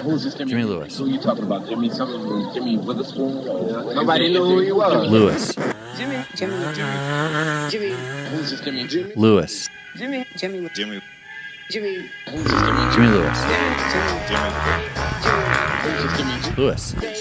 Who's this Jimmy Lewis. Who are you talking about? Jimmy Witherspoon? Nobody knew who he was. Lewis. Jimmy. Who's this Jimmy? Lewis. Jimmy. Who's this Jimmy Lewis? Lewis. Lewis. Who's this Jimmy?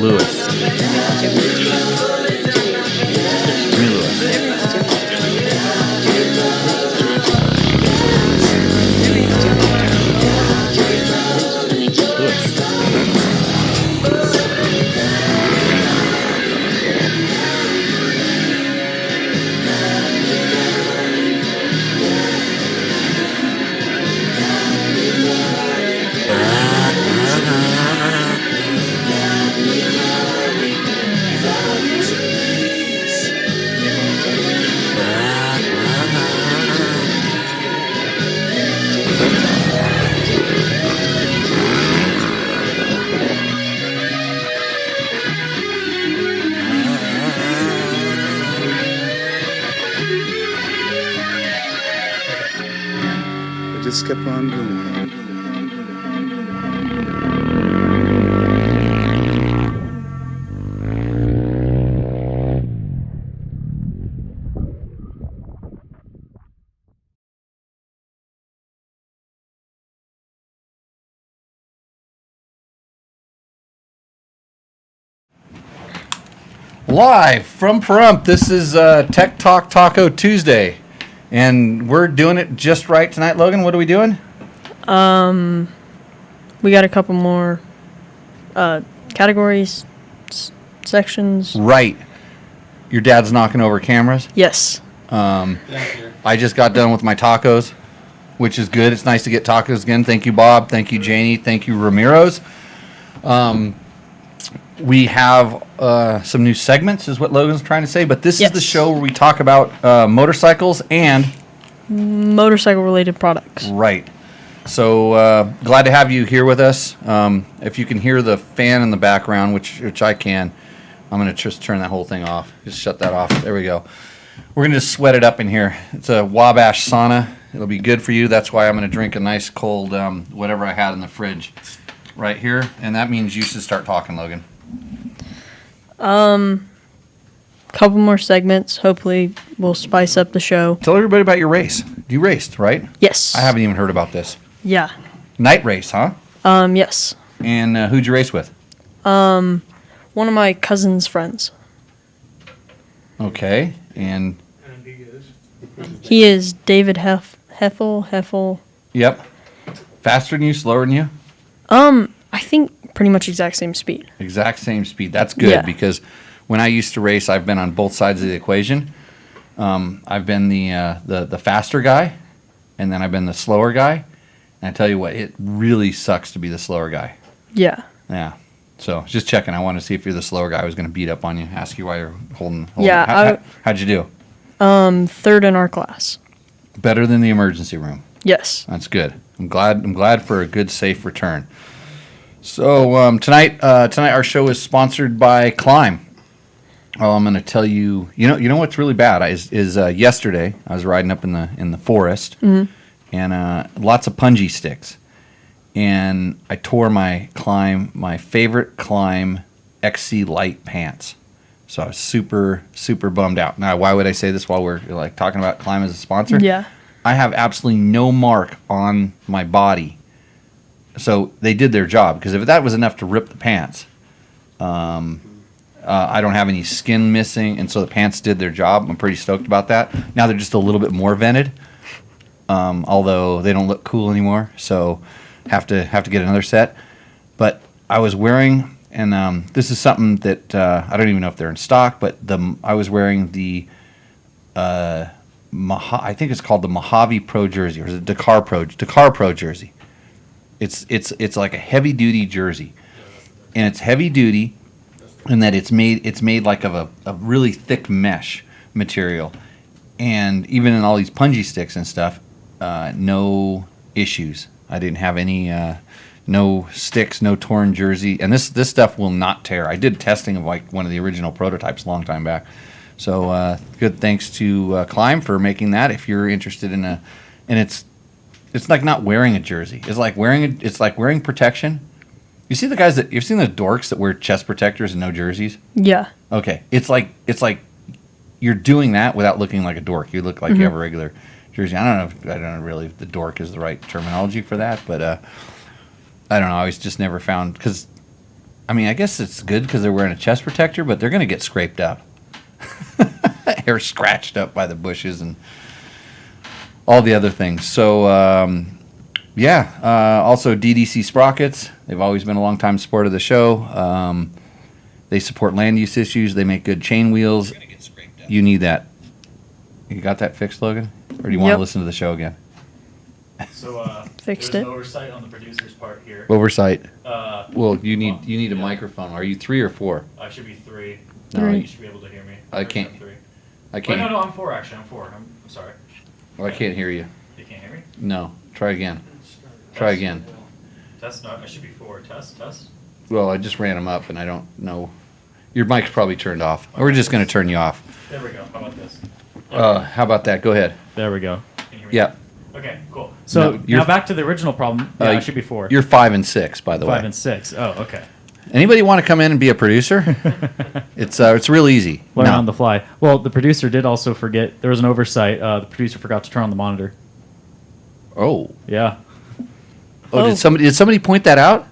Lewis. Just kept on going. Live from Pahrump. This is Tech Talk Taco Tuesday, and we're doing it just right tonight. Logan, what are we doing? We got a couple more categories, sections. Right. Your dad's knocking over cameras. Yes. I just got done with my tacos, which is good. It's nice to get tacos again. Thank you, Bob. Thank you, Janie. Thank you, Ramiro's. We have some new segments, is what Logan's trying to say. But this is the show where we talk about motorcycles and motorcycle-related products. Right. So glad to have you here with us. If you can hear the fan in the background, which I can, I'm going to just turn that whole thing off. Just shut that off. There we go. We're going to just sweat it up in here. It's a Wabash sauna. It'll be good for you. That's why I'm going to drink a nice cold whatever I had in the fridge right here. And that means you should start talking, Logan. Couple more segments. Hopefully we'll spice up the show. Tell everybody about your race. You raced, right? Yes. I haven't even heard about this. Yeah. Night race, huh? Yes. And who'd you race with? One of my cousin's friends. Okay. And he is David Heffel. Yep. Faster than you, slower than you? I think pretty much exact same speed. Exact same speed. That's good because when I used to race, I've been on both sides of the equation. I've been the faster guy, and then I've been the slower guy. And I tell you what, it really sucks to be the slower guy. Yeah. Yeah. So just checking. I wanted to see if you're the slower guy. I was going to beat up on you, ask you why you're holding. Yeah. How'd you do? Third in our class. Better than the emergency room. Yes. That's good. I'm glad for a good, safe return. So tonight our show is sponsored by Climb. Well, I'm going to tell you. You know what's really bad is yesterday I was riding up in the forest and lots of punji sticks, and I tore my favorite Climb XC Light pants. So I was super bummed out. Now, why would I say this while we're like talking about Climb as a sponsor? Yeah. I have absolutely no mark on my body. So they did their job, because if that was enough to rip the pants, I don't have any skin missing, and so the pants did their job. I'm pretty stoked about that. Now they're just a little bit more vented, although they don't look cool anymore, so have to get another set. But I was wearing, and this is something that I don't even know if they're in stock, but I was wearing the I think it's called the Mojave Pro jersey, or is it Dakar Pro jersey. It's like a heavy duty jersey, and it's heavy duty in that it's made like of a really thick mesh material, and even in all these punji sticks and stuff, no issues. I didn't have any no sticks, no torn jersey, and this stuff will not tear. I did testing of like one of the original prototypes a long time back, so good thanks to Climb for making that. If you're interested in and it's like not wearing a jersey. It's like wearing protection. You see the guys you've seen the dorks that wear chest protectors and no jerseys? Yeah. Okay. It's like you're doing that without looking like a dork. You look like you have a regular jersey. I don't know really if the dork is the right terminology for that, but I don't know. I was just never found, because I mean, I guess it's good because they're wearing a chest protector, but they're going to get scraped up. Hair scratched up by the bushes and all the other things. So, also DDC Sprockets. They've always been a long-time support of the show. They support land use issues. They make good chain wheels. You need that. You got that fixed, Logan? Or do you want to listen to the show again? So, Fixed there's it. an oversight on the producer's part here. Oversight. Well, you need a microphone. Are you 3 or 4? I should be 3. No, You should be able to hear me. I can't. I'm 3. I can't. Oh, no, I'm 4 actually. I'm 4. I'm sorry. Oh, I can't hear you. You can't hear me? No. Try again. Try again. Test. No, I should be 4. Test. Well, I just ran them up, and I don't know. Your mic's probably turned off. We're just going to turn you off. There we go. How about this? How about that? Go ahead. There we go. Can you hear me? Yeah. Okay, cool. So you're- now back to the original problem. Yeah, I should be 4. You're 5 and 6, by the way. 5 and 6. Oh, okay. Anybody want to come in and be a producer? It's real easy. Learn No. on the fly. Well, the producer did also forget. There was an oversight. The producer forgot to turn on the monitor. Oh. Yeah. Oh, did somebody point that out?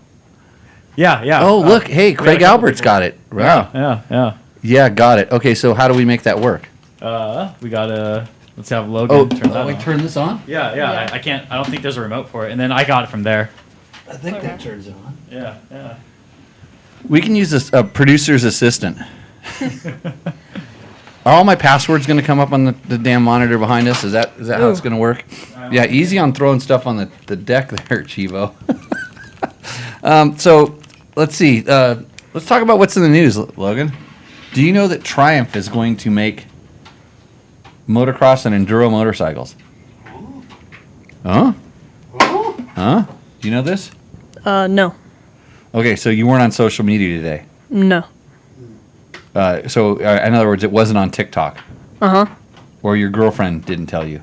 Yeah. Oh, look. Hey, Craig a couple Albert's people. got it. Wow. Yeah. Yeah, got it. Okay, so how do we make that work? We gotta let's have Logan turn that we on. turn this on? Yeah. Yeah. I can't. I don't think there's a remote for it. And then I got it from there. I think Okay. that turns it on. Yeah. We can use a producer's assistant. Are all my passwords going to come up on the damn monitor behind us? Is that how it's Ooh. going to work? Yeah, easy on throwing stuff on the deck there, Chivo. So let's see. Let's talk about what's in the news, Logan. Do you know that Triumph is going to make motocross and enduro motorcycles? Huh? Huh? Do you know this? No. Okay, so you weren't on social media today. No. So in other words, it wasn't on TikTok. Uh-huh. Or your girlfriend didn't tell you.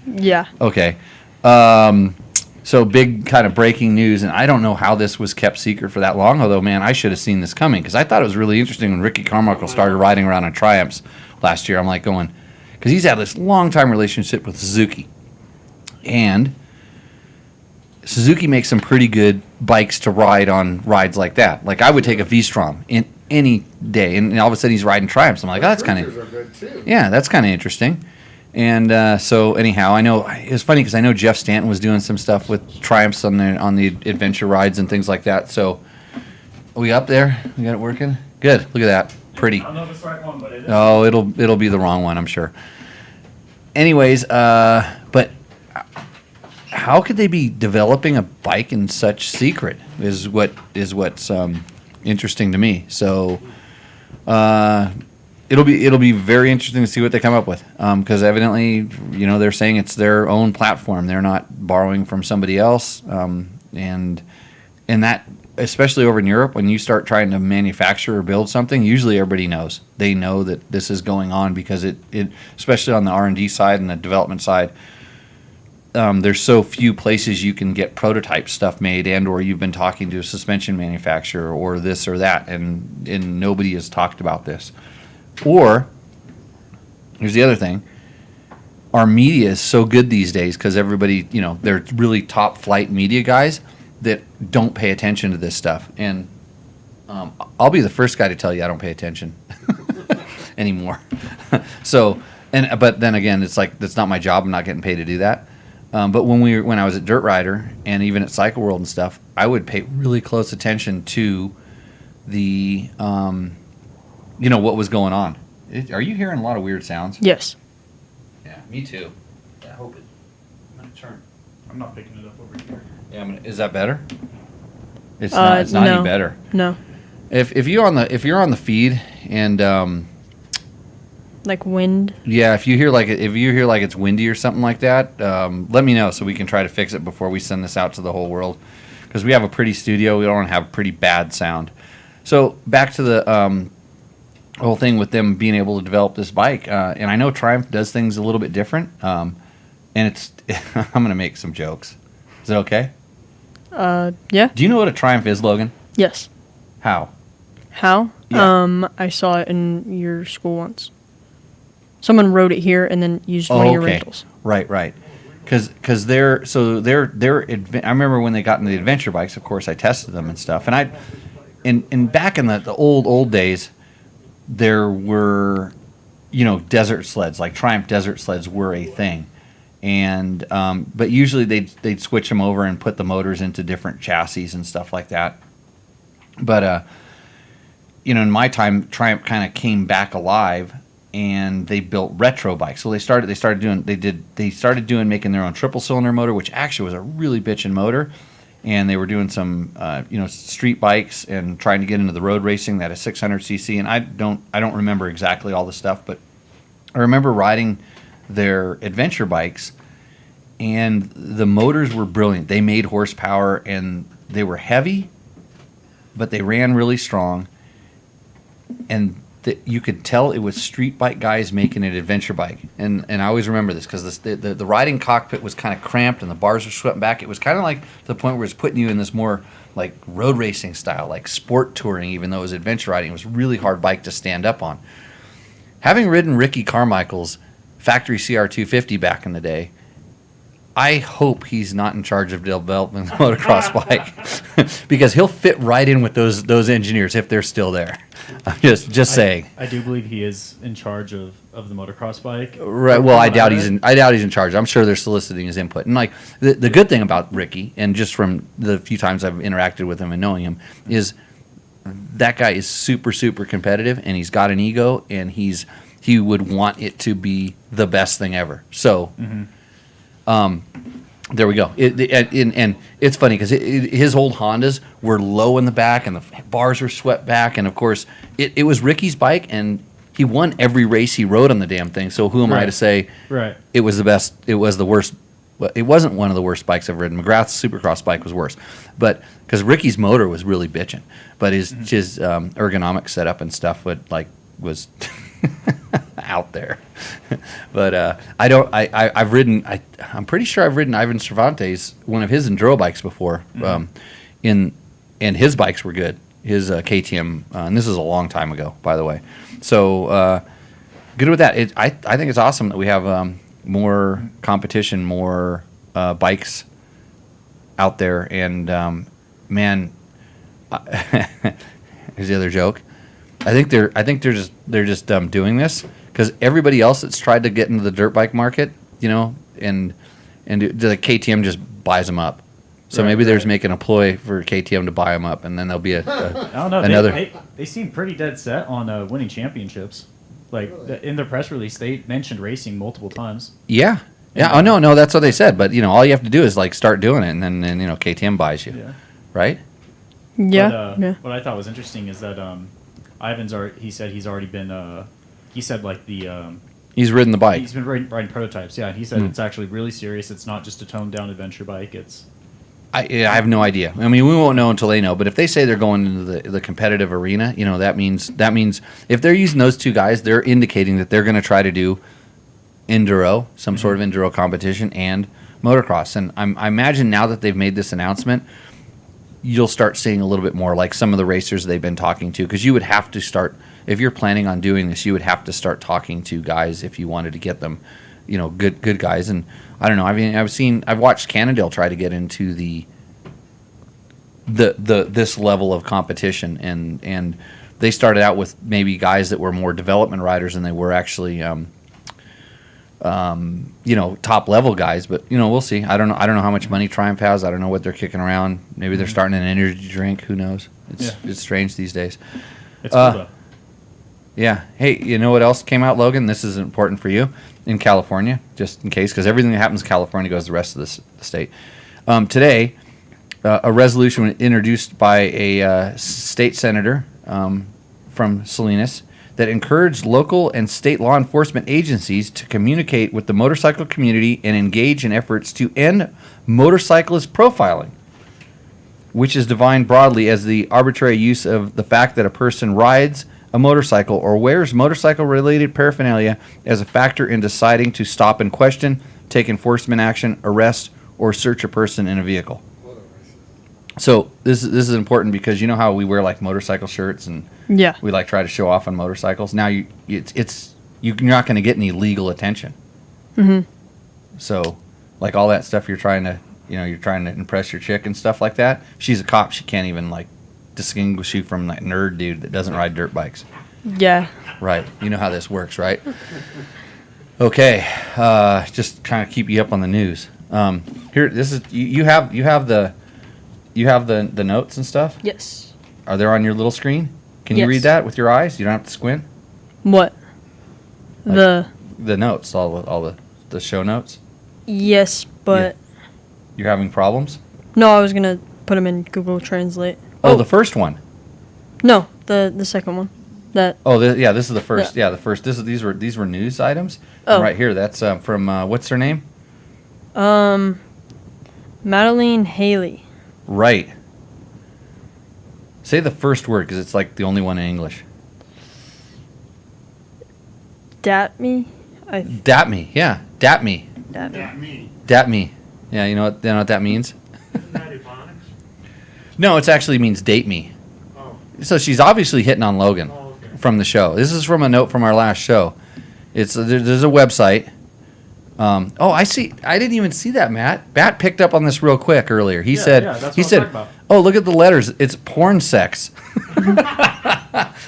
Yeah. Okay. So big kind of breaking news, and I don't know how this was kept secret for that long, although, man, I should have seen this coming, because I thought it was really interesting when Ricky Carmichael started riding around on Triumphs last year. I'm like going, because he's had this long-time relationship with Suzuki. And Suzuki makes some pretty good bikes to ride on rides like that. Like, I would take a V-Strom in any day, and all of a sudden he's riding Triumphs. I'm like, oh, that's kind of, yeah, that's kind of interesting. And so anyhow, I know it was funny because I know Jeff Stanton was doing some stuff with Triumphs on the adventure rides and things like that. So are we up there? We got it working? Good. Look at that. Pretty. I don't know if it's the right one, but it is. Oh, it'll be the wrong one, I'm sure. Anyways, but how could they be developing a bike in such secret? Is what's interesting to me. So it'll be very interesting to see what they come up with, because evidently, they're saying it's their own platform. They're not borrowing from somebody else, and that, especially over in Europe, when you start trying to manufacture or build something, usually everybody knows. They know that this is going on because it especially on the R&D side and the development side, there's so few places you can get prototype stuff made, and or you've been talking to a suspension manufacturer or this or that, and nobody has talked about this. Or here's the other thing: our media is so good these days because everybody, they're really top flight media guys that don't pay attention to this stuff. And I'll be the first guy to tell you I don't pay attention anymore. So, but then again, it's like that's not my job. I'm not getting paid to do that. But when I was at Dirt Rider and even at Cycle World and stuff, I would pay really close attention to the what was going on. Are you hearing a lot of weird sounds? Yes. Yeah, me too. I hope it. I'm gonna turn. I'm not picking it up over here. Yeah, is that better? It's not. It's not no. any better. No. If you're on the feed and Like wind. yeah, if you hear like it's windy or something like that, let me know so we can try to fix it before we send this out to the whole world. Because we have a pretty studio, we don't want to have pretty bad sound. So back to the whole thing with them being able to develop this bike, and I know Triumph does things a little bit different. And it's I'm gonna make some jokes. Is it okay? Yeah. Do you know what a Triumph is, Logan? Yes. How? How? Yeah. I saw it in your school once. Someone wrote it here and then used one of your rentals. Right. Because they're I remember when they got into the adventure bikes. Of course, I tested them and stuff. And back in the old days, there were desert sleds, like Triumph desert sleds were a thing. And but usually they'd switch them over and put the motors into different chassis and stuff like that. But in my time, Triumph kind of came back alive, and they built retro bikes. So they started doing making their own triple cylinder motor, which actually was a really bitchin' motor. And they were doing some street bikes and trying to get into the road racing that is 600cc. And I don't remember exactly all the stuff, but I remember riding their adventure bikes, and the motors were brilliant. They made horsepower, and they were heavy, but they ran really strong, and you could tell it was street bike guys making an adventure bike. And I always remember this because the riding cockpit was kind of cramped and the bars were swept back. It was kind of like to the point where it's putting you in this more like road racing style, like sport touring, even though it was adventure riding. It was a really hard bike to stand up on. Having ridden Ricky Carmichael's factory CR250 back in the day, I hope he's not in charge of developing the motocross bike because he'll fit right in with those engineers if they're still there. I'm just saying. I do believe he is in charge of the motocross bike. Right. Well, I doubt he's in charge. I'm sure they're soliciting his input. And like the good thing about Ricky, and just from the few times I've interacted with him and knowing him, is that guy is super, super competitive, and he's got an ego, and he would want it to be the best thing ever. So. Mm-hmm. There we go. And it's funny because his old Hondas were low in the back and the bars were swept back. And, of course, it was Ricky's bike, and he won every race he rode on the damn thing. So who am I to say it was the best? It was the worst. Well, it wasn't one of the worst bikes I've ridden. McGrath's Supercross bike was worse. But because Ricky's motor was really bitching. But his ergonomic setup and stuff was out there. But I've ridden. I'm pretty sure I've ridden Ivan Cervantes, one of his enduro bikes before. And his bikes were good. His KTM, and this is a long time ago, by the way. So good with that. I think it's awesome that we have more competition, more bikes out there. And man, here's the other joke. I think they're just doing this because everybody else that's tried to get into the dirt bike market, and the KTM just buys them up. So maybe they're just making a ploy for KTM to buy them up, and then there'll be I don't know. another. They seem pretty dead set on winning championships. Like in their press release, they mentioned racing multiple times. Yeah. Oh no, that's what they said. But all you have to do is start doing it, and then KTM buys you, right? Yeah. But, what I thought was interesting is that Ivan's he said he's already been he's ridden the bike. He's been riding prototypes. Yeah, he said it's actually really serious. It's not just a toned down adventure bike. I have no idea. I mean, we won't know until they know. But if they say they're going into the competitive arena, that means if they're using those two guys, they're indicating that they're going to try to do enduro, some sort of enduro competition, and motocross. And I imagine now that they've made this announcement, you'll start seeing a little bit more like some of the racers they've been talking to, because you would have to start, if you're planning on doing this, you would have to start talking to guys if you wanted to get them, good guys. And I don't know. I mean, I've watched Cannondale try to get into this level of competition, and they started out with maybe guys that were more development riders than they were actually, top level guys. But we'll see. I don't know how much money Triumph has. I don't know what they're kicking around. Maybe they're starting an energy drink. Who knows? It's strange these days. It's cool though. Yeah. Hey, you know what else came out, Logan? This is important for you in California, just in case, because everything that happens in California goes to the rest of the state. Today, a resolution was introduced by a state senator from Salinas that encouraged local and state law enforcement agencies to communicate with the motorcycle community and engage in efforts to end motorcyclist profiling, which is defined broadly as the arbitrary use of the fact that a person rides a motorcycle or wears motorcycle-related paraphernalia as a factor in deciding to stop and question, take enforcement action, arrest, or search a person in a vehicle. So this is important because you know how we wear motorcycle shirts and we try to show off on motorcycles. Now you're not going to get any legal attention. Mm-hmm. So all that stuff you're trying to impress your chick and stuff like that. She's a cop. She can't even distinguish you from that nerd dude that doesn't ride dirt bikes. Yeah. Right. You know how this works, right? Okay. Just kind of keep you up on the news. Here, this is you have the notes and stuff. Yes. Are they on your little screen? Can you read that with your eyes? You don't have to squint. What? The notes, all the show notes. Yes, but you're having problems. No, I was gonna put them in Google Translate. Oh, the first one. No, the second one. That. Oh, this is the first. Yeah, the first. These were news items. Oh. Right here. That's from what's her name? Madeline Haley. Right. Say the first word because it's the only one in English. Datme. Datme. Yeah. Datme. Datme. Yeah. You know what that means? Isn't that Ebonics? No, it actually means date me. Oh. So she's obviously hitting on Logan from the show. This is from a note from our last show. There's a website Oh, I see. I didn't even see that, Matt. Matt picked up on this real quick earlier. He Yeah, said, yeah, that's what he I'm said, talking about. "Oh, look at the letters. It's porn sex."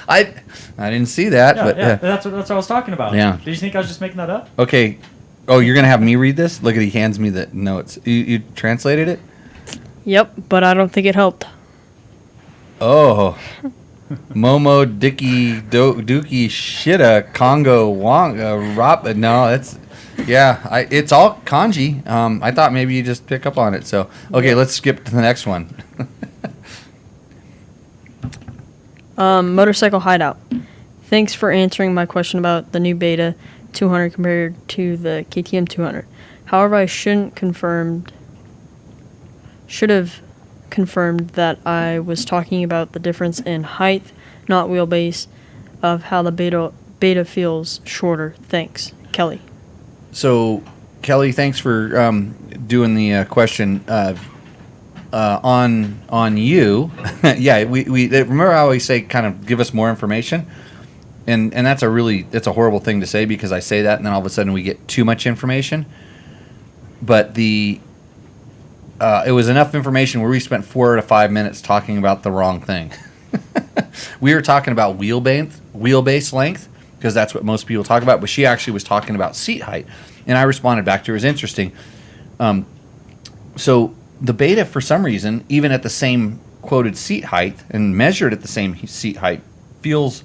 I didn't see that, Yeah, but yeah, that's what I was talking about. Yeah. Did you think I was just making that up? okay. Oh, you're gonna have me read this? Look at he hands me the notes. You translated it? Yep, but I don't think it helped. Oh. Momo Dicky Dookie Shitta Congo Wong Rop. No, that's it's all kanji. I thought maybe you just pick up on it. So okay, let's skip to the next one. Motorcycle Hideout. Thanks for answering my question about the new Beta 200 compared to the KTM 200. However, I should have confirmed that I was talking about the difference in height, not wheelbase, of how the Beta feels shorter. Thanks, Kelly. So Kelly, thanks for doing the question on you. Yeah, we remember how we say kind of give us more information. And that's a horrible thing to say because I say that and then all of a sudden we get too much information. But it was enough information where we spent 4 to 5 minutes talking about the wrong thing. We were talking about wheelbase length because that's what most people talk about. But she actually was talking about seat height, and I responded back to her. It was interesting. So the Beta, for some reason, even at the same quoted seat height and measured at the same seat height, feels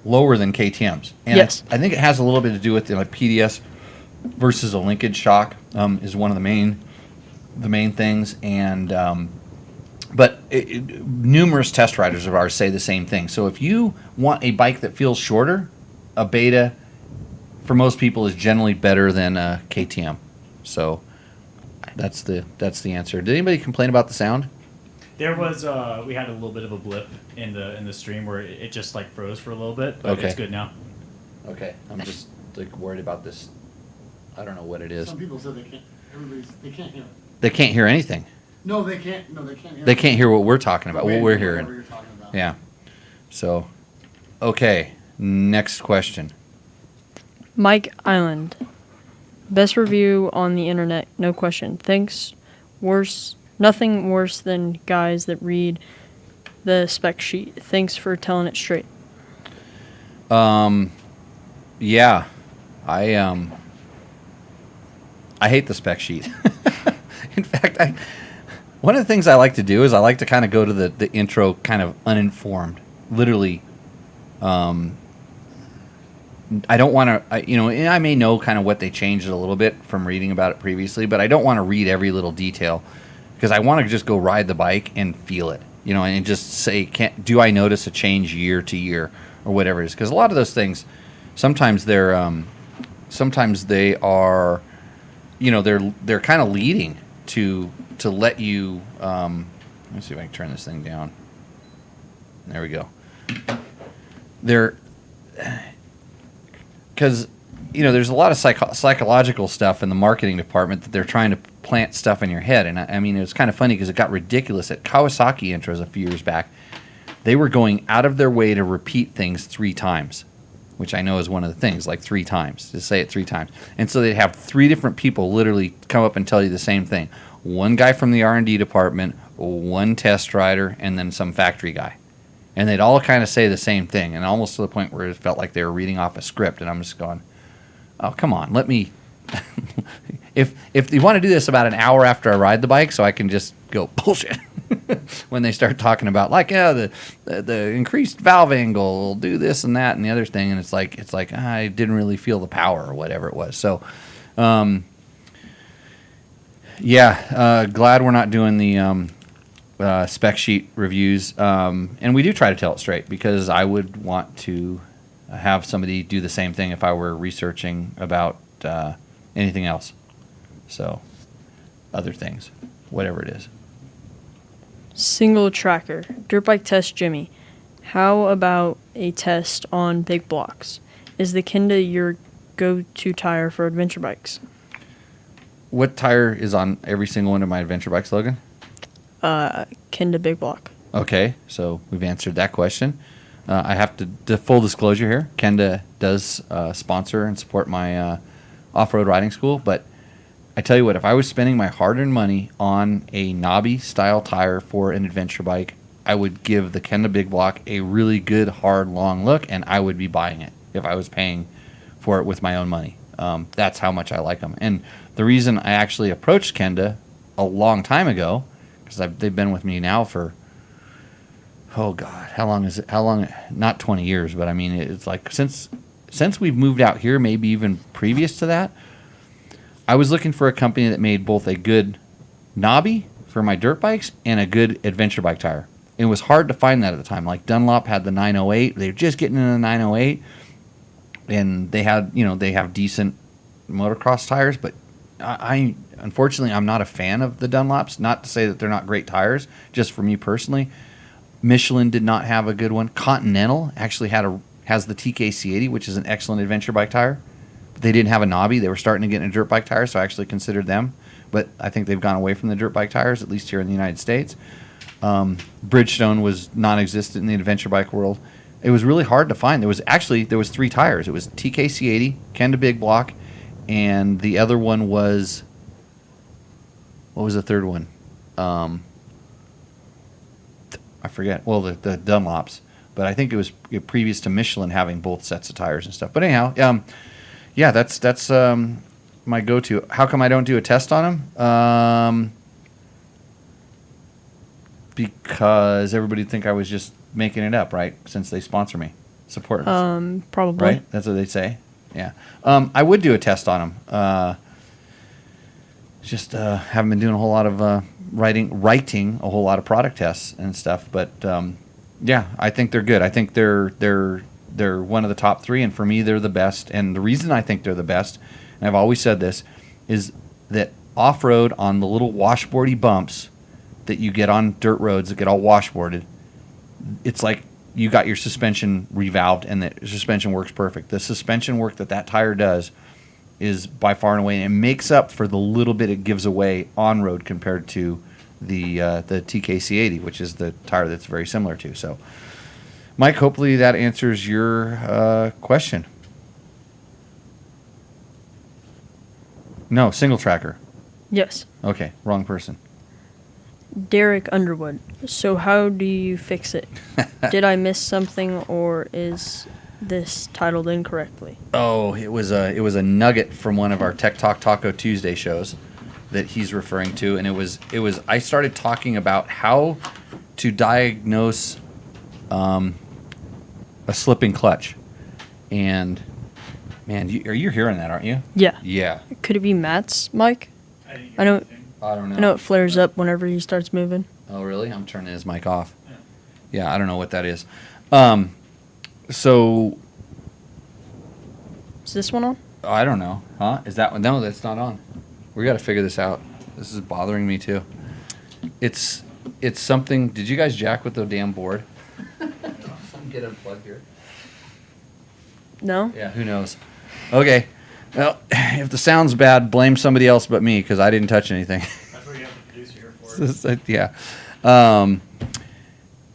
lower than KTM's. And yes. I think it has a little bit to do with the PDS versus a linkage shock is one of the main things. And but numerous test riders of ours say the same thing. So if you want a bike that feels shorter, a Beta for most people is generally better than a KTM. So that's the answer. Did anybody complain about the sound? There was we had a little bit of a blip in the stream where it just like froze for a little bit, but Okay. it's good now. Okay, I'm just like worried about this. I don't know what it is. Some people said they can't. They can't hear it. They can't hear anything. No, they can't. No, they can't hear. They can't hear what we're talking about, what we're Whatever hearing. you're talking about. Yeah. So, okay, next question. Mike Island. Best review on the internet, no question. Thanks. Nothing worse than guys that read the spec sheet. Thanks for telling it straight. Yeah, I hate the spec sheet. In fact, one of the things I like to do is I like to kind of go to the intro kind of uninformed. Literally, I don't want to, and I may know kind of what they changed a little bit from reading about it previously, but I don't want to read every little detail because I want to just go ride the bike and feel it, and just say, do I notice a change year to year or whatever it is? Because a lot of those things, sometimes they are, they're kind of leading to let you. Let me see if I can turn this thing down. There we go. Because there's a lot of psychological stuff in the marketing department that they're trying to plant stuff in your head. And I mean, it was kind of funny because it got ridiculous at Kawasaki intros a few years back. They were going out of their way to repeat things 3 times, which I know is one of the things, like 3 times, to say it 3 times. And so they'd have 3 different people literally come up and tell you the same thing. One guy from the R&D department, one test rider, and then some factory guy. And they'd all kind of say the same thing, and almost to the point where it felt like they were reading off a script. And I'm just going, oh, come on, let me. If you want to do this about an hour after I ride the bike, so I can just go bullshit. When they start talking about the increased valve angle will do this and that and the other thing, and it's like I didn't really feel the power or whatever it was. So, glad we're not doing the spec sheet reviews, and we do try to tell it straight because I would want to have somebody do the same thing if I were researching about anything else. So, other things, whatever it is. Single tracker. Dirt bike test Jimmy. How about a test on big blocks? Is the Kenda your go-to tire for adventure bikes? What tire is on every single one of my adventure bikes, Logan? Kenda big block. Okay, so we've answered that question. I have to full disclosure here. Kenda does sponsor and support my off-road riding school, but I tell you what, if I was spending my hard-earned money on a knobby style tire for an adventure bike, I would give the Kenda Big Block a really good, hard, long look, and I would be buying it if I was paying for it with my own money. That's how much I like them. And the reason I actually approached Kenda a long time ago, because they've been with me now for, oh God, how long is it? How long? Not 20 years, but I mean, it's like since we've moved out here, maybe even previous to that, I was looking for a company that made both a good knobby for my dirt bikes and a good adventure bike tire. It was hard to find that at the time. Like Dunlop had the 908. They were just getting into the 908. And they have decent motocross tires, but I unfortunately, I'm not a fan of the Dunlops. Not to say that they're not great tires, just for me personally. Michelin did not have a good one. Continental actually has the TKC80, which is an excellent adventure bike tire. They didn't have a knobby. They were starting to get in a dirt bike tire, so I actually considered them. But I think they've gone away from the dirt bike tires, at least here in the United States. Bridgestone was non-existent in the adventure bike world. It was really hard to find. There was 3 tires. It was TKC80, Kenda Big Block, and the other one was, what was the third one? I forget. Well, the Dunlops. But I think it was previous to Michelin having both sets of tires and stuff. But anyhow, yeah, that's my go-to. How come I don't do a test on them? Because everybody would think I was just making it up, right? Since they sponsor me, support us. Probably. Right? That's what they say. Yeah. I would do a test on them. Haven't been doing a whole lot of writing a whole lot of product tests and stuff. But yeah, I think they're good. I think they're one of the top 3, and for me, they're the best. And the reason I think they're the best, and I've always said this, is that off-road on the little washboardy bumps that you get on dirt roads that get all washboarded, it's like you got your suspension revalved and the suspension works perfect. The suspension work that tire does is by far and away, and it makes up for the little bit it gives away on road compared to the TKC80, which is the tire that's very similar to. So, Mike, hopefully that answers your question. No, single tracker. Yes. Okay, wrong person. Derek Underwood. So how do you fix it? Did I miss something, or is this titled incorrectly? Oh, it was a nugget from one of our Tech Talk Taco Tuesday shows that he's referring to, and it was I started talking about how to diagnose a slipping clutch, and man, you're hearing that, aren't you? Yeah. Yeah. Could it be Matt's mic? I know. I don't know. I know it flares up whenever he starts moving. Oh, really? I'm turning his mic off. Yeah, I don't know what that is. So Is this one on? I don't know. Huh? Is that one? No, that's not on. We got to figure this out. This is bothering me too. It's something. Did you guys jack with the damn board? Something get unplugged here. No? Yeah, who knows? Okay. Well, if the sound's bad, blame somebody else but me because I didn't touch anything. That's what you have the producer here for. Yeah.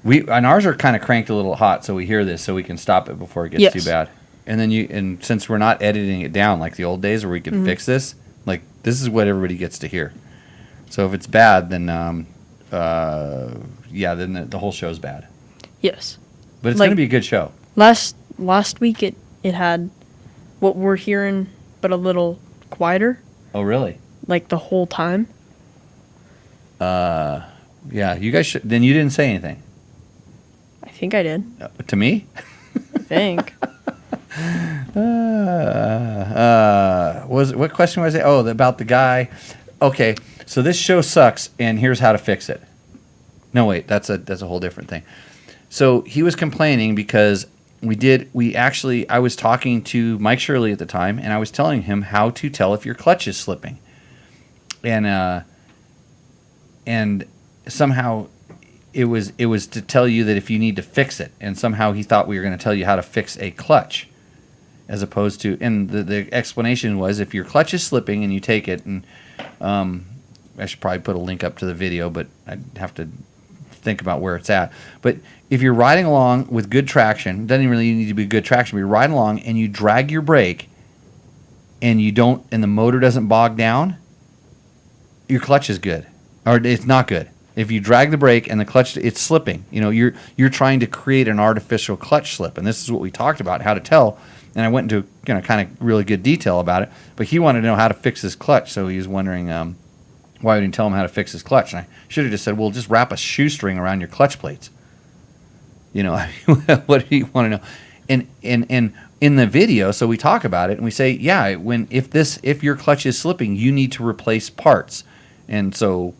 And ours are kind of cranked a little hot, so we hear this, so we can stop it before it gets too bad. And then and since we're not editing it down like the old days where we could fix this, like this is what everybody gets to hear. So if it's bad, then then the whole show's bad. Yes. But it's going to be a good show. Last week it had what we're hearing, but a little quieter. Oh, really? Like the whole time. Yeah, you guys should. Then you didn't say anything. I think I did. To me? I think. What question was it? Oh, about the guy. Okay, so this show sucks, and here's how to fix it. No, wait, that's a whole different thing. So he was complaining because I was talking to Mike Shirley at the time, and I was telling him how to tell if your clutch is slipping. And somehow it was to tell you that if you need to fix it, and somehow he thought we were going to tell you how to fix a clutch, as opposed to, and the explanation was if your clutch is slipping and you take it, and I should probably put a link up to the video, but I'd have to think about where it's at. But if you're riding along with good traction, it doesn't really need to be good traction, but you're riding along and you drag your brake, and the motor doesn't bog down, your clutch is good, or it's not good. If you drag the brake and the clutch, it's slipping. You're trying to create an artificial clutch slip, and this is what we talked about, how to tell. And I went into kind of really good detail about it. But he wanted to know how to fix his clutch, so he was wondering why we didn't tell him how to fix his clutch. And I should have just said, well, just wrap a shoestring around your clutch plates. What do you want to know? And in the video, so we talk about it and we say, yeah, if your clutch is slipping, you need to replace parts. And so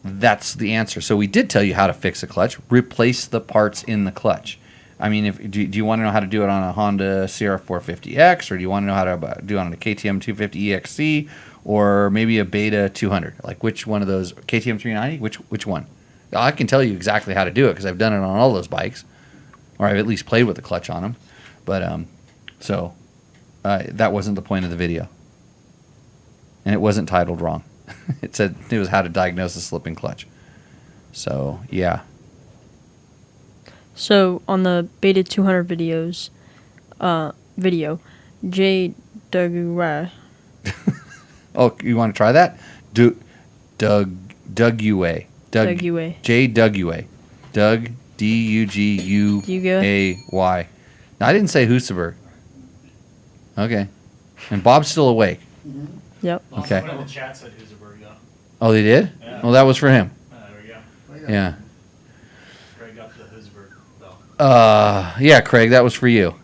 that's the answer. So we did tell you how to fix a clutch. Replace the parts in the clutch. I mean, do you want to know how to do it on a Honda CR450X, or do you want to know how to do it on a KTM 250 EXC, or maybe a Beta 200? Like which one of those? KTM 390? Which one? I can tell you exactly how to do it because I've done it on all those bikes, or I've at least played with the clutch on them. But that wasn't the point of the video, and it wasn't titled wrong. It said it was how to diagnose a slipping clutch. So yeah. So on the Beta 200 video, JWA. Oh, you want to try that? Doug UA. Doug UA. JWA. Doug DUGUAY. Now I didn't say Husaberg. Okay. And Bob's still awake. Yep. Okay. One in the chat said Husaberg, yeah. Oh, they did? Yeah. Well, that was for him. There we go. Yeah. Greg got the Husaberg bell. Yeah, Craig, that was for you.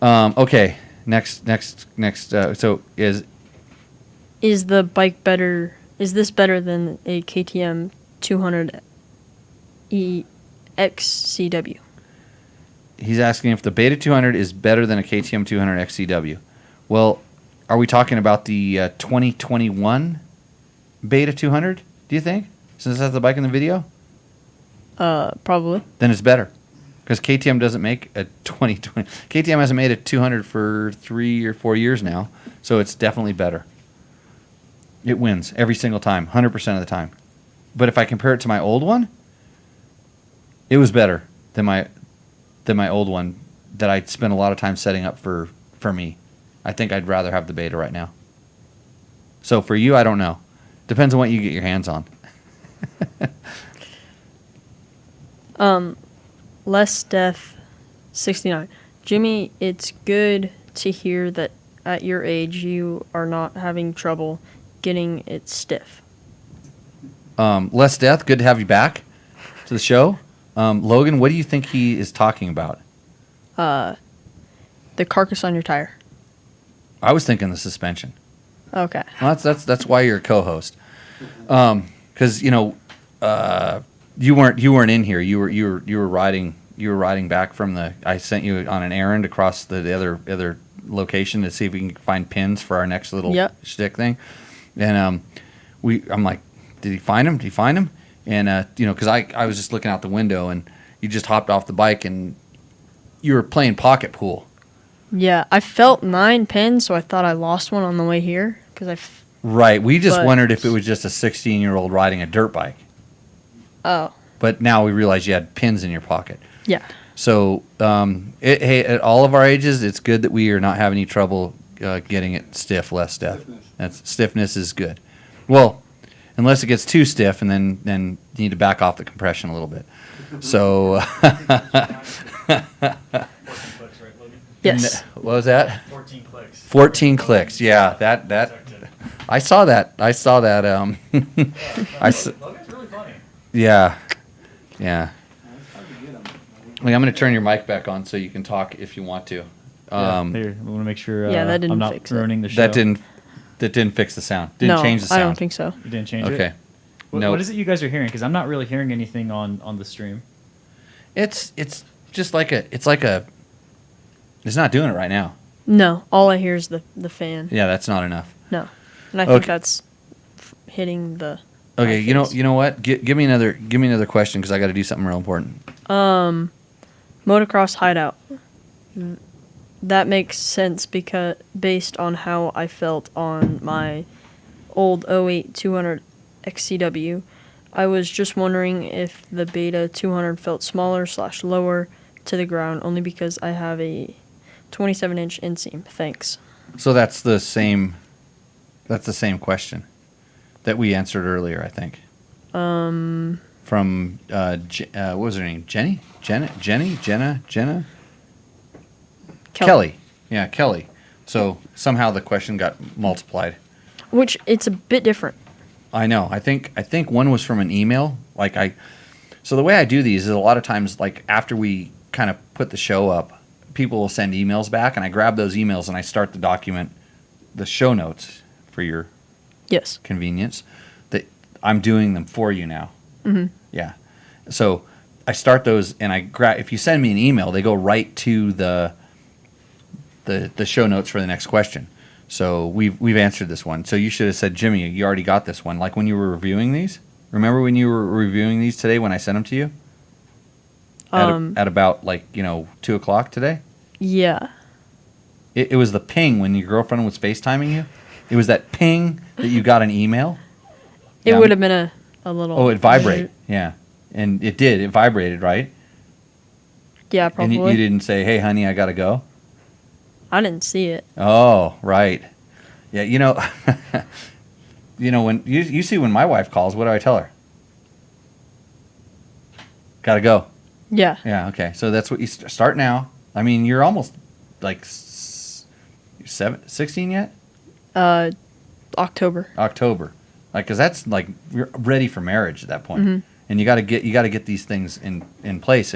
Okay. Next. So Is the bike better? Is this better than a KTM 200 XCW? he's asking if the Beta 200 is better than a KTM 200 XCW. Well, are we talking about the 2021 Beta 200, do you think? Since that's the bike in the video? Probably. Then it's better. Because KTM doesn't make a 2020. KTM hasn't made a 200 for 3 or 4 years now, so it's definitely better. It wins every single time, 100% of the time. But if I compare it to my old one, it was better than my old one that I spent a lot of time setting up for me. I think I'd rather have the Beta right now. So for you, I don't know. Depends on what you get your hands on. Less Death 69. Jimmy, it's good to hear that at your age you are not having trouble getting it stiff. Less Death, good to have you back to the show. Logan, what do you think he is talking about? The carcass on your tire. I was thinking the suspension. Okay. Well, that's why you're a co-host. Because you weren't in here. You were riding back from the. I sent you on an errand across the other location to see if we can find pins for our next little shtick thing. And I'm like, did he find him? Did he find him? And because I was just looking out the window and you just hopped off the bike and you were playing pocket pool. Yeah, I felt 9 pins, so I thought I lost one on the way here Right. We just wondered if it was just a 16-year-old riding a dirt bike. Oh. But now we realize you had pins in your pocket. Yeah. So, hey, at all of our ages, it's good that we are not having any trouble getting it stiff, less stiff. Stiffness is good. Well, unless it gets too stiff, and then you need to back off the compression a little bit. So, 14 clicks, right, Logan? Yes. What was that? 14 clicks. 14 clicks. Yeah, that. I saw that. Logan's really funny. Yeah. Like, I'm going to turn your mic back on so you can talk if you want to. Here, I want to make sure that didn't I'm not fix it. ruining the show. That didn't fix the sound. Didn't change the sound. I don't think so. You didn't change it? Okay. What is it you guys are hearing? Because I'm not really hearing anything on the stream. It's just like it's not doing it right now. No, all I hear is the fan. Yeah, that's not enough. No, and I think that's hitting the. Okay, you know what? Give me another question because I got to do something real important. Motocross hideout. That makes sense because based on how I felt on my old 08 200 XCW, I was just wondering if the Beta 200 felt smaller / lower to the ground only because I have a 27-inch inseam. Thanks. So that's the same. That's the same question that we answered earlier, I think. From what was her name? Jenny? Jenna? Kelly. Yeah, Kelly. So somehow the question got multiplied. Which it's a bit different. I know. I think one was from an email. So the way I do these is a lot of times, like after we kind of put the show up, people will send emails back, and I grab those emails and I start the document, the show notes for your Yes. convenience. That I'm doing them for you now. Mm-hmm. Yeah. So I start those, and I grab. If you send me an email, they go right to the show notes for the next question. So we've answered this one. So you should have said, Jimmy, you already got this one. Like when you were reviewing these. Remember when you were reviewing these today when I sent them to you? At about 2:00 today. Yeah. It was the ping when your girlfriend was FaceTiming you. It was that ping that you got an email. It Yeah. would have been a little. Oh, it vibrated. Yeah, and it did. It vibrated, right? Yeah, probably. And you didn't say, "Hey, honey, I gotta go." I didn't see it. Oh, right. Yeah, when you see when my wife calls, what do I tell her? Gotta go. Yeah. Yeah. Okay. So that's what you start now. I mean, you're almost like 16 yet. October. October, because that's like you're ready for marriage at that point, Mm-hmm. and you got to get these things in place.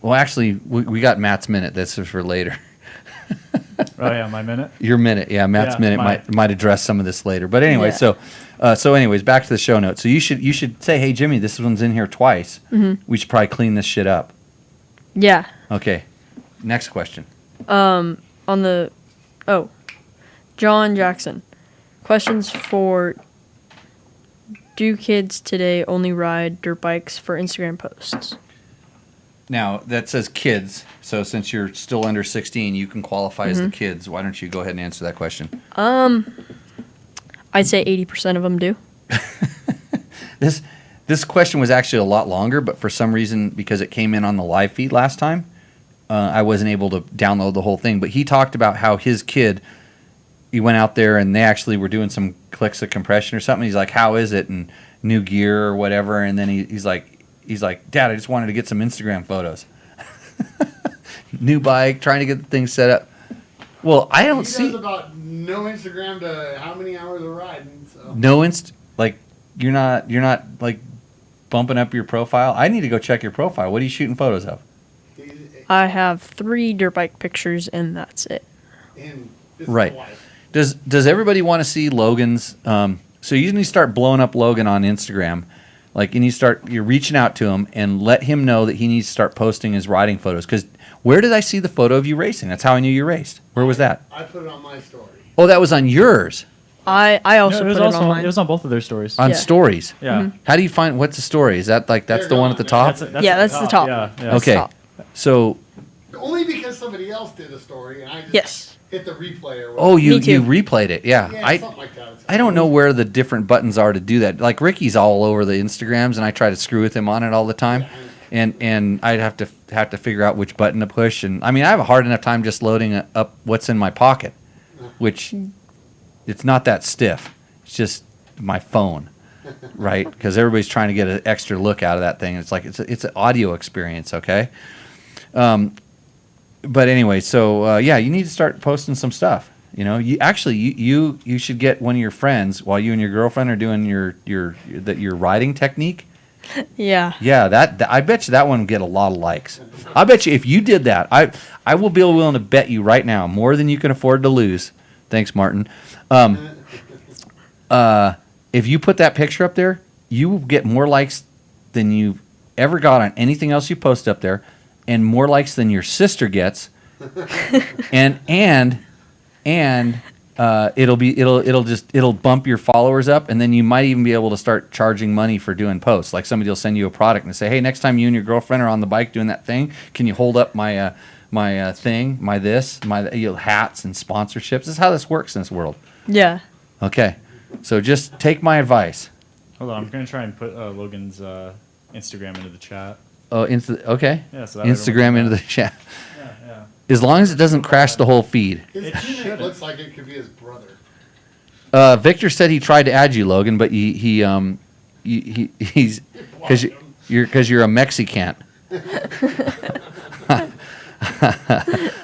Actually, we got Matt's minute. This is for later. Oh yeah, my minute. Your minute, yeah. Matt's Yeah, minute might address some of this later. But anyway, Yeah. so anyways, back to the show notes. So you should say, hey Jimmy, this one's in here twice. Mm-hmm. We should probably clean this shit up. Yeah. Okay. Next question. On the John Jackson. Questions for do kids today only ride dirt bikes for Instagram posts? Now that says kids. So since you're still under 16, you can qualify as the Mm-hmm. kids. Why don't you go ahead and answer that question? I'd say 80% of them do. This question was actually a lot longer, but for some reason, because it came in on the live feed last time, I wasn't able to download the whole thing. But he talked about how his kid, he went out there and they actually were doing some clicks of compression or something. He's like, "How is it?" And new gear or whatever. And then he's like, "Dad, I just wanted to get some Instagram photos." New bike, trying to get the thing set up. Well, I don't He see does about no Instagram to how many hours of riding. So no like you're not like bumping up your profile. I need to go check your profile. What are you shooting photos of? I have 3 dirt bike pictures and that's it. And this Right. is life. Does everybody want to see Logan's? So you need to start blowing up Logan on Instagram, you're reaching out to him and let him know that he needs to start posting his riding photos. Because where did I see the photo of you racing? That's how I knew you raced. Where was that? I put it on my story. Oh, that was on yours. I also No, put it on mine. It was on both of their stories. On Yeah. stories. Yeah. How do you find what's the story? Is that that's They're the one at the gone. top? That's the top. Yeah. That's Okay. top. So Only because somebody else did a story and I just Yes. hit the replay or whatever. oh, you Me too. replayed it. Yeah. Yeah, something like that. I don't know where the different buttons are to do that. Like Ricky's all over the Instagrams, and I try to screw with him on it all the time. And I'd have to figure out which button to push. And I mean, I have a hard enough time just loading up what's in my pocket, which it's not that stiff. It's just my phone, right? Because everybody's trying to get an extra look out of that thing. It's like it's an audio experience, okay? But anyway, so yeah, you need to start posting some stuff. You should get one of your friends while you and your girlfriend are doing your riding technique. Yeah. Yeah, that I bet you that one would get a lot of likes. I bet you if you did that, I will be willing to bet you right now more than you can afford to lose. Thanks, Martin. If you put that picture up there, you will get more likes than you've ever got on anything else you post up there, and more likes than your sister gets, and it'll bump your followers up, and then you might even be able to start charging money for doing posts. Like somebody will send you a product and say, "Hey, next time you and your girlfriend are on the bike doing that thing, can you hold up my thing, my hats and sponsorships?" This is how this works in this world. Yeah. Okay, so just take my advice. Hold on, I'm gonna try and put Logan's Instagram into the chat. Oh, okay. Yeah, so that Instagram into the chat. Yeah. Yeah. As long as it doesn't crash the whole feed. His It teammate should've. looks like it could be his brother. Victor said he tried to add you, Logan, but he's because you're a Mexican.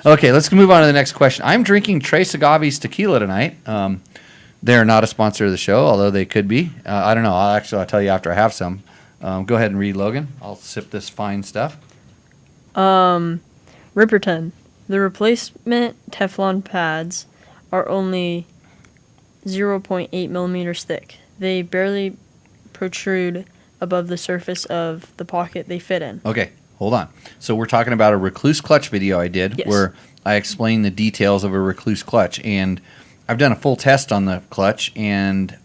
Okay, let's move on to the next question. I'm drinking Tres Agaves tequila tonight. They're not a sponsor of the show, although they could be. I don't know. I'll tell you after I have some. Go ahead and read, Logan. I'll sip this fine stuff. Ripperton. The replacement Teflon pads are only 0.8 millimeters thick. They barely protrude above the surface of the pocket they fit in. Okay, hold on. So we're talking about a recluse clutch video I did Yes. where I explained the details of a recluse clutch, and I've done a full test on the clutch and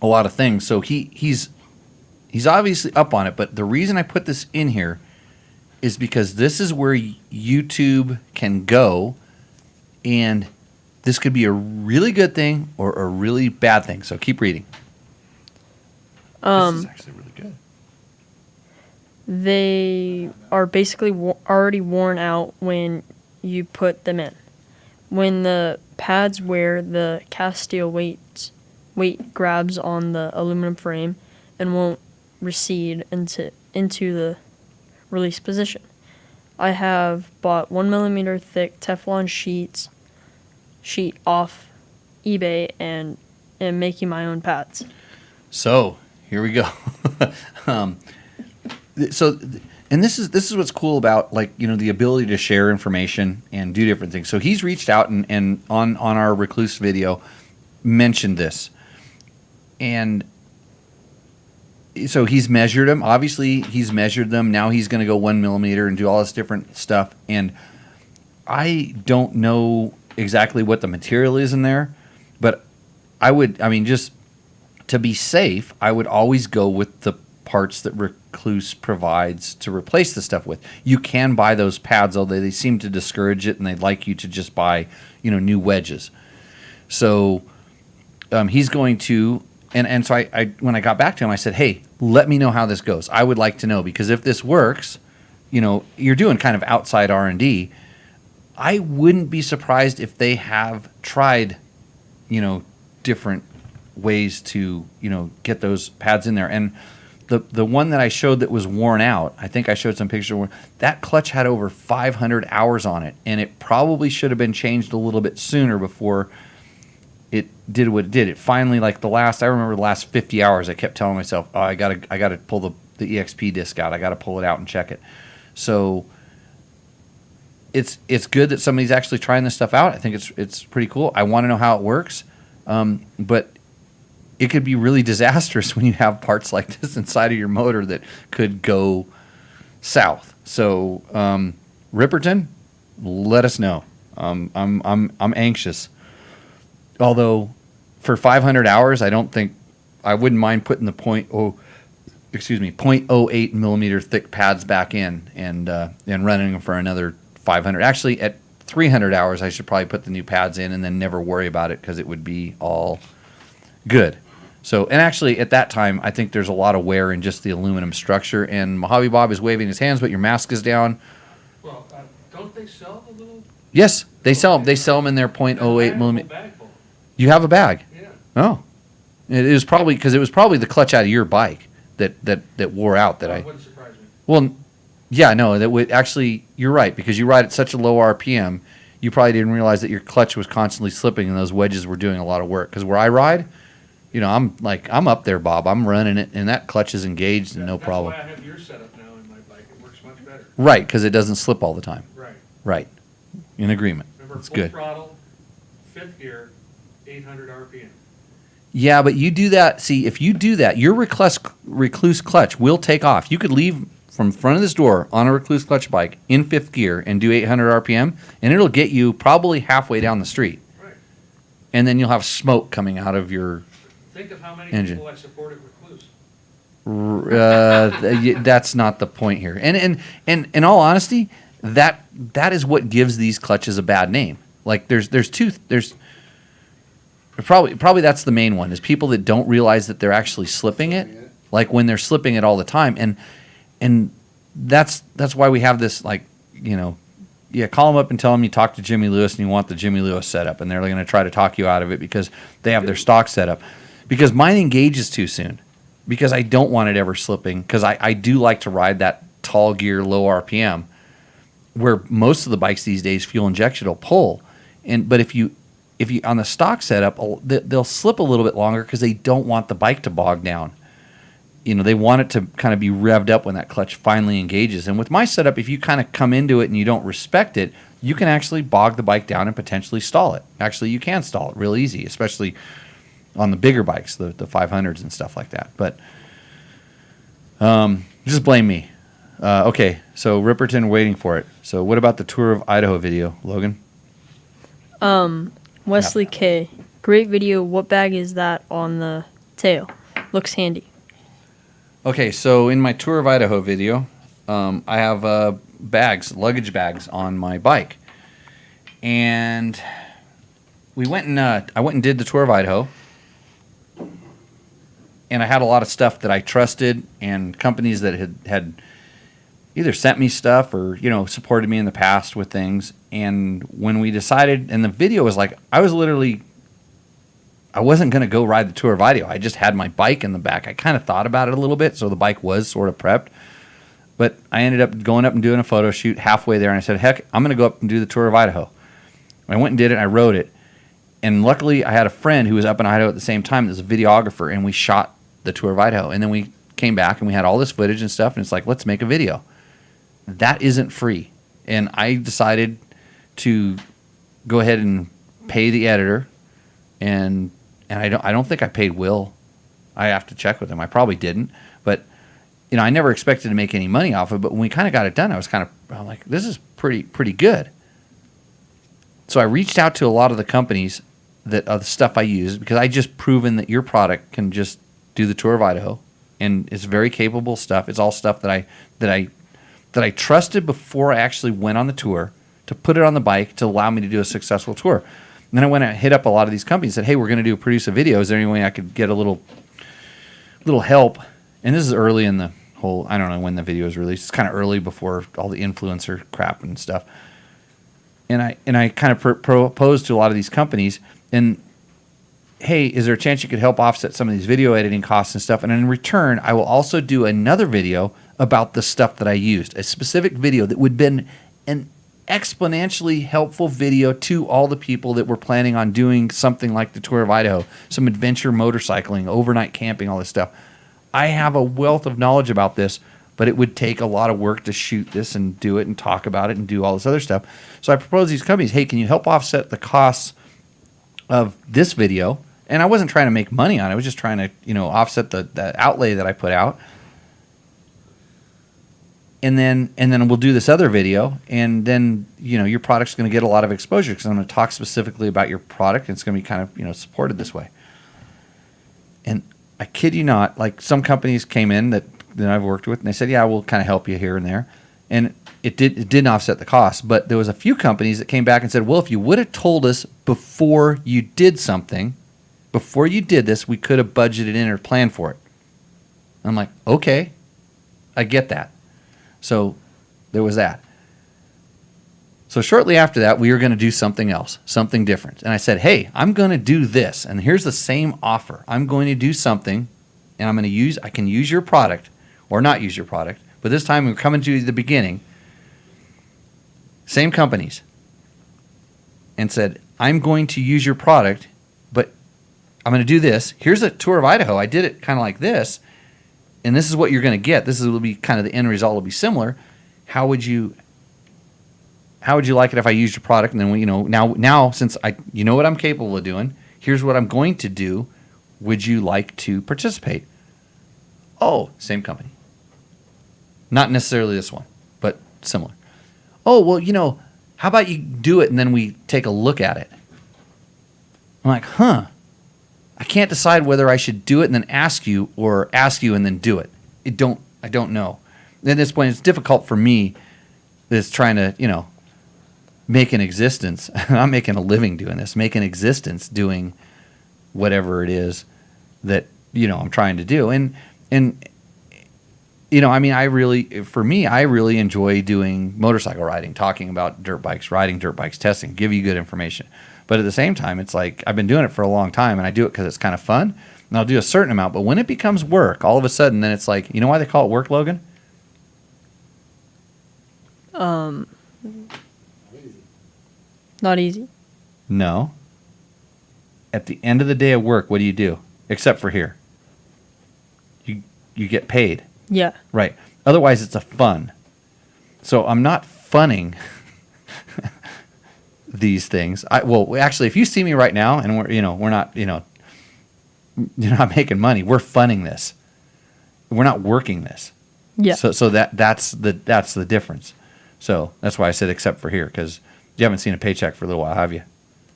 a lot of things. So he's obviously up on it, but the reason I put this in here is because this is where YouTube can go, and this could be a really good thing or a really bad thing. So keep reading. This is actually really good. They are basically already worn out when you put them in. When the pads wear, the cast steel weight grabs on the aluminum frame and won't recede into the release position. I have bought 1 millimeter thick Teflon sheet off eBay and am making my own pads. So here we go. And this is what's cool about, like, you know, the ability to share information and do different things. So he's reached out and on our recluse video mentioned this, and so he's measured them. Obviously, he's measured them. Now he's going to go 1 millimeter and do all this different stuff. And I don't know exactly what the material is in there, but just to be safe, I would always go with the parts that Recluse provides to replace the stuff with. You can buy those pads, although they seem to discourage it, and they'd like you to just buy, new wedges. So he's going to, and so I when I got back to him, I said, hey, let me know how this goes. I would like to know, because if this works, you're doing kind of outside R&D. I wouldn't be surprised if they have tried, different ways to, get those pads in there. And the one that I showed that was worn out, I think I showed some pictures, that clutch had over 500 hours on it, and it probably should have been changed a little bit sooner before it did what it did. It finally, I remember the last 50 hours, I kept telling myself, oh, I gotta pull the EXP disc out. I gotta pull it out and check it. So it's good that somebody's actually trying this stuff out. I think it's pretty cool. I want to know how it works, but it could be really disastrous when you have parts like this inside of your motor that could go south. So Ripperton, let us know. I'm anxious. Although for 500 hours, I wouldn't mind putting the 0.08 millimeter thick pads back in and running them for another 500. Actually, at 300 hours, I should probably put the new pads in and then never worry about it, because it would be all good. So, and actually at that time, I think there's a lot of wear in just the aluminum structure. And Mojave Bob is waving his hands, but your mask is down. Well, don't they sell the little? Yes, they sell them. They sell them in their 0.08 millimeter. Bag full. You have a bag? Yeah. Oh, it was probably because it was probably the clutch out of your bike that wore out. That wouldn't surprise me. Well, yeah, no, that would actually. You're right, because you ride at such a low RPM, you probably didn't realize that your clutch was constantly slipping and those wedges were doing a lot of work. Because where I ride, I'm up there, Bob. I'm running it, and that clutch is engaged and no problem. That's why I have your setup now in my bike. It works much better. Right, because it doesn't slip all the time. Right. Right. In agreement. Remember, That's full good. throttle, fifth gear, 800 RPM. Yeah, but you do that. See, if you do that, your recluse clutch will take off. You could leave from front of this door on a recluse clutch bike in fifth gear and do 800 RPM, and it'll get you probably halfway down the street. Right. And then you'll have smoke coming out of your Think of how many engine. people I supported recluse. That's not the point here. And in all honesty, that is what gives these clutches a bad name. Like there's probably that's the main one, is people that don't realize that they're actually slipping it, like when they're slipping it all the time. And that's why we have this, like, call them up and tell them you talked to Jimmy Lewis and you want the Jimmy Lewis setup, and they're going to try to talk you out of it because they have their stock setup. Because mine engages too soon, because I don't want it ever slipping, because I do like to ride that tall gear, low RPM, where most of the bikes these days fuel injection will pull. But if you on the stock setup, they'll slip a little bit longer because they don't want the bike to bog down. They want it to kind of be revved up when that clutch finally engages. And with my setup, if you kind of come into it and you don't respect it, you can actually bog the bike down and potentially stall it. Actually, you can stall it real easy, especially on the bigger bikes, the 500s and stuff like that. But just blame me. Okay, so Ripperton, waiting for it. So what about the Tour of Idaho video, Logan? Wesley K. Great video. What bag is that on the tail? Looks handy. Okay, so in my Tour of Idaho video, I have luggage bags on my bike. And I went and did the Tour of Idaho. And I had a lot of stuff that I trusted and companies that had either sent me stuff or, supported me in the past with things. And when we decided, and the video was like, I wasn't going to go ride the Tour of Idaho. I just had my bike in the back. I kind of thought about it a little bit, so the bike was sort of prepped. But I ended up going up and doing a photo shoot halfway there, and I said, heck, I'm going to go up and do the Tour of Idaho. I went and did it, and I rode it. And luckily, I had a friend who was up in Idaho at the same time that was a videographer, and we shot the Tour of Idaho. And then we came back, and we had all this footage and stuff, and it's like, let's make a video. That isn't free. And I decided to go ahead and pay the editor, and I don't think I paid Will. I have to check with him. I probably didn't, but I never expected to make any money off of it. But when we kind of got it done, I'm like, this is pretty good. So I reached out to a lot of the companies that the stuff I use, because I just proven that your product can just do the Tour of Idaho, and it's very capable stuff. It's all stuff that I trusted before I actually went on the tour to put it on the bike to allow me to do a successful tour. And then I went and hit up a lot of these companies and said, hey, we're going to produce a video. Is there any way I could get a little help? And this is early in the whole, I don't know when the video was released. It's kind of early before all the influencer crap and stuff. And I kind of proposed to a lot of these companies, and hey, is there a chance you could help offset some of these video editing costs and stuff? And in return, I will also do another video about the stuff that I used, a specific video that would have been an exponentially helpful video to all the people that were planning on doing something like the Tour of Idaho, some adventure motorcycling, overnight camping, all this stuff. I have a wealth of knowledge about this, but it would take a lot of work to shoot this and do it and talk about it and do all this other stuff. So I proposed these companies, hey, can you help offset the costs of this video? And I wasn't trying to make money on it. I was just trying to, offset the outlay that I put out. And then we'll do this other video, and then your product's going to get a lot of exposure because I'm going to talk specifically about your product, and it's going to be kind of supported this way. And I kid you not, like some companies came in that I've worked with, and they said, yeah, we'll kind of help you here and there, and it didn't offset the cost. But there was a few companies that came back and said, well, if you would have told us before you did something, before you did this, we could have budgeted in or planned for it. I'm like, okay, I get that. So there was that. So shortly after that, we were going to do something else, something different. And I said, hey, I'm going to do this. And here's the same offer. I'm going to do something, and I can use your product or not use your product. But this time we're coming to the beginning. Same companies. And said, I'm going to use your product, but I'm going to do this. Here's a Tour of Idaho. I did it kind of like this. And this is what you're going to get. This will be kind of the end result will be similar. How would you like it if I used your product? And then now since you know what I'm capable of doing, here's what I'm going to do. Would you like to participate? Oh, same company. Not necessarily this one, but similar. Oh, well, how about you do it and then we take a look at it? I'm like, I can't decide whether I should do it and then ask you or ask you and then do it. I don't know. At this point, it's difficult for me that's trying to, make an existence. I'm making a living doing this, make an existence doing whatever it is that, I'm trying to do. And I mean, I really enjoy doing motorcycle riding, talking about dirt bikes, riding dirt bikes, testing, give you good information. But at the same time, it's like I've been doing it for a long time, and I do it because it's kind of fun, and I'll do a certain amount. But when it becomes work, all of a sudden, then it's like, you know why they call it work, Logan? Not easy. No. At the end of the day of work, what do? Except for here. You get paid. Yeah. Right. Otherwise, it's a fun. So I'm not funning these things. Actually, if you see me right now, and we're not, you're not making money. We're funning this. We're not working this. Yeah. So that's the difference. So that's why I said except for here, because you haven't seen a paycheck for a little while, have you?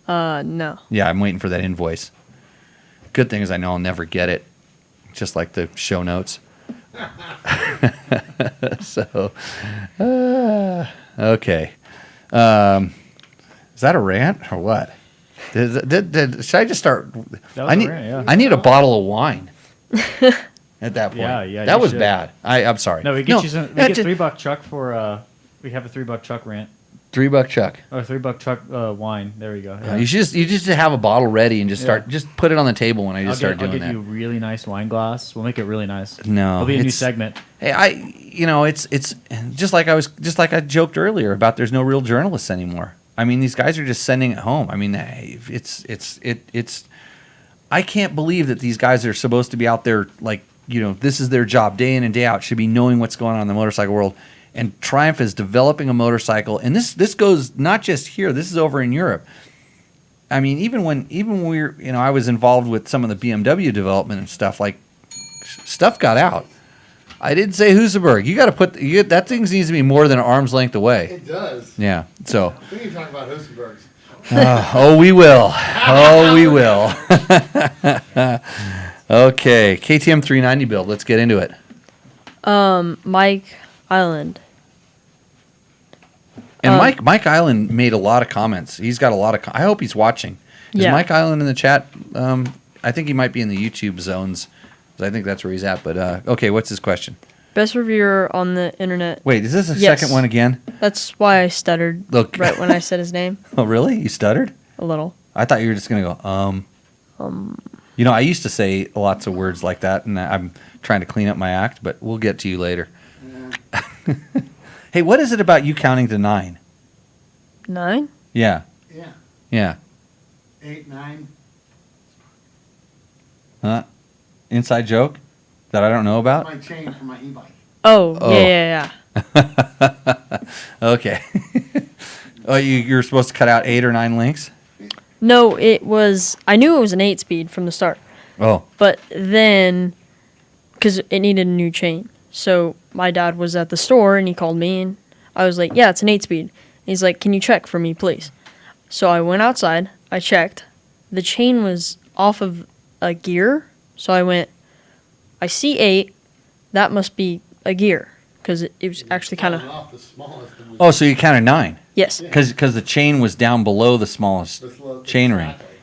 No. Yeah, I'm waiting for that invoice. Good thing is I know I'll never get it, just like the show notes. So, okay. Is that a rant or what? Should I just start? That was a rant, yeah. I need a bottle of wine at that point. Yeah, that you was should. bad. I'm sorry. No, we get you some. We get $3 Chuck for. We have a $3 Chuck rant. $3 Chuck. Or $3 Chuck wine. There we go. Yeah. You just have a bottle ready and just start. Just put it on the table when I just start doing I'll that. give you a really nice wine glass. We'll make it really nice. No, it'll be a new segment. Hey, it's just like I joked earlier about. There's no real journalists anymore. I mean, these guys are just sending it home. I mean, it's. I can't believe that these guys are supposed to be out there like this is their job day in and day out. Should be knowing what's going on in the motorcycle world. And Triumph is developing a motorcycle, and this goes not just here. This is over in Europe. I mean, even when we're I was involved with some of the BMW development and stuff. Like stuff got out. I didn't say Husaberg. You got to put that thing needs to be more than an arm's length away. It does. Yeah. So. We need to talk about Husabergs. We will. Oh, we will. Okay, KTM 390 build. Let's get into it. Mike Island. And Mike Island made a lot of comments. He's got a lot of. I hope he's watching. Is Yeah. Mike Island in the chat? I think he might be in the YouTube zones. I think that's where he's at. But okay, what's his question? Best reviewer on the internet. Wait, is this a Yes. second one again? That's why I stuttered Look. right when I said his name. Oh, really? You stuttered? A little. I thought you were just gonna go. I used to say lots of words like that, and I'm trying to clean up my act. But we'll get to you later. Hey, what is it about you counting to 9? 9? Yeah. Yeah. Yeah. 8, 9. Huh? Inside joke that I don't know about? My chain for my e-bike. Oh, Oh. yeah. Okay. Oh, you're supposed to cut out 8 or 9 links? No, I knew it was an 8-speed from the start. Oh. But then, because it needed a new chain. So my dad was at the store and he called me and I was like, yeah, it's an 8-speed. He's like, can you check for me, please? So I went outside, I checked. The chain was off of a gear. So I went, I see 8. That must be a gear. Because it was actually kind of. Off the smallest and we- Oh, so you counted 9? Yes. Because the chain was down below the smallest chain ring. Exactly.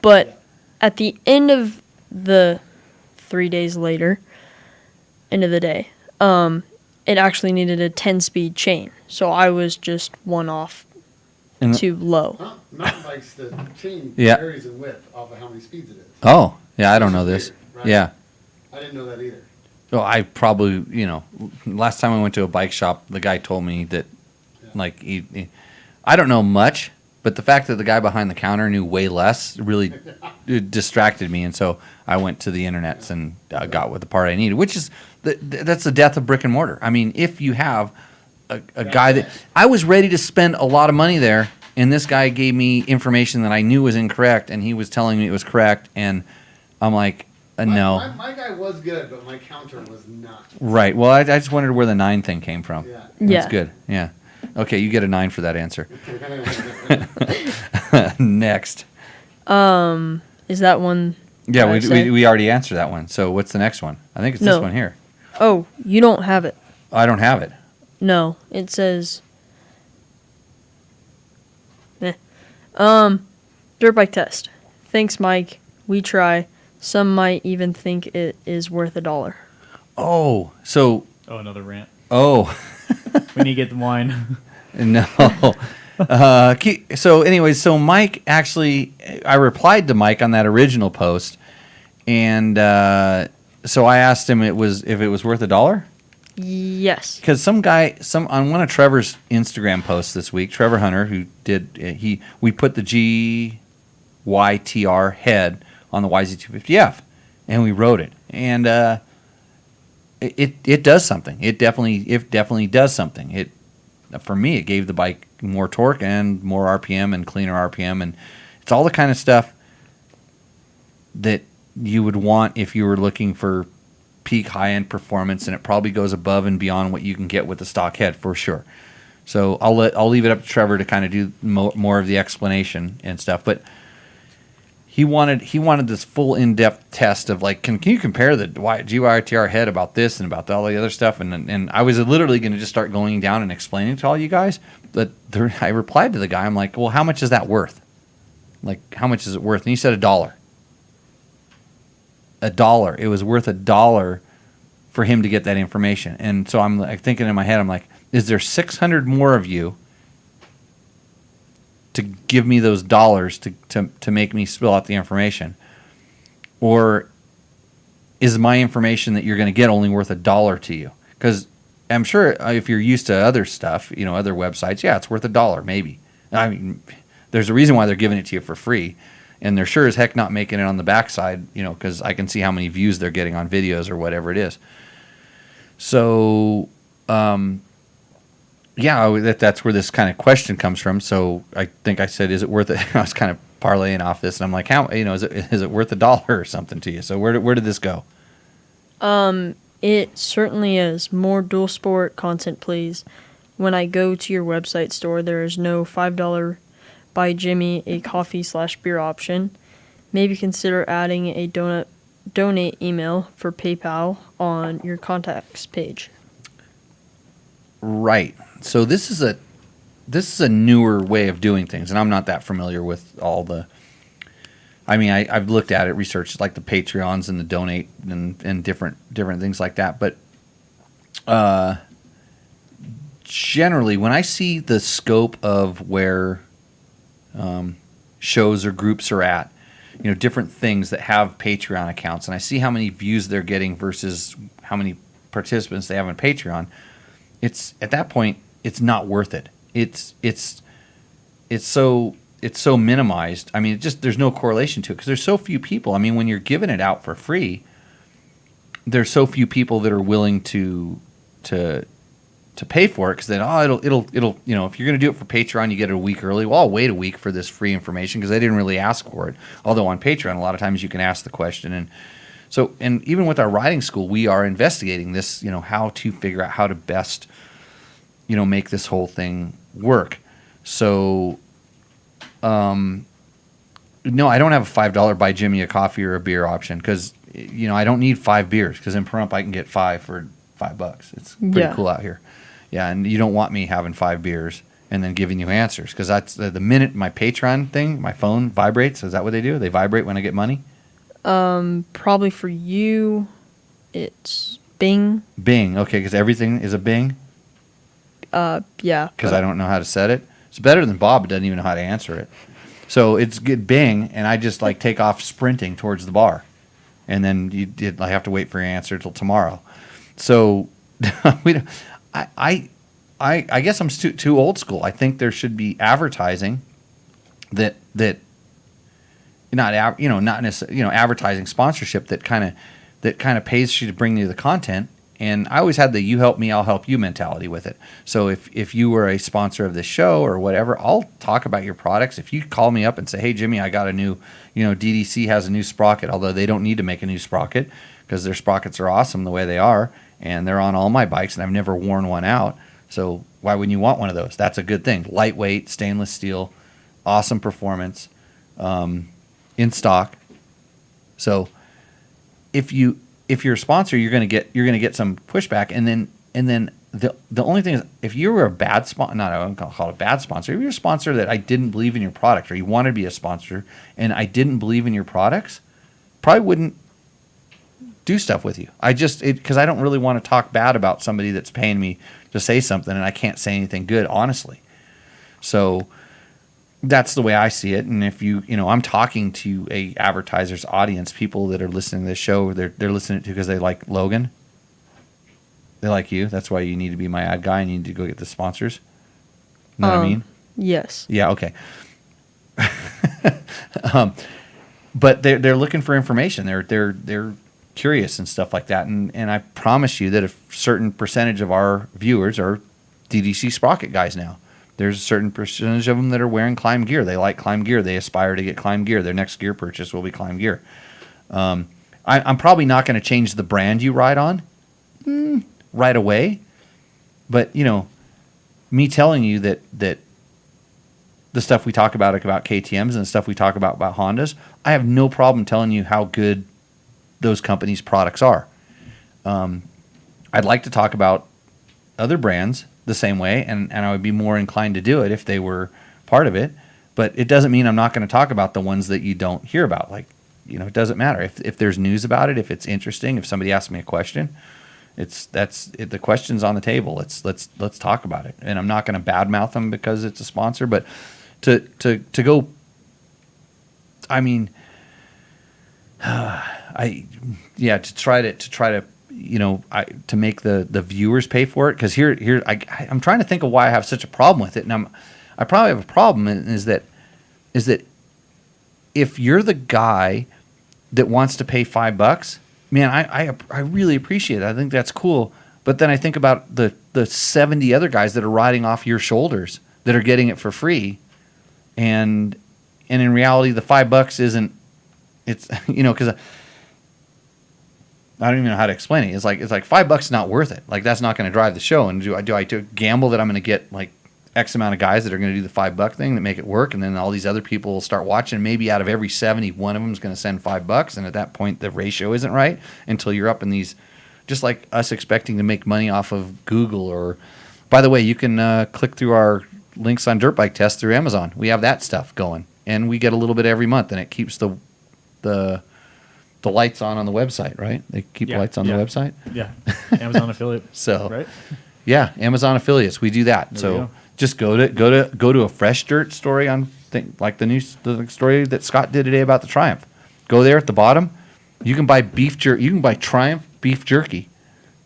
But at the end of the 3 days later, end of the day, it actually needed a 10-speed chain. So I was just one off And- too low. Huh? Mountain bikes, the chain Yeah. varies in width off of how many speeds it is. Oh, yeah, I don't know this. Weird, right? Yeah. I didn't know that either. Well, I probably, last time I went to a bike shop, the guy told me that, like, I don't know much, but the fact that the guy behind the counter knew way less really distracted me, and so I went to the internets and got what the part I needed, which is, that's the death of brick and mortar. I mean, if you have a guy that, I was ready to spend a lot of money there, and this guy gave me information that I knew was incorrect, and he was telling me it was correct, and I'm like, no. My guy was good, but my counter was not. Right. Well, I just wondered where the 9 thing came from. Yeah. That's Yeah. good. Yeah. Okay, you get a 9 for that answer. Next. Is that one? Yeah, that I said? we already answered that one. So what's the next one? I think it's this No. one here. Oh, you don't have it. I don't have it. No, it says. Dirt bike test. Thanks, Mike. We try. Some might even think it is worth $1. Oh, so Oh, another rant. oh. We need to get the wine. No. So anyways, so Mike actually, I replied to Mike on that original post, and so I asked him if it was worth $1. Yes. Because some guy, on one of Trevor's Instagram posts this week, Trevor Hunter, who did we put the GYTR head on the YZ250F, and we wrote it, and it does something. It definitely does something. For me, it gave the bike more torque and more RPM and cleaner RPM, and it's all the kind of stuff that you would want if you were looking for peak high-end performance, and it probably goes above and beyond what you can get with the stock head for sure. So I'll leave it up to Trevor to kind of do more of the explanation and stuff, but he wanted this full in-depth test of like, can you compare the GYTR head about this and about all the other stuff? And I was literally going to just start going down and explaining to all you guys. But I replied to the guy. I'm like, well, how much is that worth? Like, how much is it worth? And he said $1. $1. It was worth $1 for him to get that information. And so I'm like thinking in my head, I'm like, is there 600 more of you to give me those dollars to make me spill out the information? Or is my information that you're going to get only worth $1 to you? Because I'm sure if you're used to other stuff, other websites, yeah, it's worth $1 maybe. I mean, there's a reason why they're giving it to you for free, and they're sure as heck not making it on the backside, because I can see how many views they're getting on videos or whatever it is. So, yeah, that's where this kind of question comes from. So I think I said, is it worth it? I was kind of parlaying off this, and I'm like, how, is it worth $1 or something to you? So where did this go? It certainly is. More dual sport content, please. When I go to your website store, there is no $5 buy Jimmy a coffee/beer option. Maybe consider adding a donate email for PayPal on your contacts page. Right. So this is a newer way of doing things, and I'm not that familiar with all the. I mean, I've looked at it, researched like the Patreons and the donate and different things like that. But generally, when I see the scope of where shows or groups are at, different things that have Patreon accounts, and I see how many views they're getting versus how many participants they have on Patreon, it's at that point it's not worth it. It's so minimized. I mean, there's no correlation to it because there's so few people. I mean, when you're giving it out for free, there's so few people that are willing to pay for it because then it'll if you're going to do it for Patreon, you get it a week early. Well, I'll wait a week for this free information because they didn't really ask for it. Although on Patreon, a lot of times you can ask the question, and even with our riding school, we are investigating this. How to figure out how to best make this whole thing work. So. No, I don't have a $5 buy Jimmy a coffee or a beer option because I don't need 5 beers because in Pahrump I can get 5 for $5. It's pretty cool out here. Yeah, and you don't want me having 5 beers and then giving you answers because that's the minute my Patreon thing, my phone vibrates. Is that what they do? They vibrate when I get money? Probably for you, it's Bing. Bing, okay, because everything is a Bing? Yeah. Because I don't know how to set it. It's better than Bob, who doesn't even know how to answer it. So it's good Bing, and I just take off sprinting towards the bar, and then I have to wait for your answer till tomorrow. So I guess I'm too old school. I think there should be advertising that not necessarily advertising sponsorship that kind of pays you to bring you the content. And I always had the "you help me, I'll help you" mentality with it. So if you were a sponsor of this show or whatever, I'll talk about your products. If you call me up and say, "Hey Jimmy, I got a new, DDC has a new sprocket," although they don't need to make a new sprocket because their sprockets are awesome the way they are, and they're on all my bikes, and I've never worn one out. So why wouldn't you want one of those? That's a good thing. Lightweight, stainless steel, awesome performance, in stock. So if you're a sponsor, you're gonna get some pushback, and then the only thing is if you were a bad sponsor, I don't call it a bad sponsor. If you're a sponsor that I didn't believe in your product, or you wanted to be a sponsor and I didn't believe in your products, probably wouldn't do stuff with you. I just because I don't really want to talk bad about somebody that's paying me to say something, and I can't say anything good, honestly. So that's the way I see it. And if I'm talking to a advertiser's audience, people that are listening to this show, they're listening to because they like Logan. They like you. That's why you need to be my ad guy and you need to go get the sponsors. You know what I mean? Yes. Yeah. Okay. But they're looking for information. They're curious and stuff like that. And I promise you that a certain percentage of our viewers are DDC Sprocket guys now. There's a certain percentage of them that are wearing Climb gear. They like Climb gear. They aspire to get Climb gear. Their next gear purchase will be Climb gear. I'm probably not going to change the brand you ride on right away. But, me telling you that the stuff we talk about KTMs and the stuff we talk about Hondas, I have no problem telling you how good those companies' products are. I'd like to talk about other brands the same way, and I would be more inclined to do it if they were part of it. But it doesn't mean I'm not going to talk about the ones that you don't hear about. Like, it doesn't matter. If there's news about it, if it's interesting, if somebody asks me a question, the question's on the table. Let's talk about it. And I'm not going to badmouth them because it's a sponsor, but to go, I mean, to try to to make the viewers pay for it, because here I'm trying to think of why I have such a problem with it, and I probably have a problem is that if you're the guy that wants to pay $5, man, I really appreciate it. I think that's cool. But then I think about the 70 other guys that are riding off your shoulders that are getting it for free, and in reality the $5 isn't. It's because. I don't even know how to explain it. It's like $5 is not worth it. Like, that's not going to drive the show. And do I gamble that I'm going to get like X amount of guys that are going to do the $5 thing that make it work, and then all these other people will start watching. Maybe out of every 70, one of them is going to send $5, and at that point the ratio isn't right until you're up in these, just like us expecting to make money off of Google. Or, by the way, you can click through our links on dirt bike tests through Amazon. We have that stuff going, and we get a little bit every month, and it keeps the lights on the website, right? They keep lights on the website. Yeah, Amazon affiliate. So, right? Yeah, Amazon affiliates. We do that. There So just go to a Fresh Dirt story on like the story that Scott did today about the Triumph. Go there at the bottom. You can buy beef jerky. You can buy Triumph beef jerky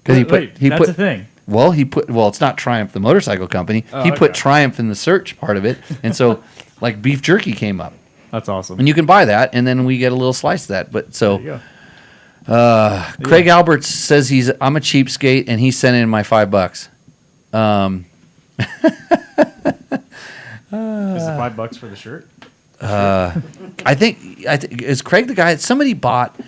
because that's a thing. Well, it's not Triumph, the motorcycle company. Oh, he put Triumph in the search part of it, and so like beef jerky came up. That's awesome. And you can buy that, and then we get a little slice of that. But so, Craig Alberts says I'm a cheapskate, and he's sending in my $5. Is it $5 for the shirt? I think is Craig the guy? Somebody bought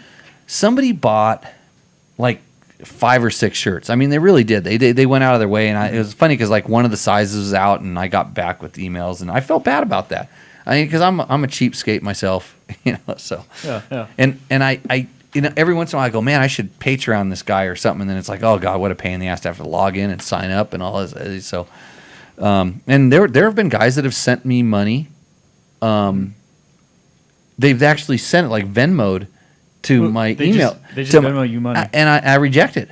like 5 or 6 shirts. I mean, they really did. They went out of their way, and it was funny because like one of the sizes was out, and I got back with emails, and I felt bad about that. I mean, because I'm a cheapskate myself, So yeah. And I every once in a while I go, man, I should Patreon this guy or something. And then it's like, oh god, what a pain in the ass to have to log in and sign up and all this. So, and there have been guys that have sent me money. They've actually sent it like Venmo'd to my email. They just Venmo you money, and I reject it.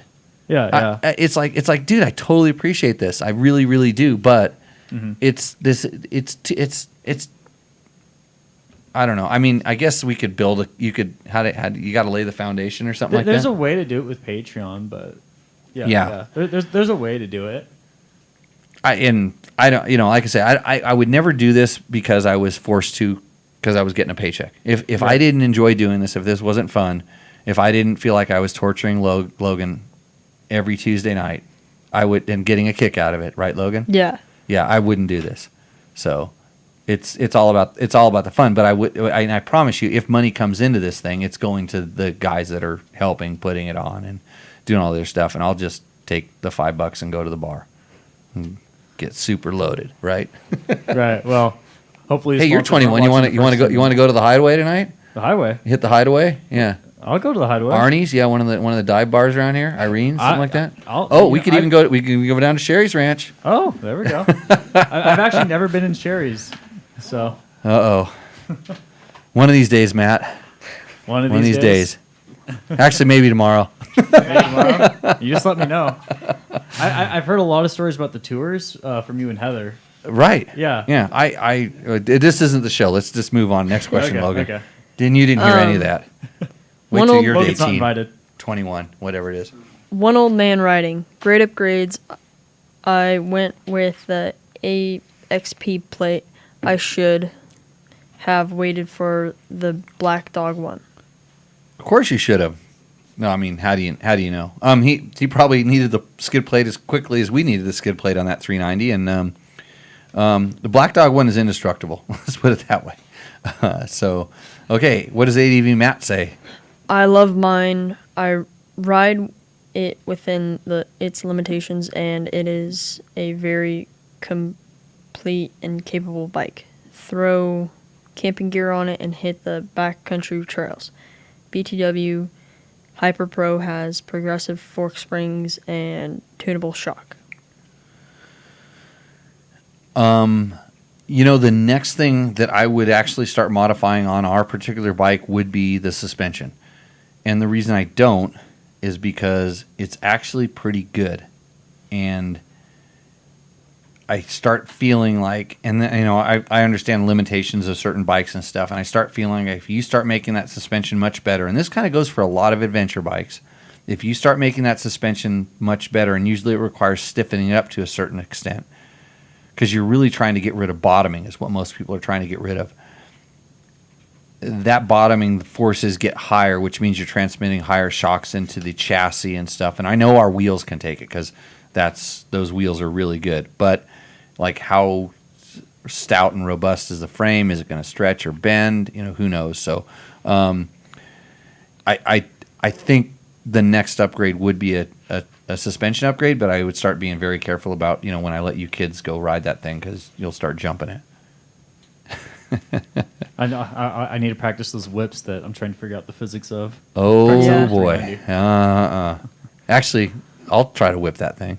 Yeah. It's like, dude, I totally appreciate this. I really, really do. But it's I don't know. I mean, I guess we could build you got to lay the foundation or something like that. There's a way to do it with Patreon, but yeah. There's a way to do it. I don't, like I say, I would never do this because I was forced to, because I was getting a paycheck. If I didn't enjoy doing this, if this wasn't fun, if I didn't feel like I was torturing Logan every Tuesday night, I would, and getting a kick out of it, right, Logan? Yeah. Yeah, I wouldn't do this. So it's all about the fun. But I promise you, if money comes into this thing, it's going to the guys that are helping putting it on and doing all their stuff, and I'll just take the $5 and go to the bar and get super loaded, right? Right. Well, hopefully. Hey, you're 21. You want to go to the Hideaway tonight? The Highway. Hit the Hideaway? Yeah. I'll go to the Hideaway. Arnie's, yeah, one of the dive bars around here. Irene's, something like that. We could even go. We can go down to Sherry's Ranch. Oh, there we go. I've actually never been in Sherry's, so. One of these days, Matt. One of these days. Actually, maybe tomorrow. Maybe tomorrow. You just let me know. I've heard a lot of stories about the tours from you and Heather. Right. Yeah. Yeah. This isn't the show. Let's just move on. Next question, Okay, Logan. okay. You didn't hear any of that. Wait one till old- you're Logan's not 18, invited. 21, whatever it is. One old man riding. Great upgrades. I went with the AXP plate. I should have waited for the Black Dog one. Of course you should have. No, I mean, how do you know? He probably needed the skid plate as quickly as we needed the skid plate on that 390, and the Black Dog one is indestructible. Let's put it that way. So, okay, what does ADV Matt say? I love mine. I ride it within its limitations, and it is a very complete and capable bike. Throw camping gear on it and hit the backcountry trails. BTW Hyper Pro has progressive fork springs and tunable shock. The next thing that I would actually start modifying on our particular bike would be the suspension. And the reason I don't is because it's actually pretty good. And I start feeling like, I understand limitations of certain bikes and stuff, and I start feeling like if you start making that suspension much better, and this kind of goes for a lot of adventure bikes, if you start making that suspension much better, and usually it requires stiffening it up to a certain extent, because you're really trying to get rid of bottoming is what most people are trying to get rid of. That bottoming forces get higher, which means you're transmitting higher shocks into the chassis and stuff. And I know our wheels can take it because those wheels are really good. But like how stout and robust is the frame? Is it going to stretch or bend? Who knows? So I think the next upgrade would be a suspension upgrade, but I would start being very careful about, when I let you kids go ride that thing because you'll start jumping it. I know. I need to practice those whips that I'm trying to figure out the physics of. Oh, Yeah. boy. Actually, I'll try to whip that thing.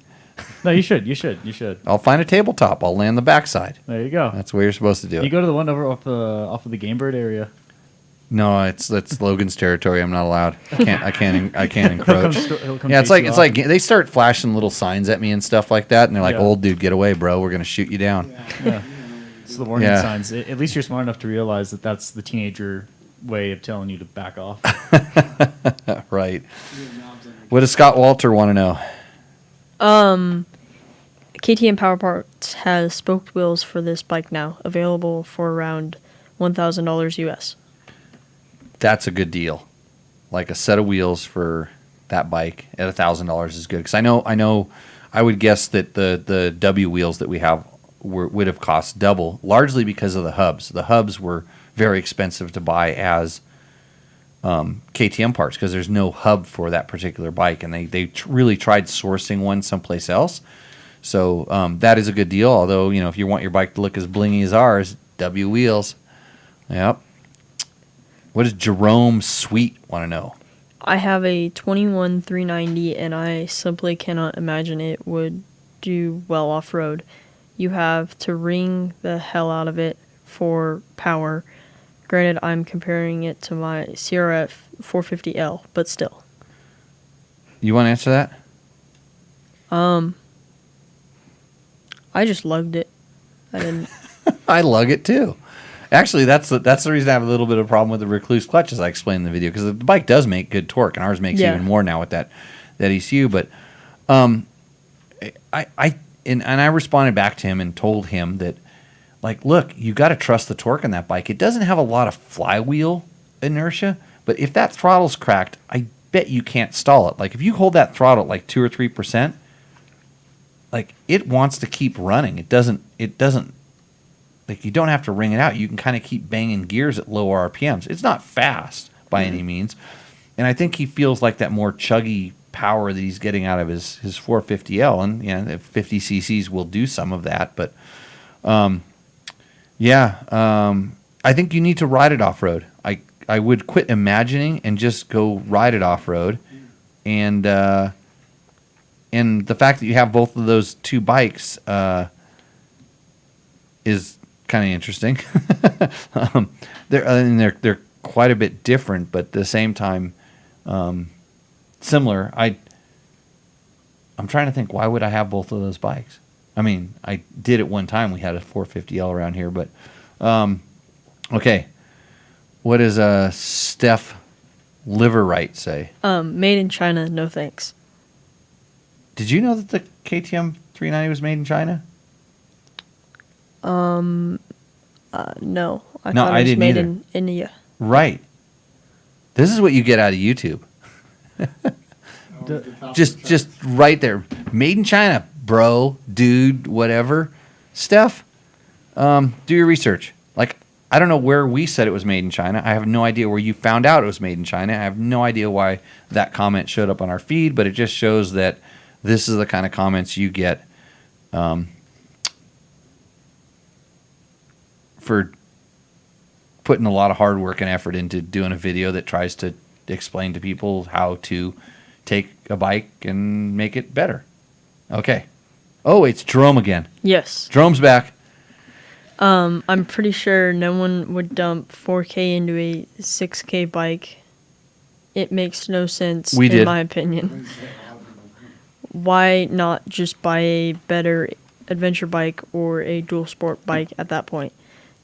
No, you should. I'll find a tabletop. I'll land the backside. There you go. That's the way you're supposed to do You it. go to the one over off of the Game Bird area. No, that's Logan's territory. I'm not allowed. I can't encroach. He'll come Yeah, chase you it's off. like they start flashing little signs at me and stuff like that, and they're like, Yeah. "Old dude, get away, bro. We're gonna shoot you down." Yeah. It's the warning Yeah. signs. At least you're smart enough to realize that that's the teenager way of telling you to back off. Right. What does Scott Walter want to know? KTM Powersports has spoked wheels for this bike now, available for around $1,000 US. That's a good deal. Like a set of wheels for that bike at $1,000 is good. Because I know, I would guess that the W wheels that we have would have cost double, largely because of the hubs. The hubs were very expensive to buy as KTM parts because there's no hub for that particular bike, and they really tried sourcing one someplace else. So that is a good deal. Although if you want your bike to look as blingy as ours, W wheels. Yep. What does Jerome Sweet want to know? I have a 21 390, and I simply cannot imagine it would do well off-road. You have to wring the hell out of it for power. Granted, I'm comparing it to my CRF 450L, but still. You want to answer that? I just lugged it. I didn't. I lug it too. Actually, that's the reason I have a little bit of a problem with the Recluse clutch, as I explained in the video, because the bike does make good torque, and ours makes Yeah. even more now with that ECU. But I responded back to him and told him that, like, look, you got to trust the torque on that bike. It doesn't have a lot of flywheel inertia, but if that throttle's cracked, I bet you can't stall it. Like if you hold that throttle at like 2 or 3%, like it wants to keep running. It doesn't. Like you don't have to wring it out. You can kind of keep banging gears at low RPMs. It's not fast by any means, and I think he feels like that more chuggy power that he's getting out of his 450L, and if 50 cc's will do some of that. But I think you need to ride it off road. I would quit imagining and just go ride it off road, and the fact that you have both of those two bikes is kind of interesting. They're quite a bit different, but at the same time, Similar. I'm trying to think, why would I have both of those bikes? I mean, I did at one time. We had a 450L around here, but okay. What does Steph Liverright say? Made in China, no thanks. Did you know that the KTM 390 was made in China? No. No, thought it I was didn't made either. in India. Right. This is what you get out of YouTube. Just right there. Made in China, bro, dude, whatever. Steph, do your research. Like, I don't know where we said it was made in China. I have no idea where you found out it was made in China. I have no idea why that comment showed up on our feed, but it just shows that this is the kind of comments you get for putting a lot of hard work and effort into doing a video that tries to explain to people how to take a bike and make it better. Okay. Oh, it's Jerome again. Yes. Jerome's back. I'm pretty sure no one would dump 4K into a 6K bike. It makes no sense, We in did. my opinion. Why not just buy a better adventure bike or a dual sport bike at that point?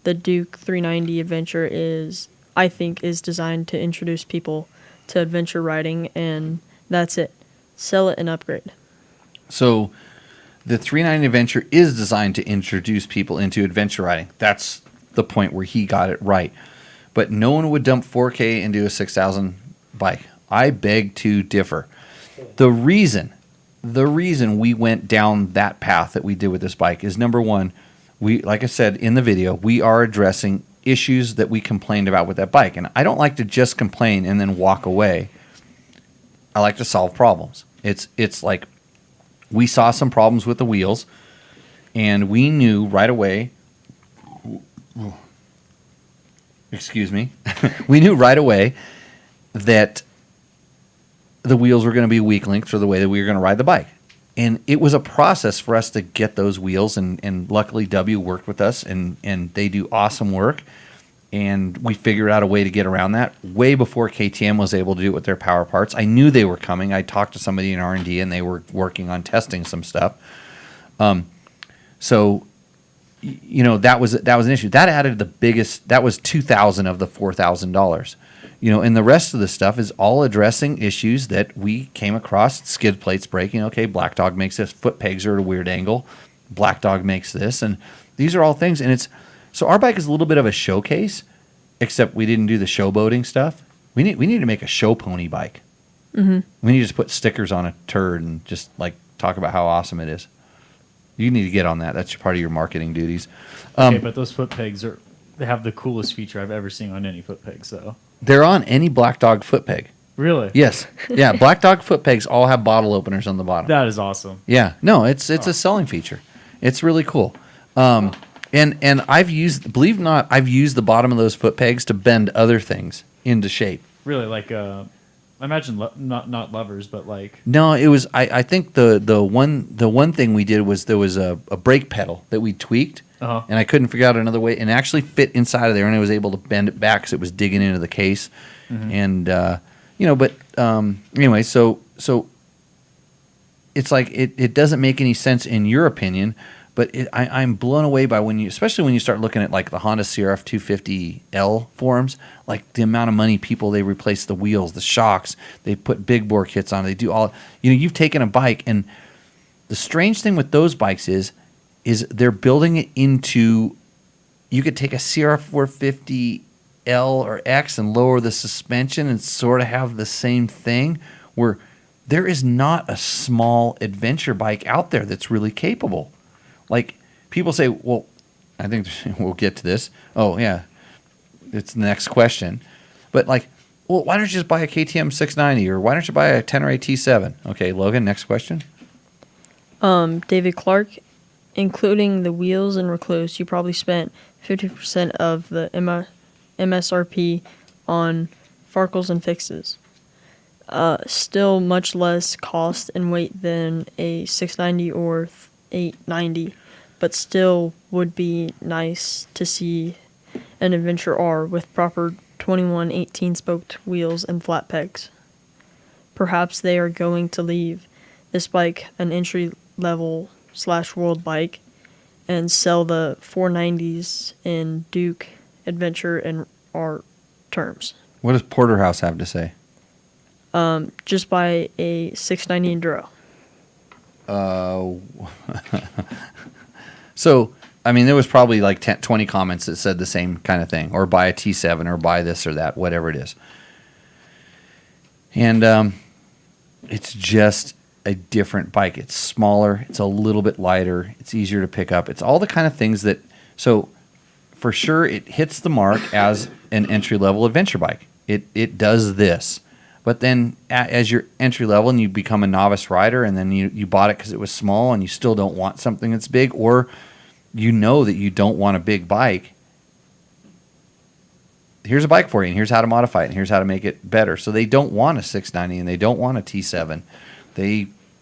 The Duke 390 Adventure I think, is designed to introduce people to adventure riding, and that's it. Sell it and upgrade. So the 390 Adventure is designed to introduce people into adventure riding. That's the point where he got it right. But no one would dump 4K into a 6,000 bike. I beg to differ. The reason we went down that path that we did with this bike is, number one, like I said in the video, we are addressing issues that we complained about with that bike. And I don't like to just complain and then walk away. I like to solve problems. It's like we saw some problems with the wheels, and we knew right away. Excuse me. We knew right away that the wheels were going to be weak linked for the way that we were going to ride the bike. And it was a process for us to get those wheels, and luckily W worked with us, and they do awesome work. And we figured out a way to get around that way before KTM was able to do it with their power parts. I knew they were coming. I talked to somebody in R&D, and they were working on testing some stuff. So, you know, that was an issue. That added the biggest. That was $2,000 of the $4,000. You know, and the rest of the stuff is all addressing issues that we came across. Skid plates breaking. Okay, Black Dog makes this. Foot pegs are at a weird angle. Black Dog makes this, and these are all things. And so our bike is a little bit of a showcase, except we didn't do the showboating stuff. We need to make a show pony bike. Mm-hmm. We need to just put stickers on a turd and just like talk about how awesome it is. You need to get on that. That's part of your marketing duties. Okay, but those foot pegs they have the coolest feature I've ever seen on any foot pegs, though. They're on any Black Dog foot peg. Really? Yes. Yeah, Black Dog foot pegs all have bottle openers on the bottom. That is awesome. Yeah. No, it's a selling feature. It's really cool. And I've used, believe it or not, I've used the bottom of those foot pegs to bend other things into shape. Really, like I imagine not levers, but like No, it was. I think the one thing we did was there was a brake pedal that we tweaked, and I couldn't figure out another way, and it actually fit inside of there, and I was able to bend it back because it was digging into the case, and you know. But anyway, so it's like it doesn't make any sense in your opinion, but I'm blown away by especially when you start looking at like the Honda CRF 250L forums, like the amount of money they replace the wheels, the shocks, they put big bore kits on it, they do all, you've taken a bike, and the strange thing with those bikes is they're building it into, you could take a CRF 450L or X and lower the suspension and sort of have the same thing, where there is not a small adventure bike out there that's really capable. Like, people say, well, I think we'll get to this. Oh, yeah. It's the next question. But, like, well, why don't you just buy a KTM 690? Or why don't you buy a 10 or a T7? Okay, Logan, next question. David Clark, including the wheels and recluse, you probably spent 50% of the MSRP on farkles and fixes. Still much less cost and weight than a 690 or 890, but still would be nice to see an Adventure R with proper 21 18 spoked wheels and flat pegs. perhaps they are going to leave this bike an entry level / world bike and sell the 490s in Duke, Adventure, and R terms. What does Porterhouse have to say? Just buy a 690 Enduro. So, I mean, there was probably like 10, 20 comments that said the same kind of thing, or buy a T7, or buy this or that, whatever it is. And it's just a different bike. It's smaller. It's a little bit lighter. It's easier to pick up. It's all the kind of things that, so for sure, it hits the mark as an entry-level adventure bike. It does this. But then as you're entry level and you become a novice rider, and then you bought it because it was small and you still don't want something that's big, or you know that you don't want a big bike, here's a bike for you, and here's how to modify it, and here's how to make it better. So they don't want a 690 and they don't want a T7.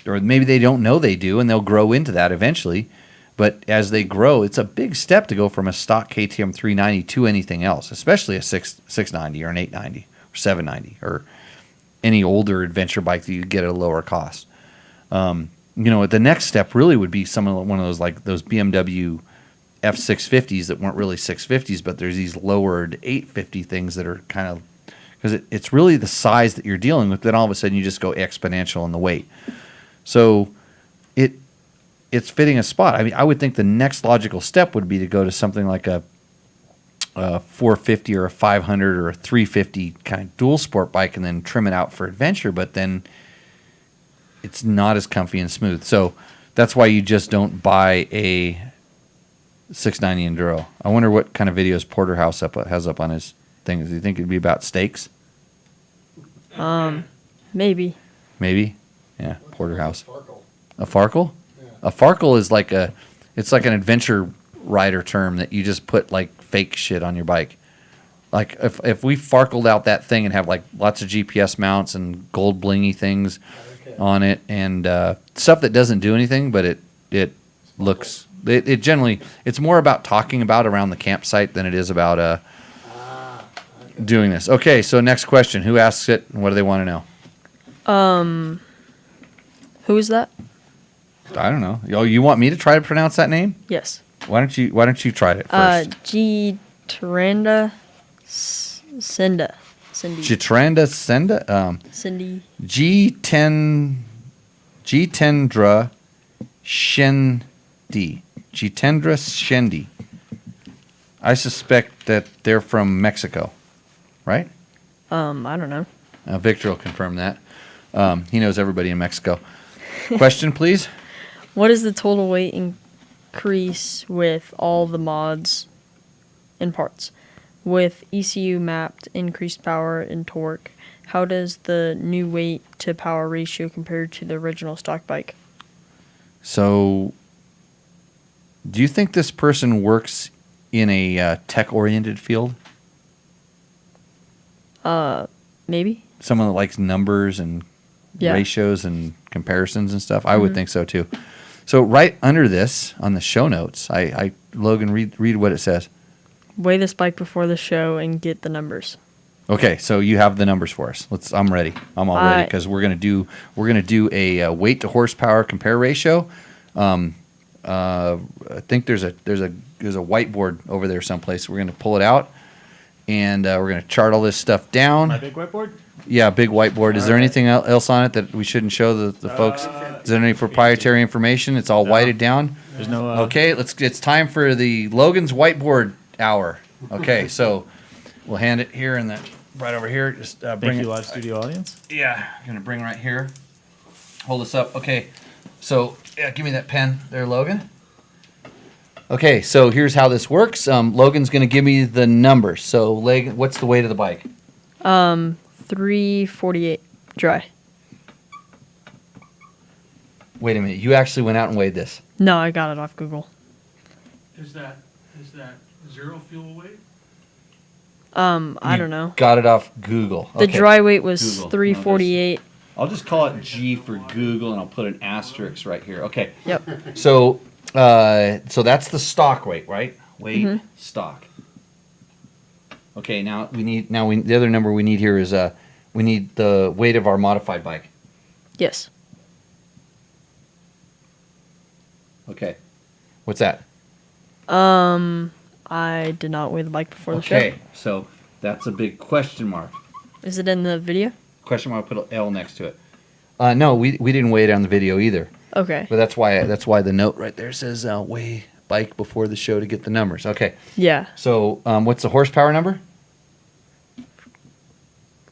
Or maybe they don't know they do, and they'll grow into that eventually. But as they grow, it's a big step to go from a stock KTM 390 to anything else, especially a 690 or an 890 or 790 or any older adventure bike that you get at a lower cost. The next step really would be one of those, like those BMW F650s that weren't really 650s, but there's these lowered 850 things that are kind of, because it's really the size that you're dealing with. Then all of a sudden you just go exponential in the weight. So it's fitting a spot. I mean, I would think the next logical step would be to go to something like a 450 or a 500 or a 350 kind of dual sport bike, and then trim it out for adventure. But then it's not as comfy and smooth. So that's why you just don't buy a 690 Enduro. I wonder what kind of videos Porterhouse has up on his thing. Does he think it'd be about steaks? Maybe. Maybe? Yeah, Porterhouse. A Farkle? A Farkle is it's like an adventure rider term that you just put like fake shit on your bike. Like if we farkled out that thing and have like lots of GPS mounts and gold blingy things on it, and stuff that doesn't do anything, but it looks, it generally, it's more about talking about around the campsite than it is about doing this. Okay, so next question. Who asks it and what do they want to know? Who is that? I don't know. Oh, you want me to try to pronounce that name? Yes. Why don't you try it first? G. Taranda Senda. Cindy. Chitranda Senda? Cindy. Jitendra Shendi. Jitendra Shendi. I suspect that they're from Mexico, right? I don't know. Victor will confirm that. He knows everybody in Mexico. Question, please. What is the total weight increase with all the mods and parts? With ECU mapped, increased power and torque, how does the new weight to power ratio compare to the original stock bike? So, do you think this person works in a tech-oriented field? Maybe. Someone that likes numbers and ratios and comparisons and stuff? I would think so too. So right under this on the show notes, Logan, read what it says. Weigh this bike before the show and get the numbers. Okay, so you have the numbers for us. I'm ready. I'm all ready because we're gonna do a weight to horsepower compare ratio. I think there's a whiteboard over there someplace. We're gonna pull it out, and we're gonna chart all this stuff down. My big whiteboard? Yeah, big whiteboard. Is there anything else on it that we shouldn't show the folks? Is there any proprietary information? It's all whited down. There's no. Okay, it's time for the Logan's whiteboard hour. Okay, so we'll hand it here and right over here. Just bring Thank it. you, live studio audience. Yeah, I'm gonna bring right here. Hold this up. Okay, so give me that pen there, Logan. Okay, so here's how this works. Logan's gonna give me the numbers. So, Logan, what's the weight of the bike? 348 dry. Wait a minute. You actually went out and weighed this. No, I got it off Google. Is that zero fuel weight? I don't know. Got it off Google. The Okay. dry weight was Google. 348. I'll just call it G for Google, and I'll put an asterisk right here. Okay. Yep. So that's the stock weight, right? Weight stock. Okay. Now the other number we need here is We need the weight of our modified bike. Yes. Okay. What's that? I did not weigh the bike before the show. Okay, so that's a big question mark. Is it in the video? Question mark, put an L next to it. No, we didn't weigh it on the video either. Okay. But that's why the note right there says weigh bike before the show to get the numbers. Okay. Yeah. So what's the horsepower number?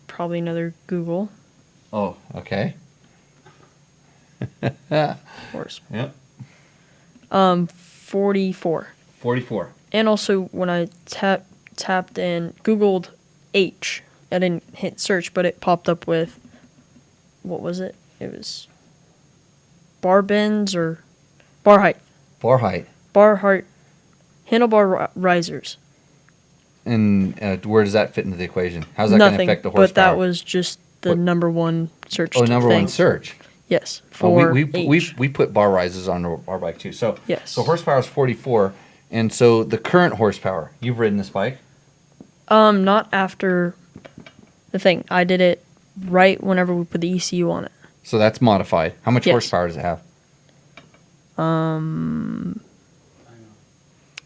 Probably another Google. Oh, okay. Horse. Yep. 44. 44. And also when I tapped and Googled H, I didn't hit search, but it popped up with, what was it? It was bar bends or bar height. Bar height. Bar height. Handlebar risers. And where does that fit into the equation? How's that going to Nothing, affect the horsepower? but that was just the What? number one search. Oh, number thing. one search. Yes, Oh, for we H. put bar rises on our bike too. So Yes. So horsepower is 44, and so the current horsepower. You've ridden this bike. Not after the thing. I did it right whenever we put the ECU on it. So that's modified. How much Yes. horsepower does it have?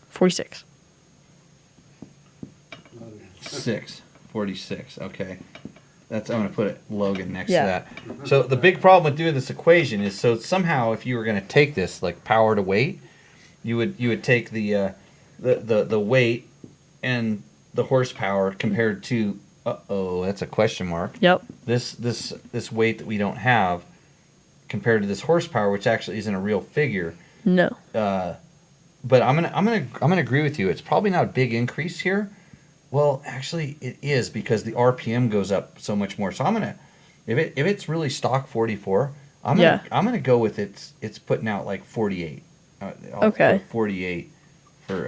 46. 46. Okay. I'm going to put it Logan next Yeah. to that. So the big problem with doing this equation is so somehow if you were going to take this like power to weight, you would take the weight and the horsepower compared to that's a question mark. Yep. This weight that we don't have compared to this horsepower, which actually isn't a real figure. No. But I'm gonna agree with you. It's probably not a big increase here. Well, actually, it is because the RPM goes up so much more. So I'm gonna, if it's really stock 44, I'm gonna go with it's putting out like 48. I'll Okay. put 48 for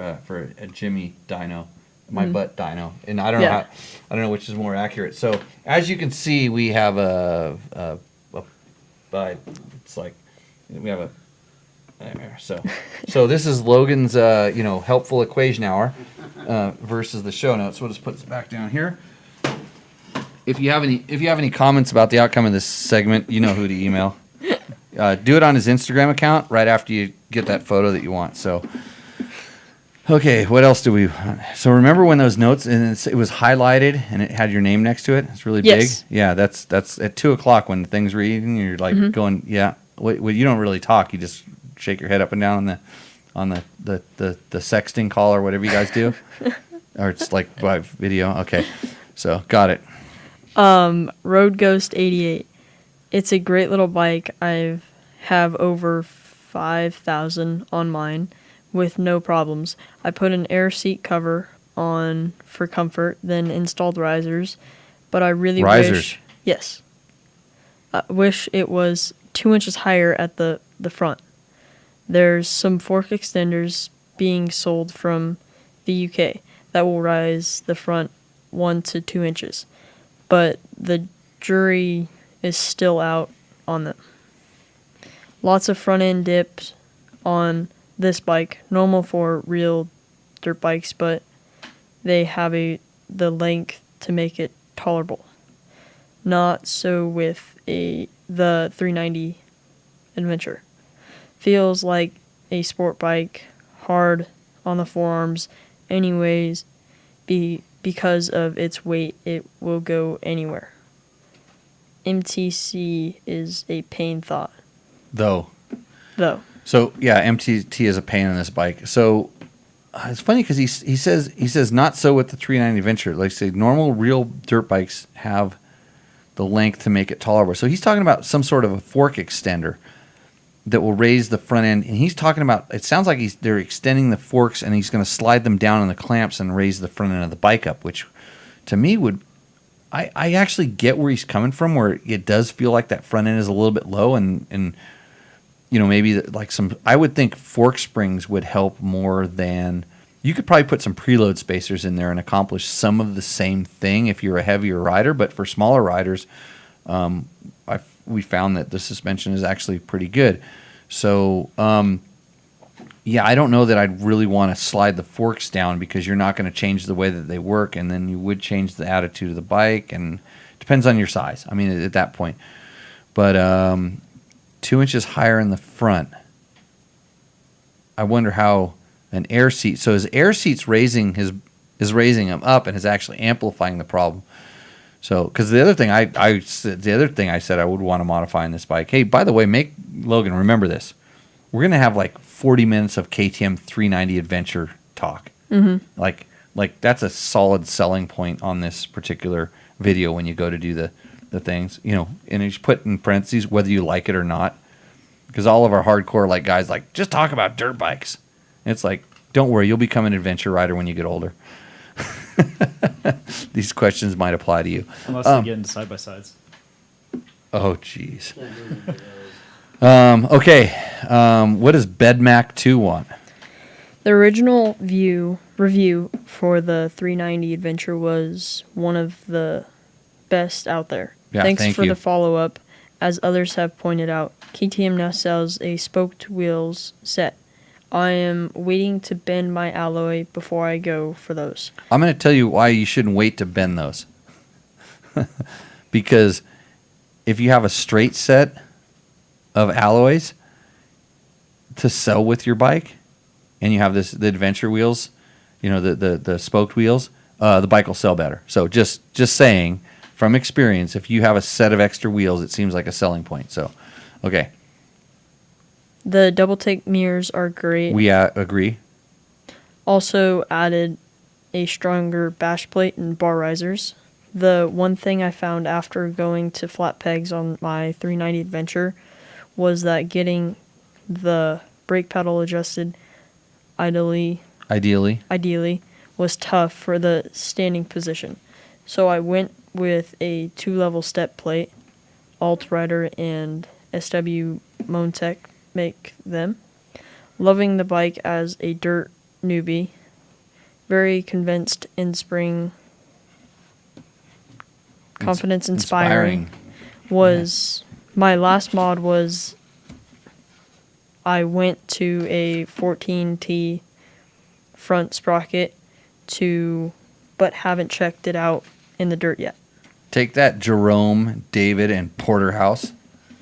a Jimmy dyno, my Mm. butt dyno, and I don't know Yeah. I don't know which is more accurate. So as you can see, we have it's like we have a. There. So this is Logan's helpful equation hour versus the show notes. So we'll just put this back down here. If you have any comments about the outcome of this segment, you know who to email. Do it on his Instagram account right after you get that photo that you want. So okay, what else do we? So remember when those notes and it was highlighted and it had your name next to it? It's really Yes. big. Yeah, that's at 2:00 when the thing's reading. You're like going, yeah. Well, you don't really talk. You just shake your head up and down on the sexting call or whatever you guys do, or it's like by video. Okay, so got it. Road Ghost 88. It's a great little bike. I have over 5,000 on mine with no problems. I put an air seat cover on for comfort, then installed risers, but I really Risers? Yes. I wish it was 2 inches higher at the front. There's some fork extenders being sold from the UK that will rise the front 1 to 2 inches, but the jury is still out on them. Lots of front end dips on this bike, normal for real dirt bikes, but they have the length to make it tolerable. Not so with the 390 Adventure. Feels like a sport bike, hard on the forearms. Anyways, because of its weight, it will go anywhere. MTC is a pain thought. Though. So yeah, MTT is a pain on this bike. So it's funny because he says not so with the 390 Adventure. Like I say, normal real dirt bikes have the length to make it tolerable. So he's talking about some sort of a fork extender that will raise the front end, and he's talking about. It sounds like they're extending the forks, and he's going to slide them down on the clamps and raise the front end of the bike up, which to me would. I actually get where he's coming from, where it does feel like that front end is a little bit low, and maybe like some. I would think fork springs would help more than. You could probably put some preload spacers in there and accomplish some of the same thing if you're a heavier rider, but for smaller riders, we found that the suspension is actually pretty good. So, I don't know that I'd really want to slide the forks down because you're not going to change the way that they work, and then you would change the attitude of the bike and Depends on your size. I mean, at that point. But 2 inches higher in the front. I wonder how an air seat. So his air seat's raising him up and is actually amplifying the problem. So, because the other thing I said I would want to modify in this bike. Hey, by the way, make Logan remember this. We're gonna have like 40 minutes of KTM 390 adventure talk. Mm-hmm. Like that's a solid selling point on this particular video when you go to do the things, you know, and you put in parentheses whether you like it or not, because all of our hardcore like guys like just talk about dirt bikes. And it's like, don't worry, you'll become an adventure rider when you get older. These questions might apply to you. Unless they get into side-by-sides. Oh, jeez. Okay. What does BedMac 2 want? The original review for the 390 Adventure was one of the best out there. Yeah, Thanks thank for you. the follow-up. As others have pointed out, KTM now sells a spoked wheels set. I am waiting to bend my alloy before I go for those. I'm going to tell you why you shouldn't wait to bend those. Because if you have a straight set of alloys to sell with your bike, and you have the adventure wheels, you know, the spoked wheels, the bike will sell better. So just saying, from experience, if you have a set of extra wheels, it seems like a selling point. So, okay. The double take mirrors are great. We agree. Also added a stronger bash plate and bar risers. The one thing I found after going to flat pegs on my 390 Adventure was that getting the brake pedal adjusted ideally was tough for the standing position. So I went with a 2-level step plate, Alt Rider and SW Montec make them. Loving the bike as a dirt newbie. Very convinced in spring. Confidence inspiring. My last mod was I went to a 14T front sprocket but haven't checked it out in the dirt yet. Take that, Jerome, David, and Porterhouse.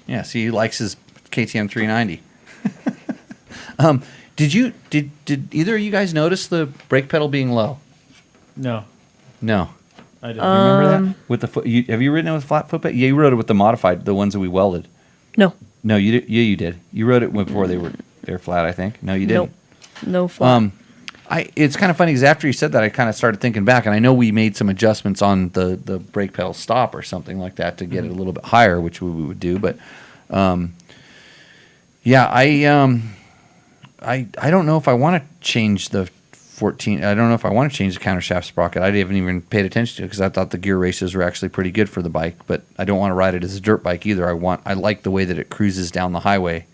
Yeah, see, he likes his KTM 390. Did either of you guys notice the brake pedal being low? No, No. I didn't. You remember that? With the foot, have you ridden it with flat foot pedal? Yeah, you rode it with the modified, the ones that we welded. No. No, you did. Yeah, you did. You rode it before they were flat, I think. No, you didn't. Nope. No flat. It's kind of funny because after you said that, I kind of started thinking back, and I know we made some adjustments on the brake pedal stop or something like that to get it a little bit higher, which we would do. But yeah, I don't know if I want to change the 14. I don't know if I want to change the countershaft sprocket. I haven't even paid attention to it because I thought the gear races were actually pretty good for the bike. But I don't want to ride it as a dirt bike either. I like the way that it cruises down the highway,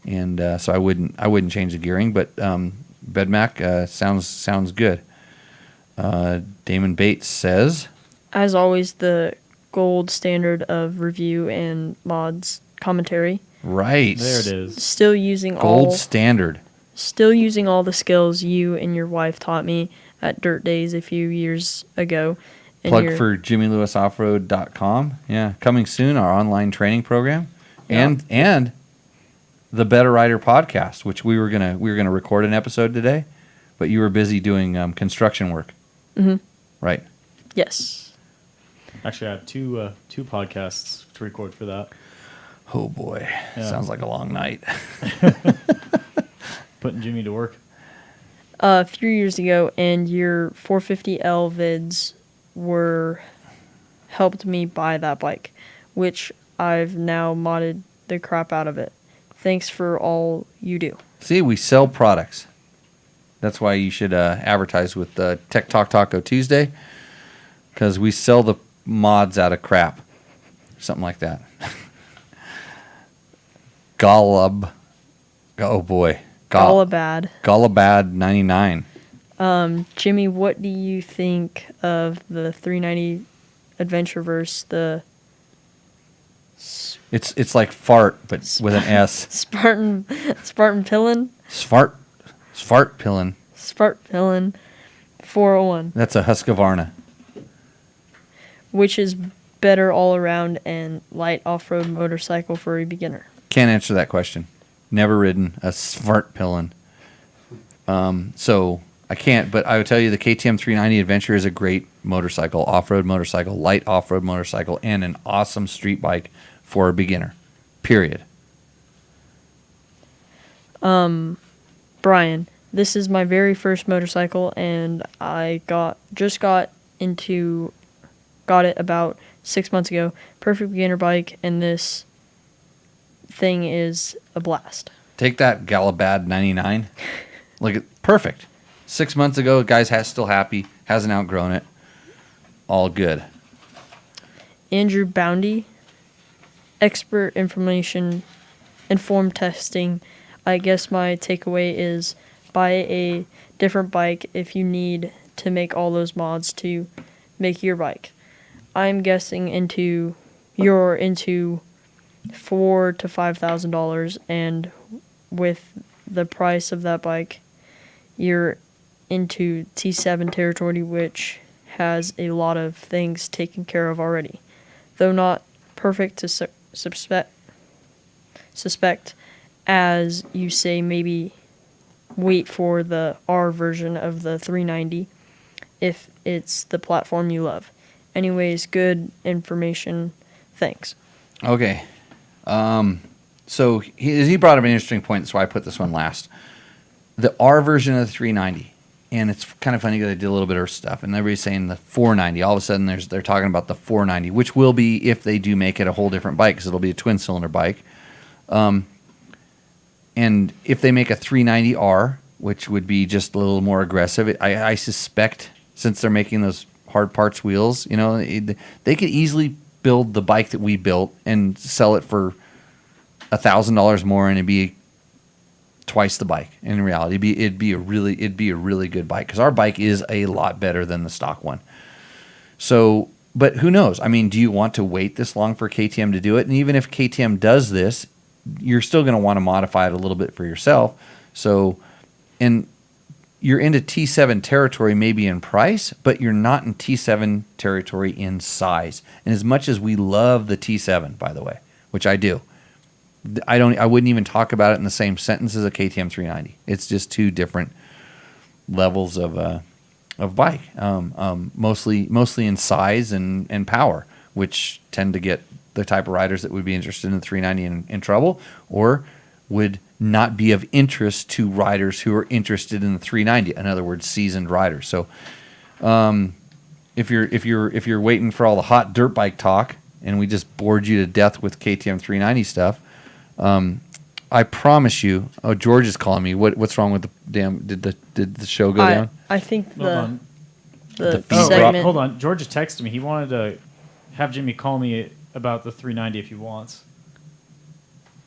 and so I wouldn't change the gearing. But BedMac sounds good. Damon Bates says, as always, the gold standard of review and mods commentary. right. There it is. Still using Gold standard. all the skills you and your wife taught me at Dirt Days a few years ago. And Plug for JimmyLewisOffroad.com. Yeah, coming soon, our online training program, Yeah. and the Better Rider podcast, which we were gonna record an episode today, but you were busy doing construction work. Mm-hmm. Right. Yes. Actually, I have two podcasts to record for that. Oh boy, Yeah. sounds like a long night. Putting Jimmy to work. A few years ago, and your 450L vids helped me buy that bike, which I've now modded the crap out of it. Thanks for all you do. See, we sell products. That's why you should advertise with Tech Talk Taco Tuesday, because we sell the mods out of crap, something like that. Golub, oh boy, Golabad. Golabad 99. Jimmy, what do you think of the 390 Adventureverse, It's like fart, but with an S. Spartan Pillin? Svart Pillin. Spart Pillin 401, That's a Husqvarna. which is better all around and light off-road motorcycle for a beginner? Can't answer that question. Never ridden a Svart Pillin. So I can't, but I would tell you the KTM 390 Adventure is a great motorcycle, off-road motorcycle, light off-road motorcycle, and an awesome street bike for a beginner. Period. Brian, this is my very first motorcycle, and I got it about 6 months ago. Perfect beginner bike, and this thing is a blast. Take that, Galabad 99. Look at perfect. 6 months ago, guy's still happy, hasn't outgrown it. All good. Andrew Boundy, expert information, informed testing. I guess my takeaway is buy a different bike if you need to make all those mods to make your bike. I'm guessing you're into $4,000 to $5,000, and with the price of that bike, you're into T7 territory, which has a lot of things taken care of already. Though not perfect to suspect, as you say, maybe wait for the R version of the 390 if it's the platform you love. Anyways, good information. Thanks. Okay. So he brought up an interesting point. That's why I put this one last. The R version of the 390, and it's kind of funny because I did a little bit of stuff, and everybody's saying the 490. All of a sudden, they're talking about the 490, which will be, if they do make it, a whole different bike, because it'll be a twin-cylinder bike. And if they make a 390R, which would be just a little more aggressive, I suspect, since they're making those hard parts wheels, they could easily build the bike that we built and sell it for $1,000 more, and it'd be twice the bike. In reality, it'd be a really good bike, because our bike is a lot better than the stock one. So, but who knows? I mean, do you want to wait this long for KTM to do it? And even if KTM does this, you're still going to want to modify it a little bit for yourself. So, and you're into T7 territory maybe in price, but you're not in T7 territory in size. And as much as we love the T7, by the way, which I do, I wouldn't even talk about it in the same sentence as a KTM 390. It's just two different levels of bike, mostly in size and power, which tend to get the type of riders that would be interested in the 390 in trouble, or would not be of interest to riders who are interested in the 390. In other words, seasoned riders. So, if you're waiting for all the hot dirt bike talk, and we just bored you to death with KTM 390 stuff, I promise you. Oh, George is calling me. What's wrong with the damn? Did the show go down? I think the The segment. Hold on. George just texted me. He wanted to have Jimmy call me about the 390 if he wants.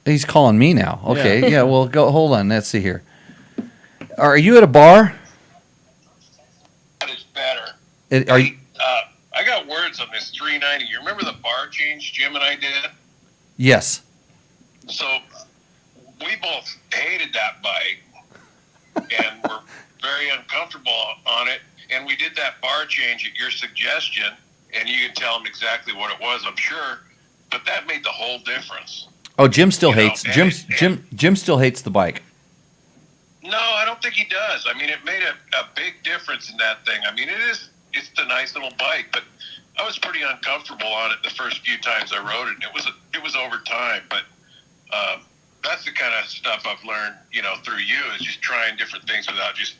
He's calling me now. Okay, yeah. Well, go. Hold on. Let's see here. Are you at a bar? It's better. Are you? I got words on this 390. You remember the bar change Jim and I did? Yes. So we both hated that bike and were very uncomfortable on it. And we did that bar change at your suggestion, and you can tell them exactly what it was, I'm sure. But that made the whole difference. Oh, Jim still hates Jim still hates the bike. No, I don't think he does. I mean, it made a big difference in that thing. I mean, it's a nice little bike, but I was pretty uncomfortable on it the first few times I rode it. And it was over time, but that's the kind of stuff I've learned, through you, is just trying different things without just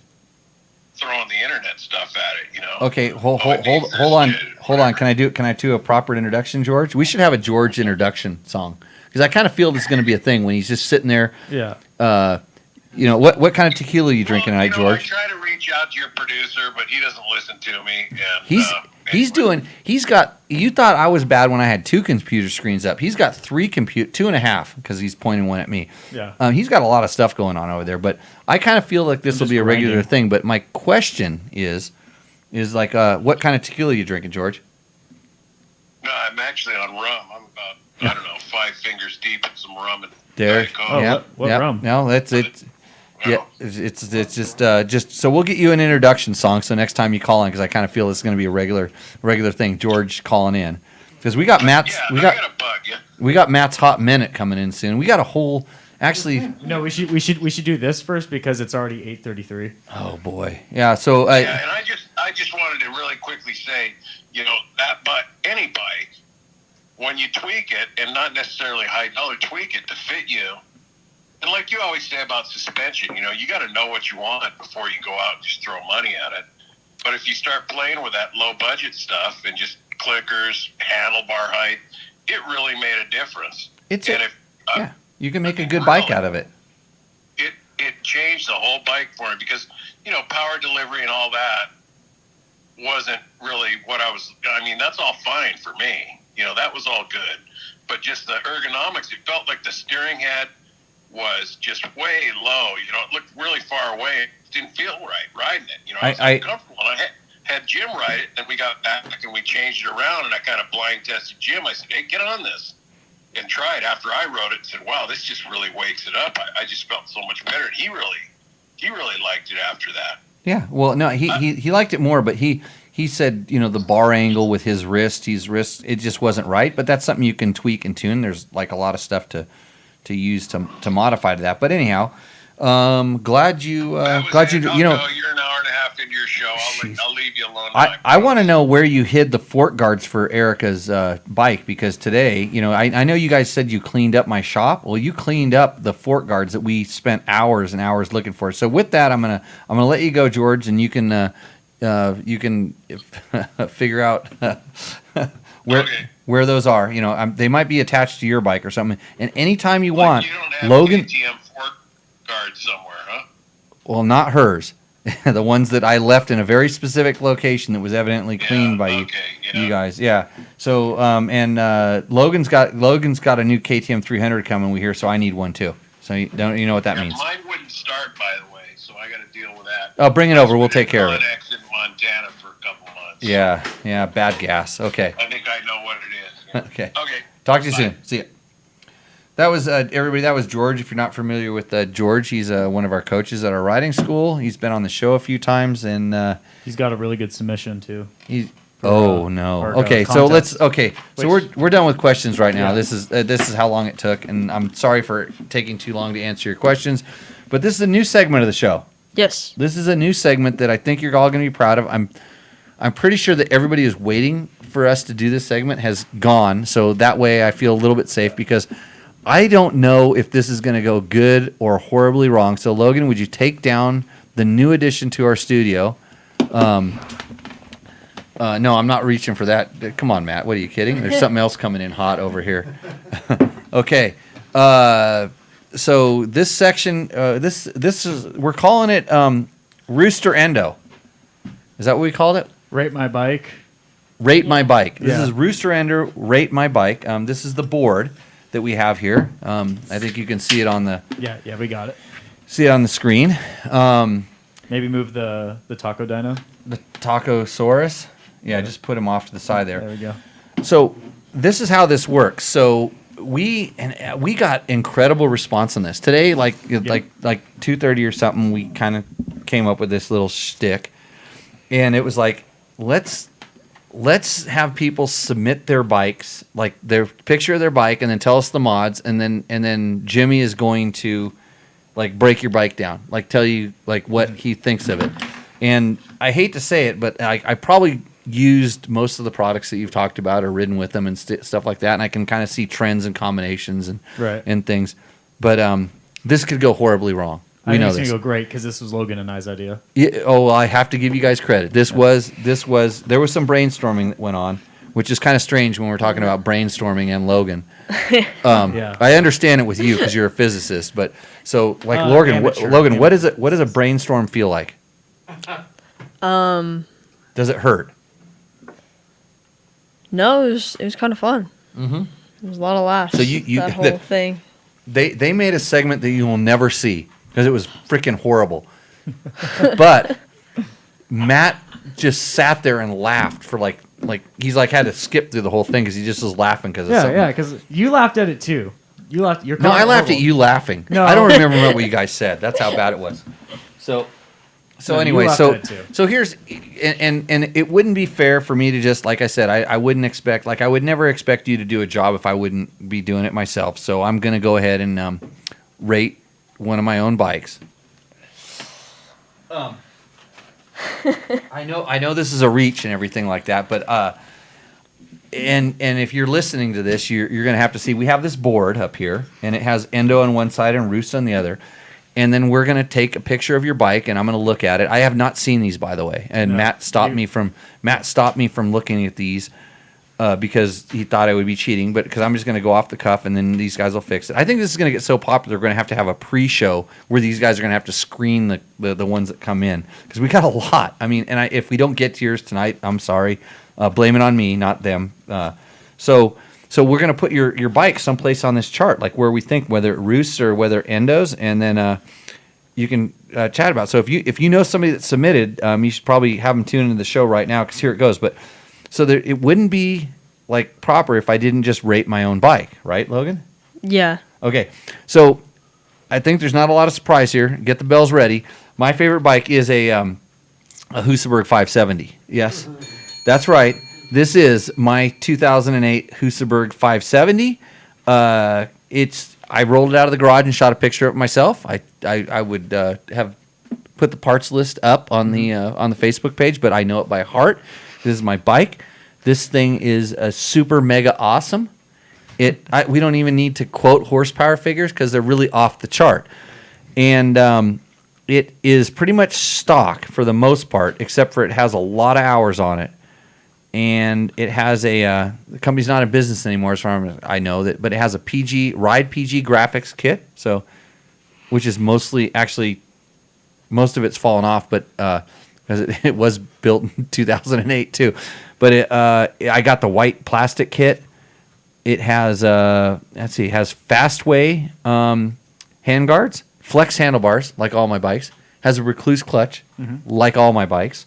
throwing the internet stuff at it, Okay, hold on. Can I do a proper introduction, George? We should have a George introduction song, because I kind of feel this is going to be a thing when he's just sitting there. Yeah. What kind of tequila are you drinking tonight, George? I try to reach out to your producer, but he doesn't listen to me. And, you thought I was bad when I had 2 computer screens up. He's got 2.5, because he's pointing one at me. Yeah. He's got a lot of stuff going on over there, but I kind of feel like this will be a regular thing. But my question is like, what kind of tequila are you drinking, George? No, I'm actually on rum. I'm about, 5 fingers deep in some rum and There. Diet Coke. Oh, what rum? No, that's it. Yeah, it's just so we'll get you an introduction song. So next time you call in, because I kind of feel it's going to be a regular thing. George calling in, Because we got Matt's. Yeah, we I got gotta bug you. we got Matt's hot minute coming in soon. We got a whole. Actually, No, we should do this first because it's already 8:33. oh boy, yeah. So Yeah, and I just wanted to really quickly say, any bike, when you tweak it, and not necessarily high dollar, tweak it to fit you. And like you always say about suspension, you got to know what you want before you go out and just throw money at it. But if you start playing with that low budget stuff and just clickers, handlebar height, it really made a difference. Yeah, you can make a good bike out of it. It changed the whole bike for me because, power delivery and all that wasn't really what that's all fine for me. That was all good. But just the ergonomics, it felt like the steering head was just way low. It looked really far away. It didn't feel right riding it. I was uncomfortable. And I had Jim ride it, and we got back and we changed it around, and I kind of blind tested Jim. I said, hey, get on this. And tried after I rode it and said, wow, this just really wakes it up. I just felt so much better. And he really liked it after that. Yeah, well, no, he liked it more, but he said, the bar angle with his wrist, it just wasn't right. But that's something you can tweak and tune. There's like a lot of stuff to use to modify to that. But anyhow, glad you You're an hour and a half into your show. I'll leave you alone. I want to know where you hid the fork guards for Erica's bike, because today, I know you guys said you cleaned up my shop. Well, you cleaned up the fork guards that we spent hours and hours looking for. So with that, I'm gonna let you go, George, and you can figure out where those are. They might be attached to your bike or something. And anytime you want, you don't have Logan. KTM fork guards somewhere, huh? Well, not hers. The ones that I left in a very specific location that was evidently cleaned by you guys. Yeah. So Logan's got a new KTM 300 coming. We hear, so I need one too. So you know what that means. Mine wouldn't start, by the way, so I got to deal with that. Oh, bring it over. We'll take care of it. In Montana for a couple months. Yeah. Bad gas. Okay. I think I know what it is. Yeah. Okay. Okay. Talk to you soon. See ya. That was everybody. That was George. If you're not familiar with George, he's one of our coaches at our riding school. He's been on the show a few times, and he's got a really good submission too. Okay, so let's. Okay, so we're done with questions right now. Yeah. This is how long it took, and I'm sorry for taking too long to answer your questions, but this is a new segment of the show. Yes. This is a new segment that I think you're all going to be proud of. I'm pretty sure that everybody is waiting for us to do this segment has gone, so that way I feel a little bit safe because I don't know if this is going to go good or horribly wrong. So, Logan, would you take down the new addition to our studio? No, I'm not reaching for that. Come on, Matt. What are you kidding? There's something else coming in hot over here. Okay. So this section, this is we're calling it Roost or Endo. Is that what we called it? Rate my bike. Rate my bike. This Yeah. is Roost or Endo. Rate my bike. This is the board that we have here. I think you can see it on the. Yeah, we got it. See it on the screen. Maybe move the taco dyno. The Tacosaurus. Yeah, just put him off to the side there. There we go. So this is how this works. So we got incredible response on this today. Like 2:30 or something, we kind of came up with this little shtick, and it was like let's have people submit their bikes, like their picture of their bike, and then tell us the mods, and then Jimmy is going to like break your bike down, like tell you like what he thinks of it. And I hate to say it, but I probably used most of the products that you've talked about or ridden with them and stuff like that, and I can kind of see trends and combinations and things. But this could go horribly wrong. I think it's going to go great because this was Logan and I's idea. Yeah, well, I have to give you guys credit. There was some brainstorming that went on, which is kind of strange when we're talking about brainstorming and Logan. I understand it with you because you're a physicist, but so like Logan, what does a brainstorm feel like? Does it hurt? No, it was kind of fun. Mm-hmm. It was a lot of laughs. So that whole thing. They made a segment that you will never see because it was freaking horrible. But Matt just sat there and laughed for like he's like had to skip through the whole thing because he just was laughing because of something. Yeah, because you laughed at it too. You laughed. No, I laughed at you laughing. No. I don't remember what you guys said. That's how bad it was. So So No, you anyway, left so that too. so here's and it wouldn't be fair for me to just, like I said, I wouldn't expect, like I would never expect you to do a job if I wouldn't be doing it myself. So I'm gonna go ahead and rate one of my own bikes. I know this is a reach and everything like that, but and if you're listening to this, you're gonna have to see, we have this board up here, and it has Endo on one side and Roost on the other. And then we're gonna take a picture of your bike, and I'm gonna look at it. I have not seen these, by the way, and No, Matt stopped me from looking at these because he thought I would be cheating. But because I'm just gonna go off the cuff, and then these guys will fix it. I think this is gonna get so popular, we're gonna have a pre-show where these guys are gonna have to screen the ones that come in, because we got a lot. I mean, and if we don't get to yours tonight, I'm sorry. Blame it on me, not them. So we're gonna put your bike someplace on this chart, like where we think, whether it Roosts or whether Endos, and then you can chat about it. So if you know somebody that submitted, you should probably have them tune into the show right now, because here it goes. But so it wouldn't be like proper if I didn't just rate my own bike, right, Logan? Yeah. Okay, so I think there's not a lot of surprise here. Get the bells ready. My favorite bike is a Husaberg 570. Yes, that's right. This is my 2008 Husaberg 570. I rolled it out of the garage and shot a picture of it myself. I would have put the parts list up on the Facebook page, but I know it by heart. This is my bike. This thing is a super mega awesome. We don't even need to quote horsepower figures because they're really off the chart. And it is pretty much stock for the most part, except for it has a lot of hours on it. And it has the company's not in business anymore, as far as I know that, but it has a Ride PG graphics kit, so which is mostly, actually, most of it's fallen off, but because it was built in 2008 too. But I got the white plastic kit. It has it has Fastway handguards, flex handlebars like all my bikes. Has a Recluse clutch like all my bikes.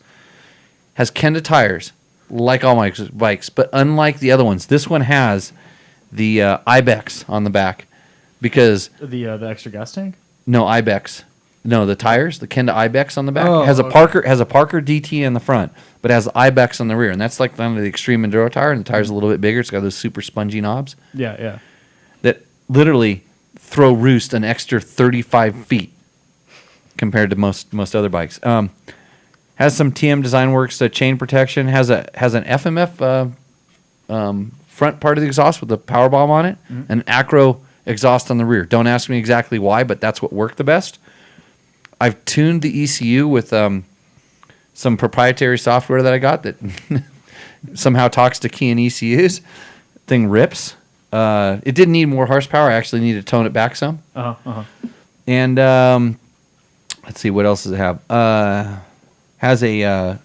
Has Kenda tires like all my bikes, but unlike the other ones, this one has the Ibex on the back, because The extra gas tank. no Ibex, no the tires, the Kenda Ibex on the back Oh, has a okay. Parker DT in the front, but has Ibex on the rear, and that's like the extreme enduro tire, and the tire's a little bit bigger. It's got those super spongy knobs Yeah. that literally throw Roost an extra 35 feet compared to most other bikes. Has some TM Design Works chain protection. Has an FMF front part of the exhaust with a power bomb on it, and Acro exhaust on the rear. Don't ask me exactly why, but that's what worked the best. I've tuned the ECU with some proprietary software that I got that somehow talks to key and ECUs. Thing rips. It didn't need more horsepower. I actually needed to tone it back some. And let's see, what else does it have? Has a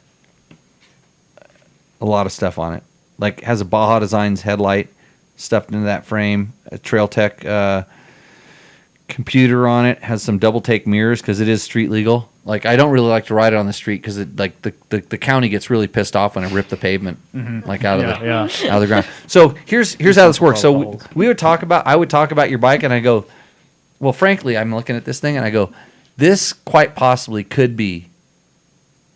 lot of stuff on it. Like, has a Baja Designs headlight stuffed into that frame, a Trail Tech computer on it, has some double take mirrors because it is street legal. Like, I don't really like to ride it on the street because the county gets really pissed off when I rip the pavement like out of the ground. So here's how this works. So I would talk about your bike, and I go, well, frankly, I'm looking at this thing and I go, this quite possibly could be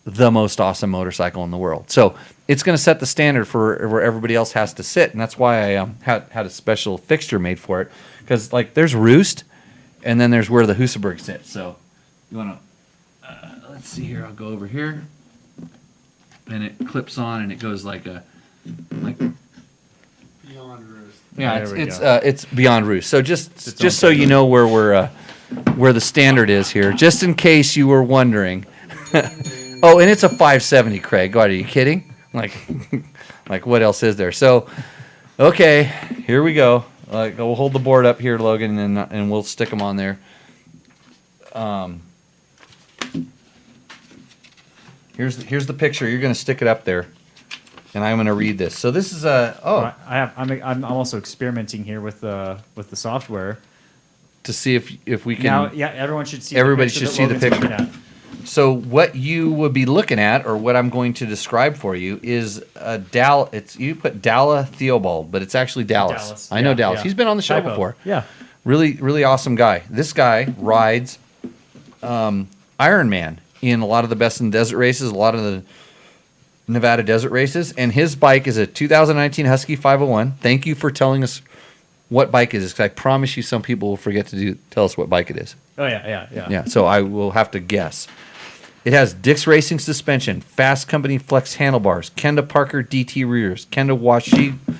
the most awesome motorcycle in the world. So it's going to set the standard for where everybody else has to sit, and that's why I had a special fixture made for it, because like there's Roost, and then there's where the Husaberg sits. So you want to let's see here. I'll go over here, and it clips on, and it goes like Beyond Roost. yeah, There we it's beyond Roost. So just so you know where the standard is here, just in case you were wondering. Oh, and it's a 570, Craig. God, are you kidding? Like what else is there? So, okay, here we go. We'll hold the board up here, Logan, and we'll stick them on there. Here's the picture. You're going to stick it up there, and I'm going to read this. So this is I'm also experimenting here with the software to see if we can. now. Yeah, everyone should see. Everybody the picture should that see the Logan's looking picture. at. So what you would be looking at, or what I'm going to describe for you, is a you put Dalla Theobald, but it's actually Dallas. I know Yeah, Dallas. yeah. He's been on the show Typo. before. Yeah. Really, really awesome guy. This guy rides Iron Man in a lot of the best in desert races, a lot of the Nevada desert races, and his bike is a 2019 Husky 501. Thank you for telling us what bike it is, because I promise you some people will forget to tell us what bike it is. Oh, yeah. Yeah, so I will have to guess. It has Dick's Racing suspension, Fast Company Flex handlebars, Kenda Parker DT rears, Kenda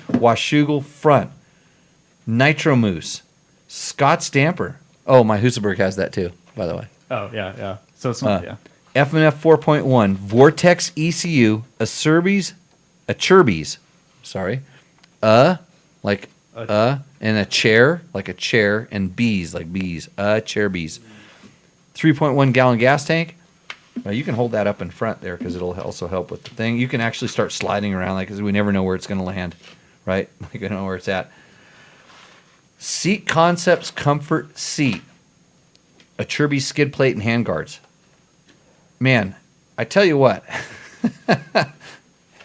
Washougal front, Nitro Moose, Scott Stamper. Oh, my Husaberg has that too, by the way. Oh, yeah. So it's not, yeah. F&F 4.1, Vortex ECU, a Churbies, and a chair, like a chair, and bees, like bees, chair bees. 3.1 gallon gas tank. You can hold that up in front there because it'll also help with the thing. You can actually start sliding around, like, because we never know where it's going to land, right? Like, I don't know where it's at. Seat Concepts Comfort Seat, a Churbies skid plate and handguards. Man, I tell you what.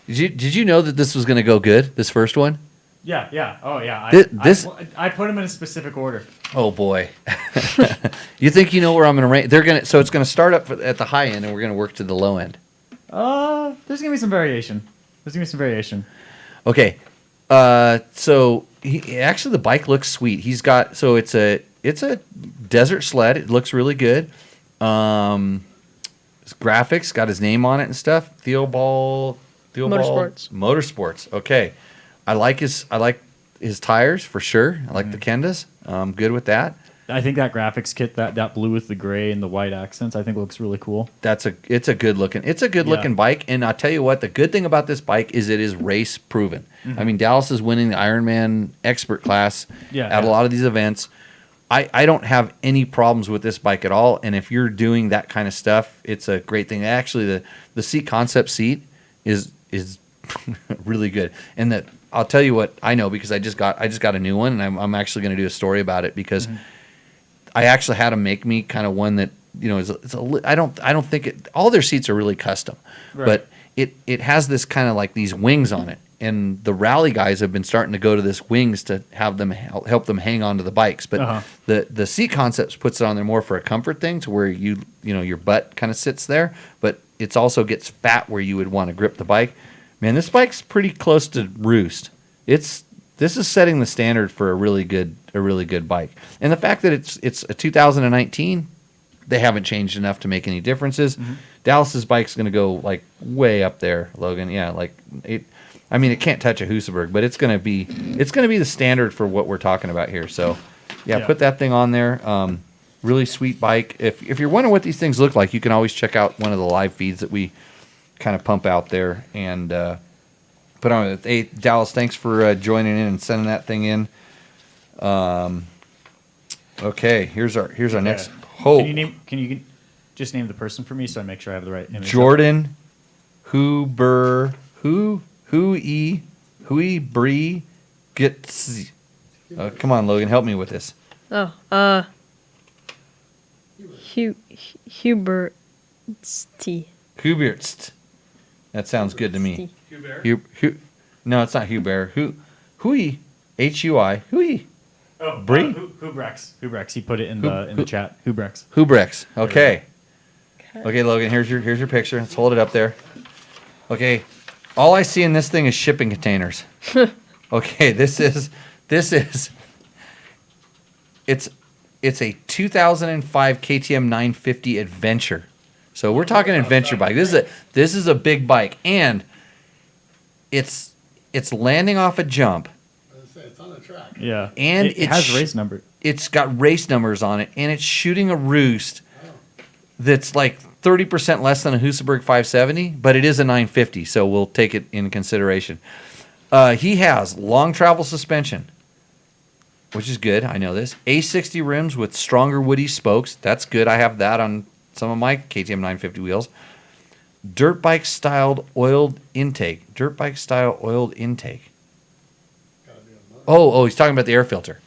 Did you know that this was going to go good, this first one? Yeah. Oh, yeah. I put them in a specific order. Oh boy. You think you know where I'm going to rank? So it's going to start up at the high end, and we're going to work to the low end. There's going to be some variation. Okay. So actually the bike looks sweet. He's got, so it's a desert sled. It looks really good. His graphics got his name on it and stuff. Motorsports. Okay. I like his tires for sure. I like the Kendas. I'm good with that. I think that graphics kit, that blue with the gray and the white accents, I think looks really cool. It's a good looking bike. And I'll tell you what, the good thing about this bike is it is race proven. Mm-hmm. I mean, Dallas is winning the Ironman expert class at a lot of these events. I don't have any problems with this bike at all. And if you're doing that kind of stuff, it's a great thing. Actually, the seat concept seat is really good. And that, I'll tell you what I know, because I just got a new one, and I'm actually going to do a story about it, because I actually had them make me kind of one that, you know, I don't think it, all their seats are really custom, but it has this kind of like these wings on it, and the rally guys have been starting to go to this wings to have them help them hang on to the bikes. But the seat concepts puts it on there more for a comfort thing, to where you know your butt kind of sits there, but it's also gets fat where you would want to grip the bike. Man, this bike's pretty close to Roost. This is setting the standard for a really good bike. And the fact that it's a 2019, they haven't changed enough to make any differences. Mm-hmm. Dallas's bike's going to go like way up there, Logan. Yeah, like it. I mean, it can't touch a Husaberg, but it's going to be the standard for what we're talking about here. So, yeah. Put that thing on there. Really sweet bike. If you're wondering what these things look like, you can always check out one of the live feeds that we kind of pump out there and put on it. Hey, Dallas, thanks for joining in and sending that thing in. Okay, here's our next hope. Can you just name the person for me so I make sure I have the right image? Jordan Hui Bree gets. Come on, Logan, help me with this. Hubertst. That sounds good to me. No, it's not Hubert. Hui, Hui. Hui. Oh, Bree? Hubrex. He put it in the chat. Hubrex. Okay. Okay, Logan. Here's your picture. Let's hold it up there. Okay. All I see in this thing is shipping containers. Okay, it's a 2005 KTM 950 Adventure. So we're talking adventure bike. This is a big bike, and it's landing off a jump. It's on a track. Yeah, and it has race number. It's got race numbers on it, and it's shooting a Roost that's like 30% less than a Husaberg 570, but it is a 950, so we'll take it in consideration. He has long travel suspension, which is good. I know this. A60 rims with stronger woody spokes. That's good. I have that on some of my KTM 950 wheels. Dirt bike styled oiled intake. Oh, he's talking about the air filter.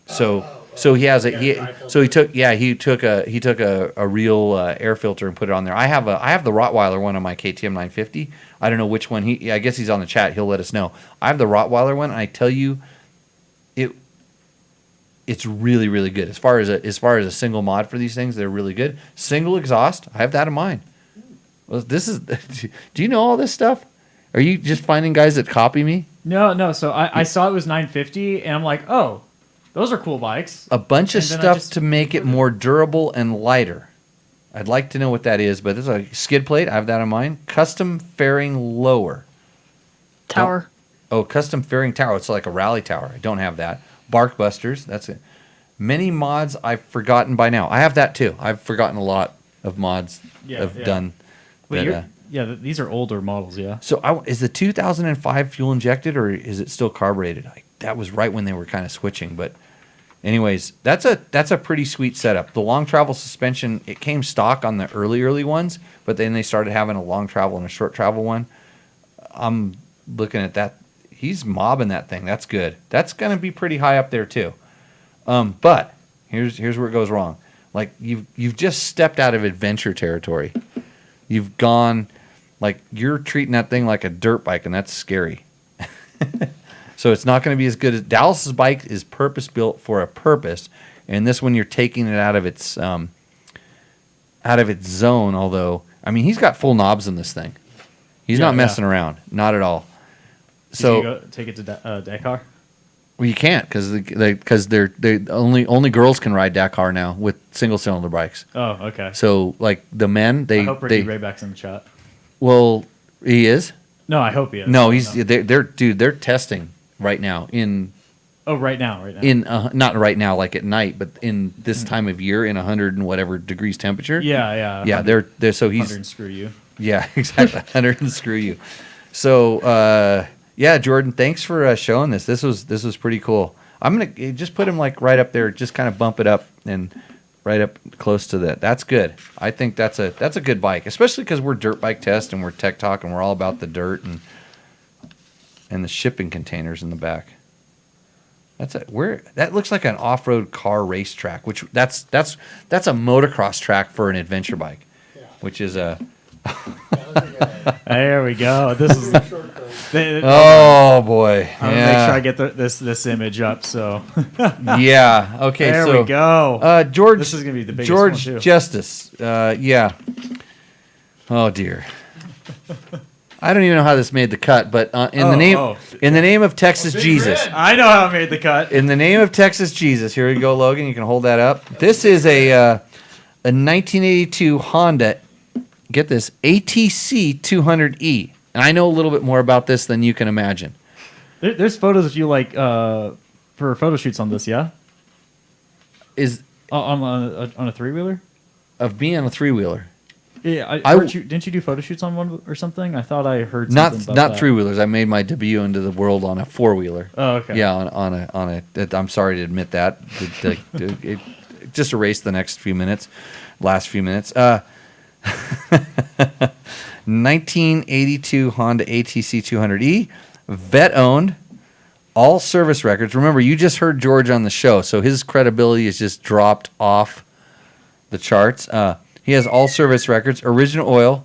So he has he took a real air filter and put it on there. I have the Rottweiler one on my KTM 950. I don't know which one I guess he's on the chat. He'll let us know. I have the Rottweiler one, and I tell you, it's really, really good. As far as a single mod for these things, they're really good. Single exhaust, I have that in mind. Well, this is. Do you know all this stuff? Are you just finding guys that copy me? No. So I saw it was 950, and I'm like, oh, those are cool bikes. A bunch of And then I stuff just- to make it more durable and lighter. I'd like to know what that is, but this is a skid plate. I have that in mind. Custom fairing lower. Tower. Oh, custom fairing tower. It's like a rally tower. I don't have that. Bark busters. That's it. Many mods I've forgotten by now. I have that too. I've forgotten a lot of mods I've done. Wait, that, these are older models, yeah. So is the 2005 fuel injected or is it still carbureted? That was right when they were kind of switching. But anyways, that's a pretty sweet setup. The long travel suspension, it came stock on the early ones, but then they started having a long travel and a short travel one. I'm looking at that. He's mobbing that thing. That's good. That's going to be pretty high up there too. But here's where it goes wrong. Like you've just stepped out of adventure territory. You've gone, like, you're treating that thing like a dirt bike, and that's scary. So it's not going to be as good as Dallas's bike is purpose built for a purpose, and this one you're taking it out of its zone. Although, I mean, he's got full knobs in this thing. He's not messing around, not at all. So you go take it to Dakar. Well, you can't because they're only girls can ride Dakar now with single cylinder bikes. Oh, okay. So like the men, I hope Ricky Rayback's in the chat. Well, he is. No, I hope he is. No, they're testing right now in. Oh, right now. In not right now, like at night, but in this time of year, in 100 and whatever degrees temperature. Yeah. They're so he's 100 and screw you. Yeah, exactly. 100 and screw you. So yeah, Jordan, thanks for showing this. This was pretty cool. I'm gonna just put him like right up there, just kind of bump it up and right up close to that. That's good. I think that's a good bike, especially because we're dirt bike test and we're tech talk and we're all about the dirt and the shipping containers in the back. That looks like an off-road car racetrack, which that's a motocross track for an adventure bike, which is a. There we go. This is. Oh boy! I'm gonna make sure I get this image up. So. Yeah. Okay. There we go. George. This is gonna be the biggest George one too. Justice. Yeah. Oh dear. I don't even know how this made the cut, but in the name of Texas Jesus. I know how it made the cut. In the name of Texas Jesus. Here we go, Logan. You can hold that up. This is a 1982 Honda. Get this, ATC 200E. And I know a little bit more about this than you can imagine. There's photos of you like for photo shoots on this, yeah? Is on a three-wheeler? Of being on a three-wheeler. Yeah, didn't you do photo shoots on one or something? I thought I heard something about not that. three-wheelers. I made my debut into the world on a four-wheeler. Oh, okay. Yeah, on a. I'm sorry to admit that. It just erase the next few minutes, last few minutes. 1982 Honda ATC 200E, vet owned, all service records. Remember, you just heard George on the show, so his credibility is just dropped off the charts. He has all service records, original oil,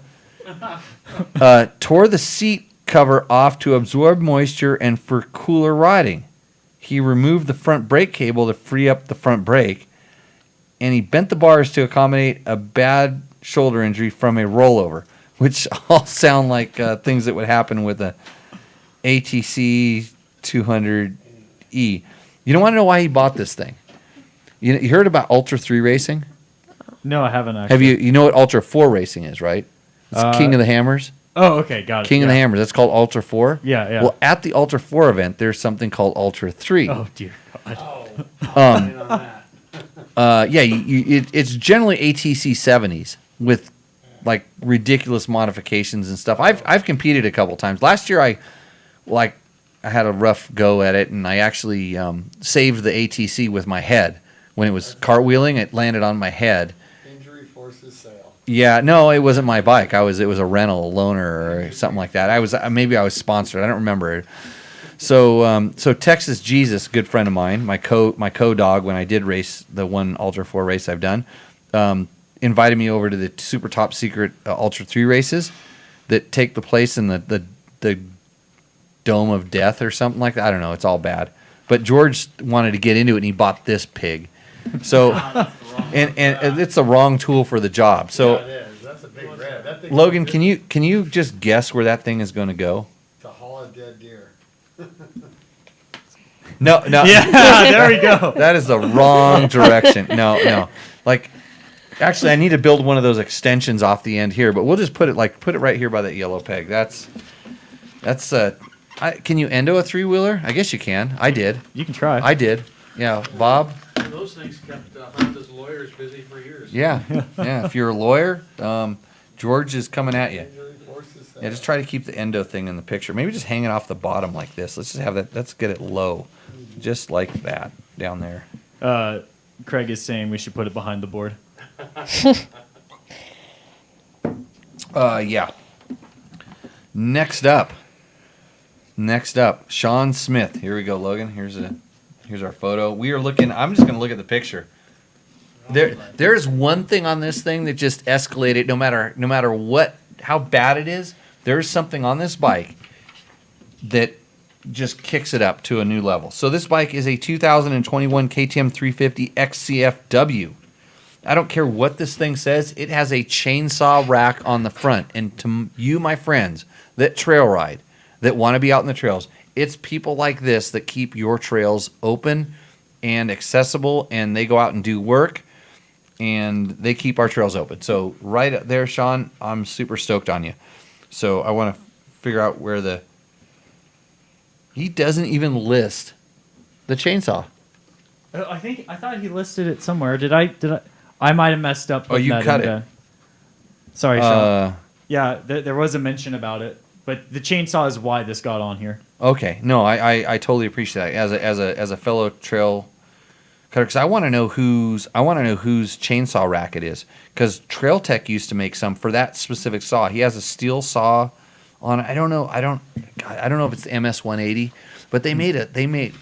tore the seat cover off to absorb moisture and for cooler riding. He removed the front brake cable to free up the front brake, and he bent the bars to accommodate a bad shoulder injury from a rollover, which all sound like things that would happen with a ATC 200E. You don't want to know why he bought this thing. You heard about Ultra 3 racing? No, I haven't actually. Have you? You know what Ultra 4 racing is, right? It's King of the Hammers. Oh, okay, got it. King of the Hammers. That's called Ultra 4. Yeah. Well, at the Ultra 4 event, there's something called Ultra 3. Oh dear God. It's generally ATC 70s with like ridiculous modifications and stuff. I've competed a couple times. Last year I had a rough go at it, and I actually saved the ATC with my head when it was cartwheeling. It landed on my head. Injury forces sale. Yeah, no, it wasn't my bike. It was a rental, a loaner, or something like that. I was sponsored. I don't remember. So Texas Jesus, good friend of mine, my co-dog when I did race the one Ultra 4 race I've done, invited me over to the super top secret Ultra 3 races that take the place in the Dome of Death or something like that. I don't know. It's all bad. but George wanted to get into it, and he bought this pig. So, and it's the wrong tool for the job. So, Yeah, it is. That's a big red. That thing's Logan, good can you just guess where that thing is going to go? to haul a dead deer. No. Yeah, there we go. That is the wrong direction. No. Like, actually, I need to build one of those extensions off the end here, but we'll just put it right here by that yellow peg. That's can you endo a 3-wheeler? I guess you can. I did. You can try. I did. Yeah, Bob. Those things kept Honda's lawyers busy for years. Yeah. If you're a lawyer, George is coming at you. Yeah, just try to keep the endo thing in the picture. Maybe just hang it off the bottom like this. Let's just have that. Let's get it low, just like that down there. Craig is saying we should put it behind the board. Yeah. Next up, Sean Smith. Here we go, Logan. Here's our photo. We are looking. I'm just gonna look at the picture. There's one thing on this thing that just escalated. No matter what, how bad it is, there's something on this bike that just kicks it up to a new level. So this bike is a 2021 KTM 350 XCFW. I don't care what this thing says. It has a chainsaw rack on the front. And to you, my friends, that trail ride, that want to be out in the trails, it's people like this that keep your trails open and accessible, and they go out and do work, and they keep our trails open. So right up there, Sean, I'm super stoked on you. So I want to figure out where he doesn't even list the chainsaw. I thought he listed it somewhere. Did I? I might have messed up. Oh, you cut it. Sorry, Sean. Yeah, there was a mention about it, but the chainsaw is why this got on here. Okay, no, I totally appreciate that as a fellow trail cutter, because I want to know whose chainsaw rack it is, because Trail Tech used to make some for that specific saw. He has a steel saw on. I don't know if it's the MS 180, but they made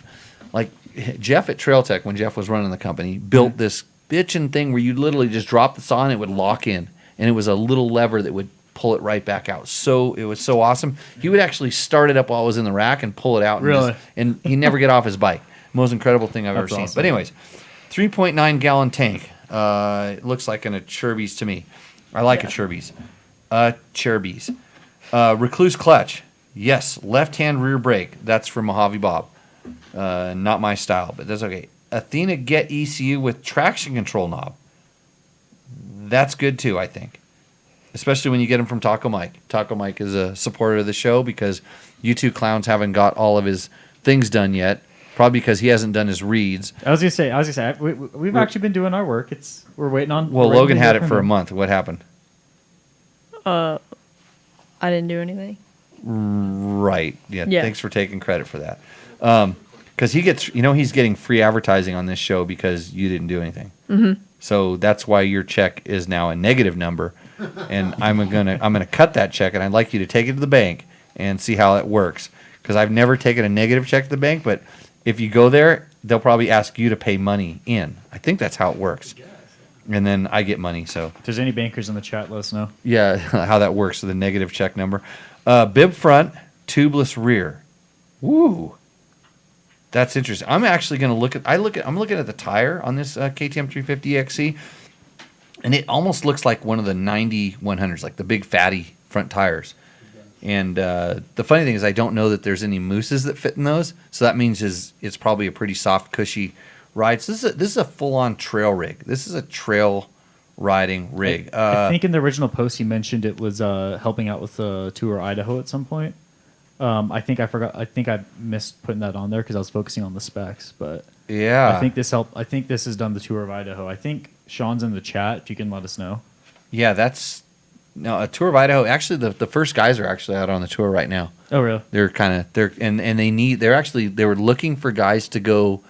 like Jeff at Trail Tech, when Jeff was running the company, built this bitchin' thing where you literally just drop the saw and it would lock in, and it was a little lever that would pull it right back out. So it was so awesome. He would actually start it up while it was in the rack and pull it out. Really? And he'd never get off his bike. Most incredible thing I've ever seen. Awesome. But anyways, 3.9 gallon tank. It looks like a Cherbys to me. I like a Cherbys. Cherbys. Recluse clutch. Yes. Left-hand rear brake. That's from Mojave Bob. Not my style, but that's okay. Athena Get ECU with traction control knob. That's good too, I think. Especially when you get them from Taco Mike. Taco Mike is a supporter of the show because you two clowns haven't got all of his things done yet. Probably because he hasn't done his reads. I was gonna say, we've actually been doing our work. We're waiting on. Well, Logan had it for a month. What happened? I didn't do anything. Right. Yeah. Yeah. Thanks for taking credit for that. Because he gets, he's getting free advertising on this show because you didn't do anything. Mm-hmm. So that's why your check is now a negative number, and I'm gonna cut that check, and I'd like you to take it to the bank and see how it works. Because I've never taken a negative check to the bank, but if you go there, they'll probably ask you to pay money in. I think that's how it works. And then I get money. So if there's any bankers in the chat, let us know. yeah, how that works with a negative check number. Bib front, tubeless rear. Woo. That's interesting. I'm actually going to look at. I'm looking at the tire on this KTM 350 XC, and it almost looks like one of the 90 100s, like the big fatty front tires. And the funny thing is, I don't know that there's any mooses that fit in those, so that means it's probably a pretty soft, cushy ride. So this is a full-on trail rig. This is a trail riding rig. I think in the original post he mentioned it was helping out with the tour Idaho at some point. I think I forgot. I think I missed putting that on there because I was focusing on the specs. But yeah, I think this helped. I think this has done the tour of Idaho. I think Sean's in the chat. If you can let us know. Yeah, that's a tour of Idaho. Actually, the first guys are actually out on the tour right now. Oh, really? They were looking for guys to go.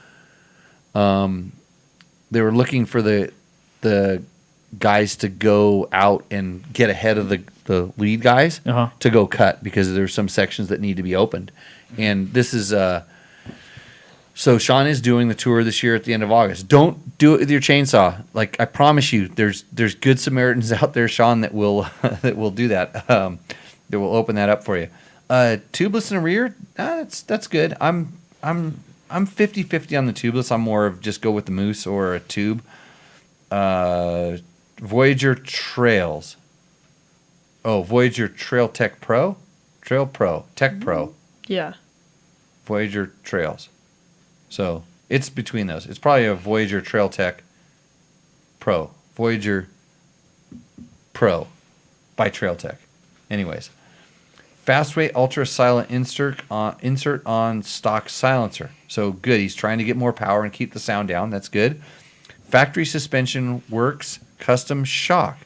They were looking for the guys to go out and get ahead of the lead guys to go cut because there's some sections that need to be opened. And this is so Sean is doing the tour this year at the end of August. Don't do it with your chainsaw. Like I promise you, there's good Samaritans out there, Sean, that will do that. That will open that up for you. Tubeless in the rear, that's good. I'm I'm 50-50 on the tubeless. I'm more of just go with the Moose or a tube. Voyager Trails. Oh, Voyager Trail Tech Pro? Trail Pro. Tech Pro. Yeah. Voyager Trails. So it's between those. It's probably a Voyager Trail Tech Pro. Voyager Pro by Trail Tech. Anyways. Fastweight ultra silent insert on stock silencer. So good. He's trying to get more power and keep the sound down. That's good. Factory suspension works. Custom shock.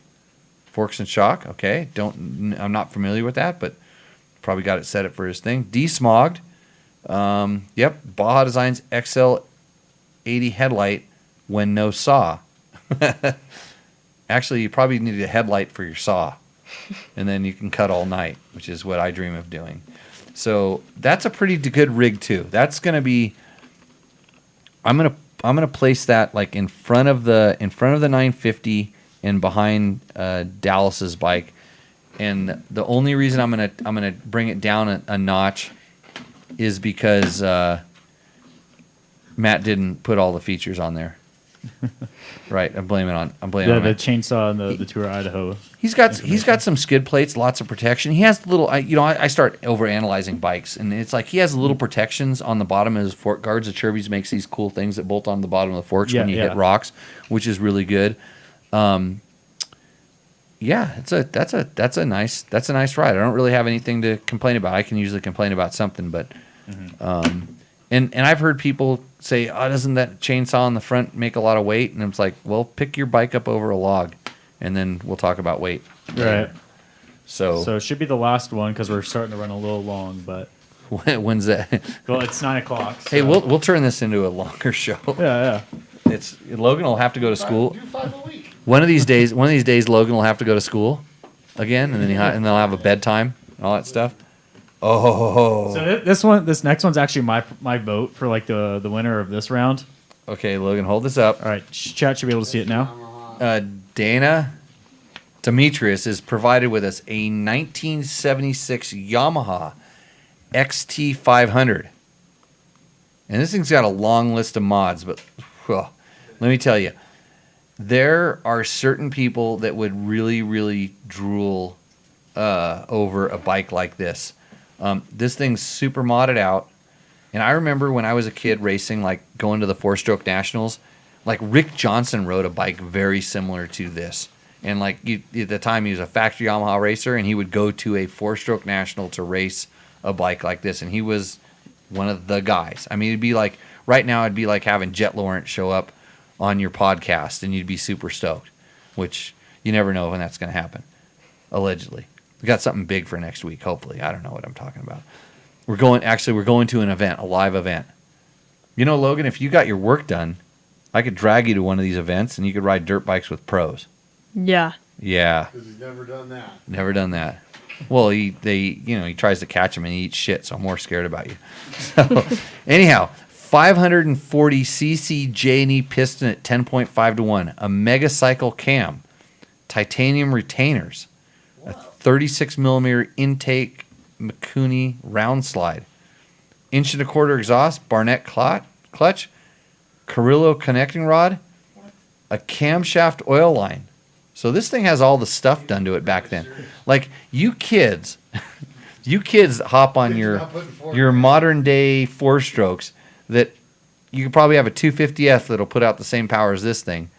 Forks and shock. Okay. I'm not familiar with that, but probably got it set up for his thing. Desmogged. Yep. Baja Designs XL80 headlight when no saw. Actually, you probably need a headlight for your saw. And then you can cut all night, which is what I dream of doing. So that's a pretty good rig too. That's gonna be. I'm gonna place that like in front of the 950 and behind Dallas's bike. And the only reason I'm gonna bring it down a notch is because Matt didn't put all the features on there. Right, I'm blaming on the Matt. chainsaw and the Tour Idaho. He's got some skid plates, lots of protection. He has little, I start over analyzing bikes, and it's like he has little protections on the bottom of his fork guards. The Cherbys makes these cool things that bolt on the bottom of the forks when you hit rocks, which is really good. Yeah, that's a nice ride. I don't really have anything to complain about. I can usually complain about something, but and I've heard people say, "Oh, doesn't that chainsaw on the front make a lot of weight?" And it's like, "Well, pick your bike up over a log, and then we'll talk about weight." Right. So it should be the last one because we're starting to run a little long. But when's that? Well, it's 9 o'clock. So. Hey, we'll turn this into a longer show. Yeah. It's Logan will have to go to school. Do 5 a week. One of these days, Logan will have to go to school again, and then and they'll have a bedtime and all that stuff. Oh. So this next one's actually my vote for like the winner of this round. Okay, Logan, hold this up. All right, chat should be able to see it now. Dana Demetrius is provided with us a 1976 Yamaha XT500. And this thing's got a long list of mods, but let me tell you, there are certain people that would really, really drool over a bike like this. This thing's super modded out. And I remember when I was a kid racing, like going to the 4-stroke nationals, like Rick Johnson rode a bike very similar to this. And like at the time he was a factory Yamaha racer, and he would go to a 4-stroke national to race a bike like this. And he was one of the guys. I mean, it'd be like, right now it'd be like having Jet Lawrence show up on your podcast and you'd be super stoked, which you never know when that's going to happen. Allegedly. We got something big for next week, hopefully. I don't know what I'm talking about. We're going to an event, a live event. You know, Logan, if you got your work done, I could drag you to one of these events and you could ride dirt bikes with pros. Yeah. Yeah. Because he's never done that. Never done that. Well, he tries to catch them and he eats shit, so I'm more scared about you. So, anyhow, 540cc J&E piston at 10.5 to 1, a Megacycle cam, titanium retainers, a 36 millimeter intake Mikuni round slide, 1.25" exhaust, Barnett clutch, Carrillo connecting rod, a camshaft oil line. So this thing has all the stuff done to it back then. Like you kids hop on your modern day 4-strokes that you could probably have a 250F that'll put out the same power as this thing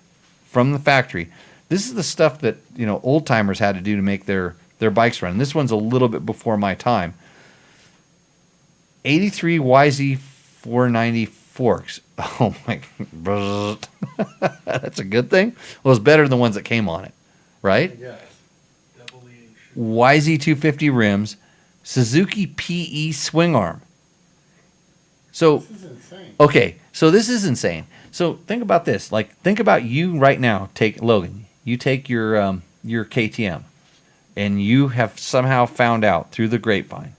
from the factory. This is the stuff that, old timers had to do to make their bikes run. And this one's a little bit before my time. 83 YZ490 forks. Oh my, that's a good thing. Well, it's better than the ones that came on it, right? Yes. YZ250 rims, Suzuki PE swing arm. So, This is insane. okay, so this is insane. So think about this. Like, think about you right now. Logan. You take your KTM, and you have somehow found out through the grapevine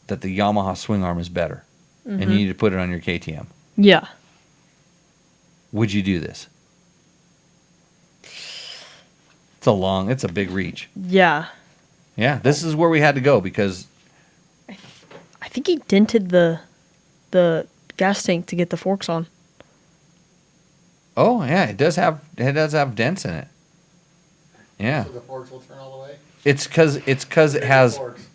that the Yamaha swing arm is better, and you need to put it on your KTM. Yeah. Would you do this? It's a big reach. Yeah. Yeah, this is where we had to go because I think he dented the gas tank to get the forks on. Oh yeah, it does have dents in it. Yeah, So the forks will turn all the way. it's because it has. Forks.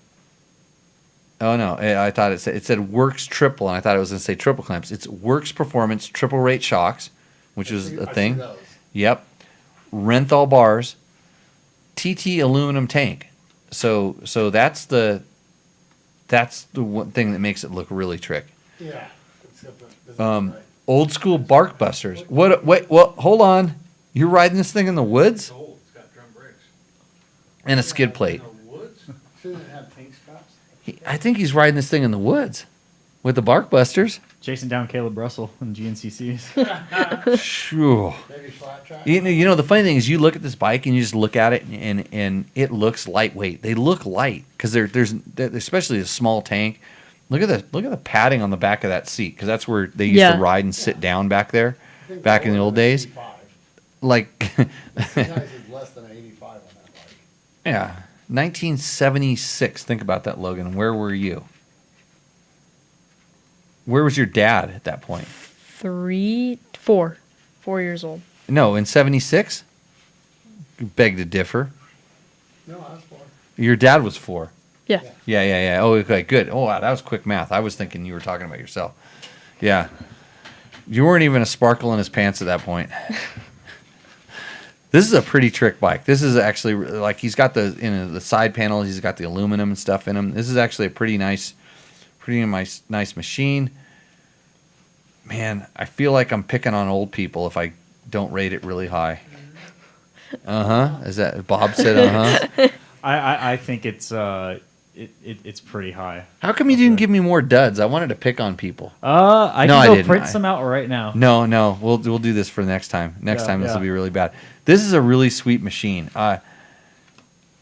Oh no, I thought it said Works Triple, and I thought it was going to say triple clamps. It's Works Performance Triple Rate Shocks, which is a I see thing. those. Yep. Renthal bars, TT aluminum tank. So that's the one thing that makes it look really trick. Yeah. It's right. Old school bark busters. What? Wait. Well, hold on. You're riding this thing in the woods It's old, it's got drum brakes. and a skid plate. In the woods? Shouldn't it have tank straps? I think he's riding this thing in the woods with the bark busters. Chasing down Caleb Russell in GNCCs. Sure. Maybe flat track? You know the funny thing is you look at this bike and you just look at it and it looks lightweight. They look light because there's especially a small tank. Look at the padding on the back of that seat because that's where they used to ride and sit down back there, I think back in the old days. 85. Like, This guy's is less than an 85 on that bike. yeah, 1976. Think about that, Logan. Where were you? Where was your dad at that point? 4 years old. No, in 76? Beg to differ. No, I was 4. Your dad was 4. Yeah. Yeah. Oh, okay, good. Oh, wow, that was quick math. I was thinking you were talking about yourself. Yeah. You weren't even a sparkle in his pants at that point. This is a pretty trick bike. This is actually like he's got the side panels. He's got the aluminum and stuff in him. This is actually a pretty nice machine. Man, I feel like I'm picking on old people if I don't rate it really high. Is that Bob said? I think it's pretty high. How come you didn't give me more duds? I wanted to pick on people. I No, can I go didn't. print some out right now. No, we'll do this for next time. Next Yeah, time this will yeah. be really bad. This is a really sweet machine. I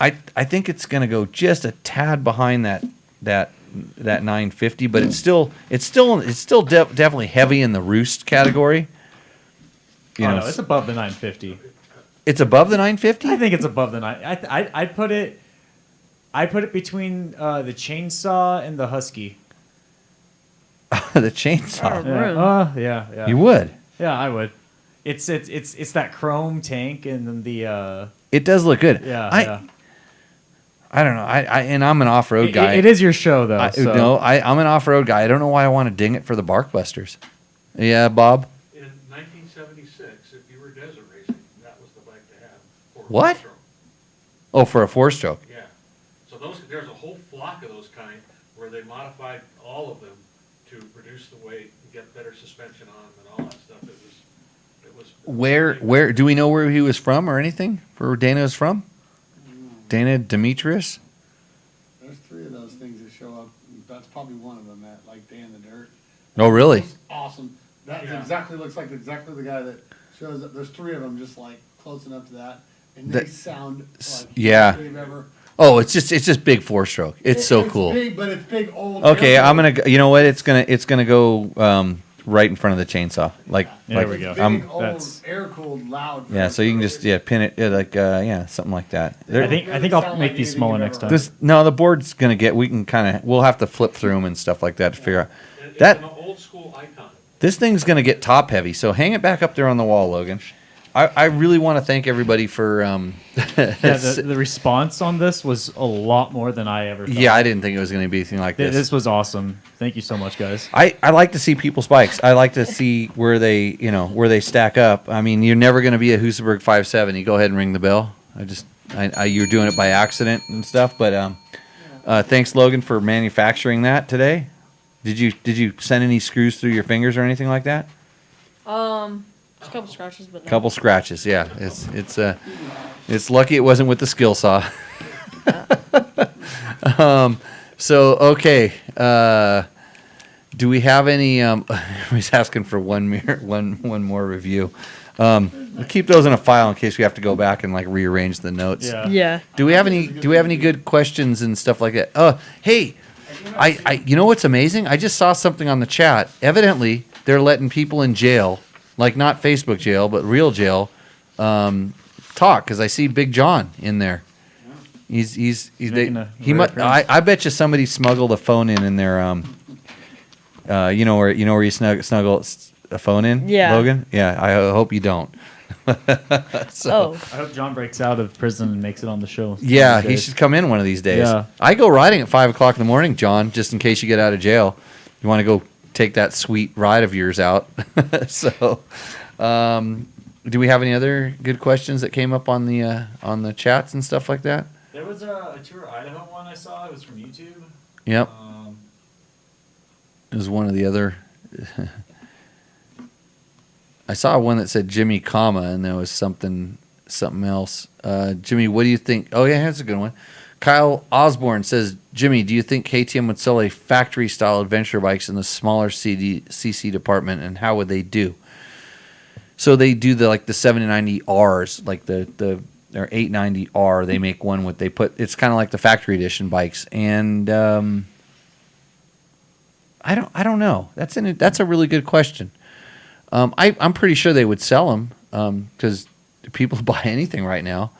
think it's gonna go just a tad behind that 950, but it's still definitely heavy in the Roost category. You know, No, it's above the 950. it's above the 950. I think it's above the 9. I'd put it between the chainsaw and the husky. The chainsaw. Yeah. You would. Yeah, I would. It's that chrome tank and then the It does look good. yeah. I don't know. And I'm an off-road guy. It is your show though. I'm an off-road guy. I don't know why I want to ding it for the bark busters. Yeah, Bob. In 1976, if you were desert racing, that was the bike to have. For a What? four-stroke. Oh, for a 4-stroke. Yeah. So there's a whole flock of those kind where they modified all of them to reduce the weight and get better suspension on them and all that stuff. It was. Where do we know where he was from or anything? Where Dana is from? Dana Demetrius? There's 3 of those things that show up. That's probably one of them, that like Day in the Dirt. Oh, really? That's awesome. That Yeah. looks like exactly the guy that shows up. There's 3 of them just like close enough to that. And That- they sound like yeah. they've ever. Oh, it's just big 4-stroke. It's so cool. Big, but it's big old. Okay, I'm airboat. gonna. You know what? It's gonna go right in front of the chainsaw. Like, There like we go. Big, old, That's- air-cooled, loud. yeah. So you can just pin it something like that. I think I'll make these smaller next time. The board's gonna get. We'll have to flip through them and stuff like that to figure out. It's That an old school icon. this thing's gonna get top heavy. So hang it back up there on the wall, Logan. I really want to thank everybody for. the response on this was a lot more than I ever thought. Yeah, I didn't think it was going to be anything like this. This was awesome. Thank you so much, guys. I like to see people's bikes. I like to see where they stack up. I mean, you're never going to be a Husaberg 5.7. You go ahead and ring the bell. You're doing it by accident and stuff. But thanks, Logan, for manufacturing that today. Did you send any screws through your fingers or anything like that? Just a couple scratches, but no. Couple scratches. Yeah, it's lucky it wasn't with the skill saw. So okay. Do we have any? He's asking for one more review. We'll keep those in a file in case we have to go back and like rearrange the notes. Yeah. Yeah. Do we have any good questions and stuff like that? Hey, I you know what's amazing? I just saw something on the chat. Evidently, they're letting people in jail, like not Facebook jail, but real jail, talk because I see Big John in there. He's making a he rare might. appearance. I bet you somebody smuggled a phone in there. You know where you snuggle a phone in? Yeah. Logan? Yeah, I hope you don't. Oh, I hope John breaks out of prison and makes it on the show. Yeah, he should come in one of these days. Yeah. I go riding at 5 o'clock in the morning, John, just in case you get out of jail. You want to go take that sweet ride of yours out. So, do we have any other good questions that came up on the chats and stuff like that? There was a Tour Idaho one I saw. It was from YouTube. Yep. It was one of the other. I saw one that said Jimmy, comma, and there was something else. Jimmy, what do you think? Oh yeah, that's a good one. Kyle Osborne says, Jimmy, do you think KTM would sell a factory style adventure bikes in the smaller CC department, and how would they do? So they do the 790Rs, like the their 890R. They make one with it's kind of like the factory edition bikes, and I don't know. That's a really good question. I'm pretty sure they would sell them because people buy anything right now.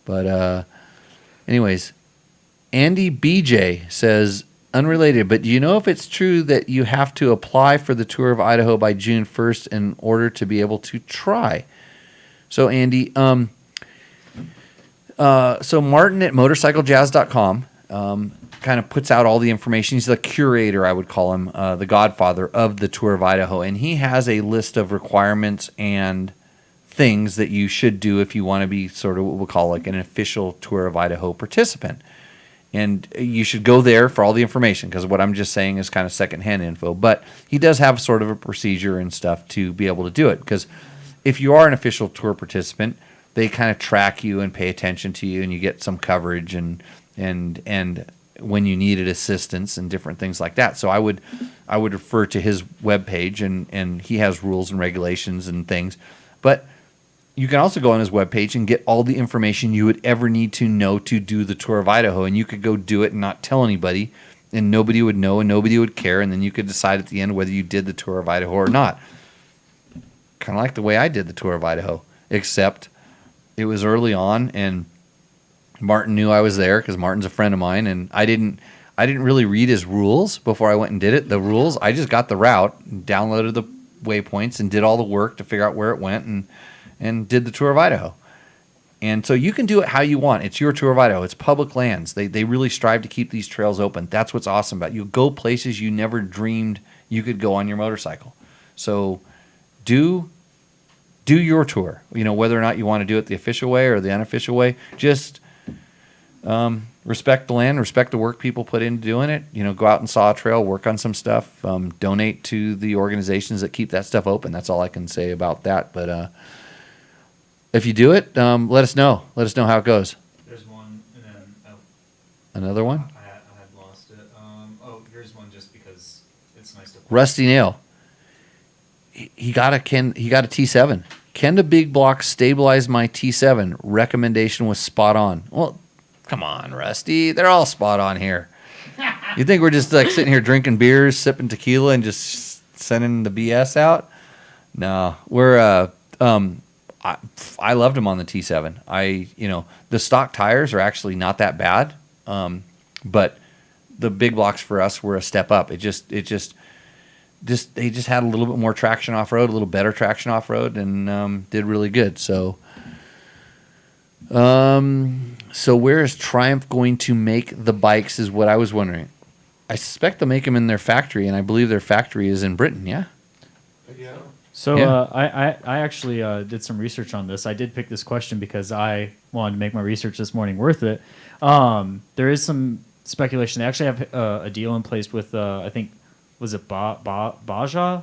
But anyways, Andy BJ says, unrelated, but do you know if it's true that you have to apply for the Tour of Idaho by June 1st in order to be able to try? So Andy, so Martin at motorcyclejazz.com kind of puts out all the information. He's the curator, I would call him, the godfather of the Tour of Idaho. And he has a list of requirements and things that you should do if you want to be sort of what we'll call like an official Tour of Idaho participant. And you should go there for all the information, because what I'm just saying is kind of secondhand info. But he does have sort of a procedure and stuff to be able to do it. Because if you are an official tour participant, they kind of track you and pay attention to you, and you get some coverage and when you needed assistance and different things like that. So I would refer to his webpage, and he has rules and regulations and things. But you can also go on his webpage and get all the information you would ever need to know to do the Tour of Idaho, and you could go do it and not tell anybody, and nobody would know and nobody would care, and then you could decide at the end whether you did the Tour of Idaho or not. Kind of like the way I did the Tour of Idaho, except it was early on, and Martin knew I was there because Martin's a friend of mine, and I didn't really read his rules before I went and did it. The rules, I just got the route, and downloaded the waypoints, and did all the work to figure out where it went, and did the Tour of Idaho. And so you can do it how you want. It's your Tour of Idaho. It's public lands. They really strive to keep these trails open. That's what's awesome about it. You go places you never dreamed you could go on your motorcycle. So do your tour. Whether or not you want to do it the official way or the unofficial way, just respect the land, respect the work people put into doing it. Go out and saw a trail, work on some stuff, donate to the organizations that keep that stuff open. That's all I can say about that. But if you do it, let us know. Let us know how it goes. There's one, and then Another one? I had lost it. Here's one just because it's nice to. Rusty Nail. He got a T7. Can the big block stabilize my T7? Recommendation was spot on. Well, come on, Rusty. They're all spot on here. You think we're just like sitting here drinking beers, sipping tequila, and just sending the BS out? No, we're I loved him on the T7. The stock tires are actually not that bad, but the big blocks for us were a step up. They just had a little bit more traction off road, a little better traction off road, and did really good. So where is Triumph going to make the bikes? Is what I was wondering. I suspect they'll make them in their factory, and I believe their factory is in Britain. Yeah. Yeah. So Yeah. I actually did some research on this. I did pick this question because I wanted to make my research this morning worth it. There is some speculation. They actually have a deal in place with I think was it Baja?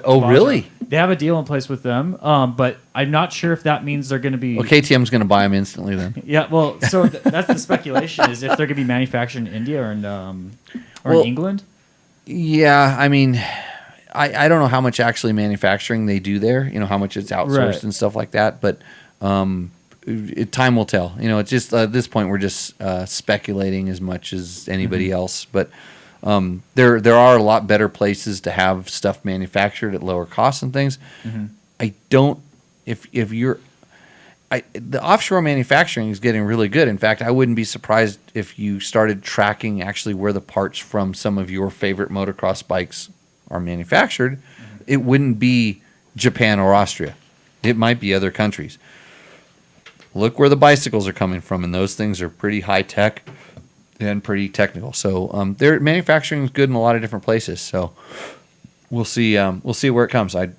Oh, really? They have a deal in place with them, but I'm not sure if that means they're going to be. Well, KTM's going to buy them instantly then. Yeah, well, so that's the speculation is if they're going to be manufactured in India or in England. Yeah, I mean, I don't know how much actually manufacturing they do there. How much it's outsourced Right. and stuff like that. But time will tell. It's just at this point we're just speculating as much as anybody else. But there are a lot better places to have stuff manufactured at lower costs and things. Mm-hmm. I don't. The offshore manufacturing is getting really good. In fact, I wouldn't be surprised if you started tracking actually where the parts from some of your favorite motocross bikes are manufactured, it wouldn't be Japan or Austria. It might be other countries. Look where the bicycles are coming from, and those things are pretty high tech and pretty technical. So their manufacturing is good in a lot of different places. So we'll see where it comes. I'd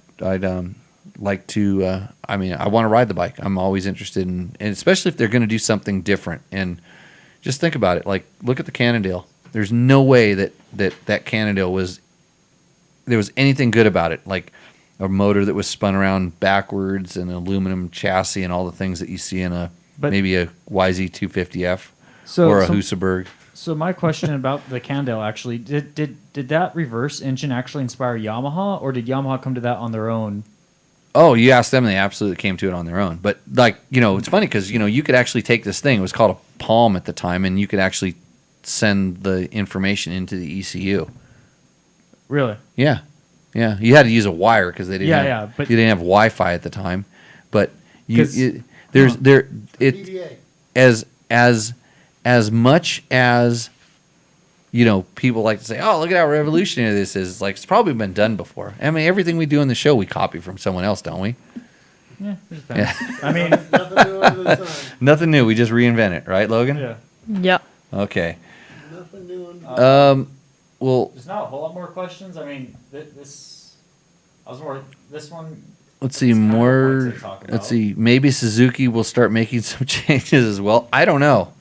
like to. I want to ride the bike. I'm always interested in, and especially if they're going to do something different. And just think about it. Like, look at the Cannondale. There's no way that Cannondale there was anything good about it. Like a motor that was spun around backwards and an aluminum chassis and all the things that you see in maybe a YZ250F or a Husaberg. So my question about the Cannondale, actually, did that reverse engine actually inspire Yamaha, or did Yamaha come to that on their own? Oh, you asked them, they absolutely came to it on their own. But, like, it's funny because, you could actually take this thing. It was called a Palm at the time, and you could actually send the information into the ECU. Really? Yeah. Yeah. You had to use a wire because they didn't but you didn't have Wi-Fi at the time. But there's PDA. as much as people like to say, "Oh, look at how revolutionary this is." It's like it's probably been done before. I mean, everything we do in the show, we copy from someone else, don't we? Yeah. I mean, Nothing new under the sun. Nothing new. We just reinvent it, right, Logan? yeah. Yep. Okay. Nothing new under Well, There's not a whole lot more questions. I mean, this one. let's see It's kind of more. points to talk about. Let's see. Maybe Suzuki will start making some changes as well. I don't know.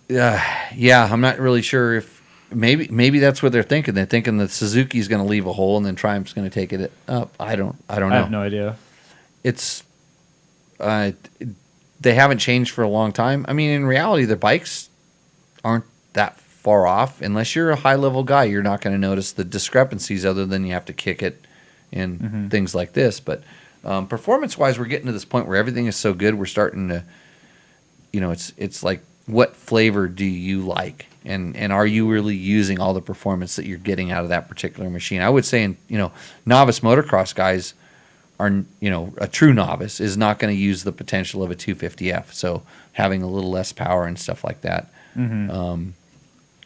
Yeah, I'm not really sure if maybe that's what they're thinking. They're thinking that Suzuki's going to leave a hole and then Triumph's going to take it up. I don't know. I have no idea. It's they haven't changed for a long time. I mean, in reality, the bikes aren't that far off. Unless you're a high level guy, you're not going to notice the discrepancies other than you have to kick it and things like this. But performance wise, we're getting to this point where everything is so good. We're starting to, it's like, what flavor do you like? And are you really using all the performance that you're getting out of that particular machine? I would say, novice motocross guys are, a true novice is not going to use the potential of a 250F. So having a little less power and stuff like that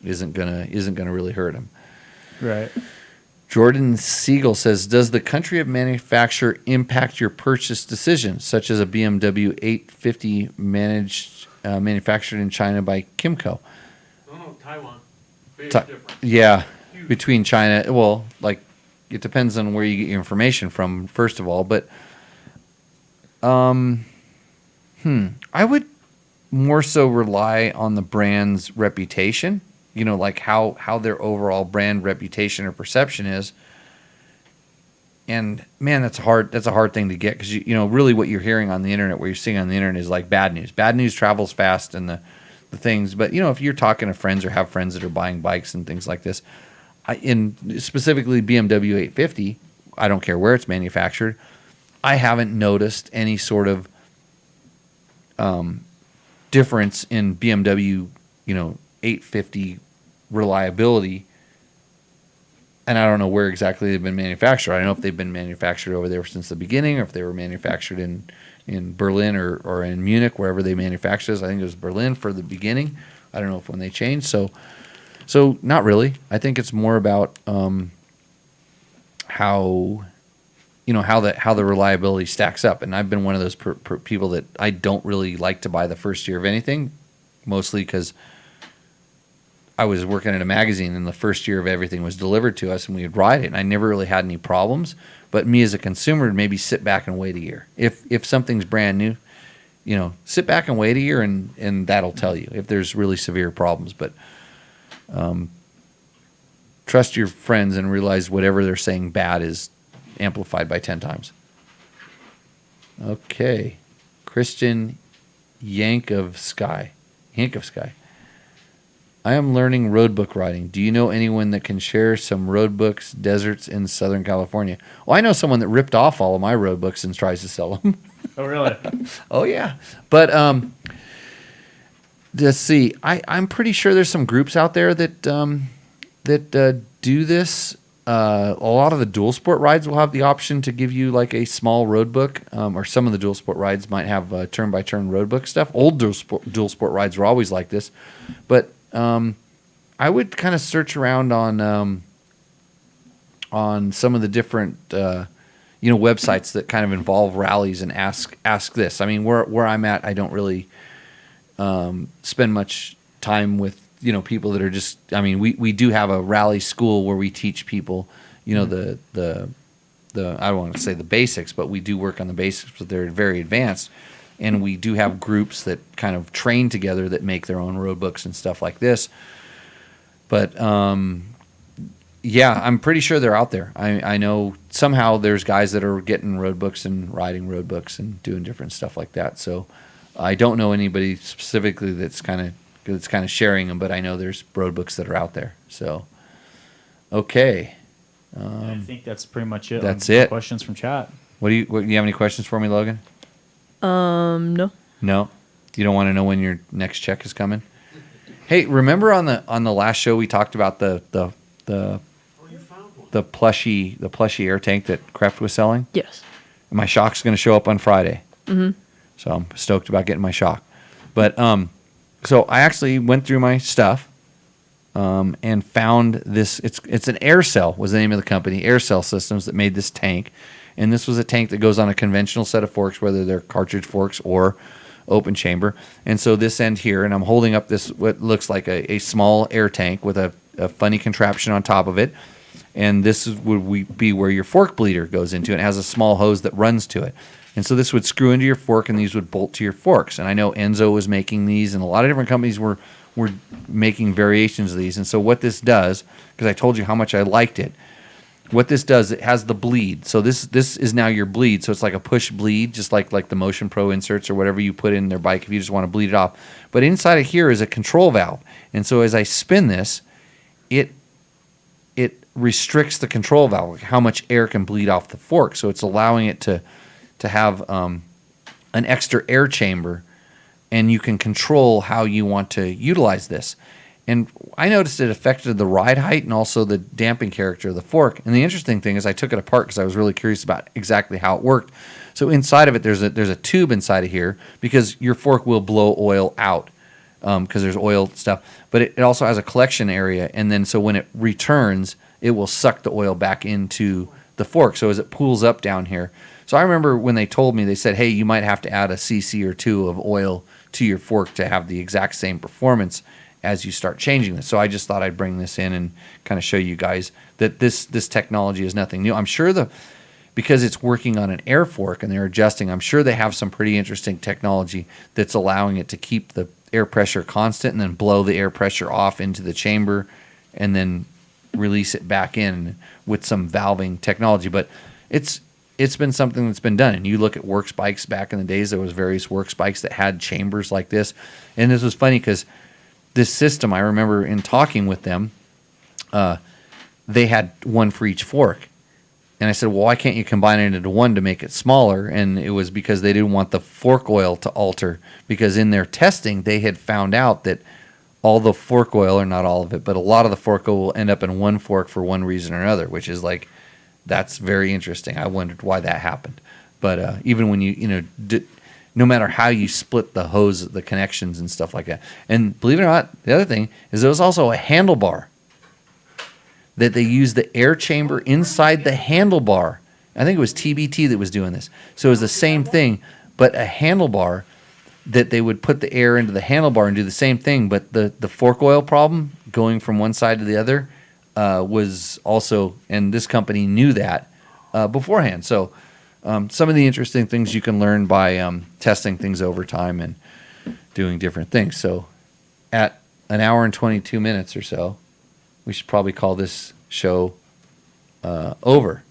isn't gonna really hurt them. Right. Jordan Siegel says, does the country of manufacture impact your purchase decision, such as a BMW 850 manufactured in China by Kimco? No, Taiwan. Big Ta- difference. Yeah, Huge. between China. Well, like, it depends on where you get your information from, first of all. But, I would more so rely on the brand's reputation. Like how their overall brand reputation or perception is. And man, that's a hard thing to get because really what you're hearing on the internet, what you're seeing on the internet is like bad news. Bad news travels fast and the things. But if you're talking to friends or have friends that are buying bikes and things like this, in specifically BMW 850, I don't care where it's manufactured, I haven't noticed any sort of difference in BMW 850 reliability. And I don't know where exactly they've been manufactured. I don't know if they've been manufactured over there since the beginning, or if they were manufactured in Berlin or in Munich, wherever they manufactured this. I think it was Berlin for the beginning. I don't know if when they changed. So not really. I think it's more about how the reliability stacks up. And I've been one of those people that I don't really like to buy the first year of anything, mostly because I was working at a magazine and the first year of everything was delivered to us and we would ride it and I never really had any problems. But me as a consumer would maybe sit back and wait a year. If something's brand new, sit back and wait a year and that'll tell you if there's really severe problems. But trust your friends and realize whatever they're saying bad is amplified by 10 times. Okay. Christian Yank of Sky. I am learning road book riding. Do you know anyone that can share some road books, deserts in Southern California? Well, I know someone that ripped off all of my road books and tries to sell them. Oh, really? Oh, yeah. But let's see. I'm pretty sure there's some groups out there that do this. A lot of the dual sport rides will have the option to give you like a small road book, or some of the dual sport rides might have turn-by-turn road book stuff. Old dual sport rides were always like this, but I would kind of search around on some of the different websites that kind of involve rallies and ask this. I mean, where I'm at, I don't really spend much time with people that are just. I mean, we do have a rally school where we teach people, the I don't want to say the basics, but we do work on the basics, but they're very advanced. And we do have groups that kind of train together that make their own road books and stuff like this. But yeah, I'm pretty sure they're out there. I know somehow there's guys that are getting road books and riding road books and doing different stuff like that. So I don't know anybody specifically that's kind of sharing them, but I know there's road books that are out there. So okay, I think that's pretty much it. That's it. Questions from chat. What do you have any questions for me, Logan? No. No, you don't want to know when your next check is coming. Hey, remember on the last show we talked about the plushy air tank that Kreft was selling? Yes. My shock's going to show up on Friday. Mm-hmm. So I'm stoked about getting my shock. But so I actually went through my stuff and found this. It's an Air Cell was the name of the company, Air Cell Systems, that made this tank. And this was a tank that goes on a conventional set of forks, whether they're cartridge forks or open chamber. And so this end here, and I'm holding up this what looks like a small air tank with a funny contraption on top of it. And this would be where your fork bleeder goes into. And it has a small hose that runs to it. And so this would screw into your fork, and these would bolt to your forks. And I know Enzo was making these, and a lot of different companies were making variations of these. And so what this does, because I told you how much I liked it, what this does, it has the bleed. So this is now your bleed. So it's like a push bleed, just like the Motion Pro inserts or whatever you put in their bike if you just want to bleed it off. But inside of here is a control valve. And so as I spin this, it restricts the control valve, like how much air can bleed off the fork. So it's allowing it to have an extra air chamber, and you can control how you want to utilize this. And I noticed it affected the ride height and also the damping character of the fork. And the interesting thing is I took it apart because I was really curious about exactly how it worked. So inside of it, there's a tube inside of here because your fork will blow oil out because there's oil stuff. But it also has a collection area. And then so when it returns, it will suck the oil back into the fork. So as it pools up down here. So I remember when they told me, they said, hey, you might have to add a cc or two of oil to your fork to have the exact same performance as you start changing this. So I just thought I'd bring this in and kind of show you guys that this technology is nothing new. I'm sure because it's working on an air fork and they're adjusting, I'm sure they have some pretty interesting technology that's allowing it to keep the air pressure constant and then blow the air pressure off into the chamber and then release it back in with some valving technology. But it's been something that's been done. And you look at Works bikes back in the days, there was various Works bikes that had chambers like this. And this was funny because this system, I remember in talking with them, they had one for each fork. And I said, well, why can't you combine it into one to make it smaller? And it was because they didn't want the fork oil to alter. Because in their testing, they had found out that all the fork oil, or not all of it, but a lot of the fork oil will end up in one fork for one reason or another, which is like, that's very interesting. I wondered why that happened. But even when no matter how you split the hose, the connections and stuff like that. And believe it or not, the other thing is there was also a handlebar that they used the air chamber inside the handlebar. I think it was TBT that was doing this. So it was the same thing, but a handlebar that they would put the air into the handlebar and do the same thing. But the fork oil problem going from one side to the other was also, and this company knew that beforehand. So some of the interesting things you can learn by testing things over time and doing different things. So at an hour and 22 minutes or so, we should probably call this show over.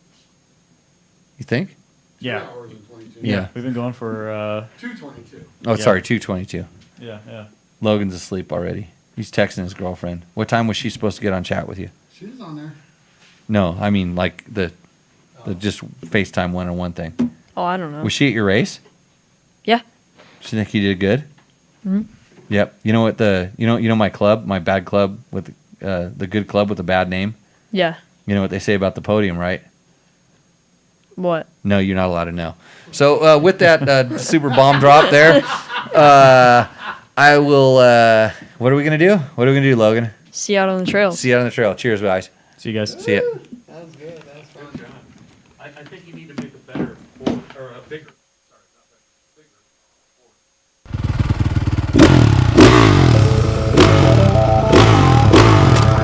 You think? Yeah. 3 hours and 22. Yeah. We've been going for 2:22. Oh, Yeah. sorry, 2:22. yeah. Logan's asleep already. He's texting his girlfriend. What time was she supposed to get on chat with you? She's on there. No, I mean like the just FaceTime one-on-one thing. Oh, I don't know. Was she at your race? Yeah. She think you did good? Mhm. Yep. You know what you know my club, my bad club with the good club with a bad name? Yeah. You know what they say about the podium, right? What? No, you're not allowed to know. So with that super bomb drop there, I will. What are we gonna do? What are we gonna do, Logan? See you out on the trails. See you on the trail. Cheers, guys. See you guys. See ya. That was good. That was fun. Good job. I think you need to make a better board, or a bigger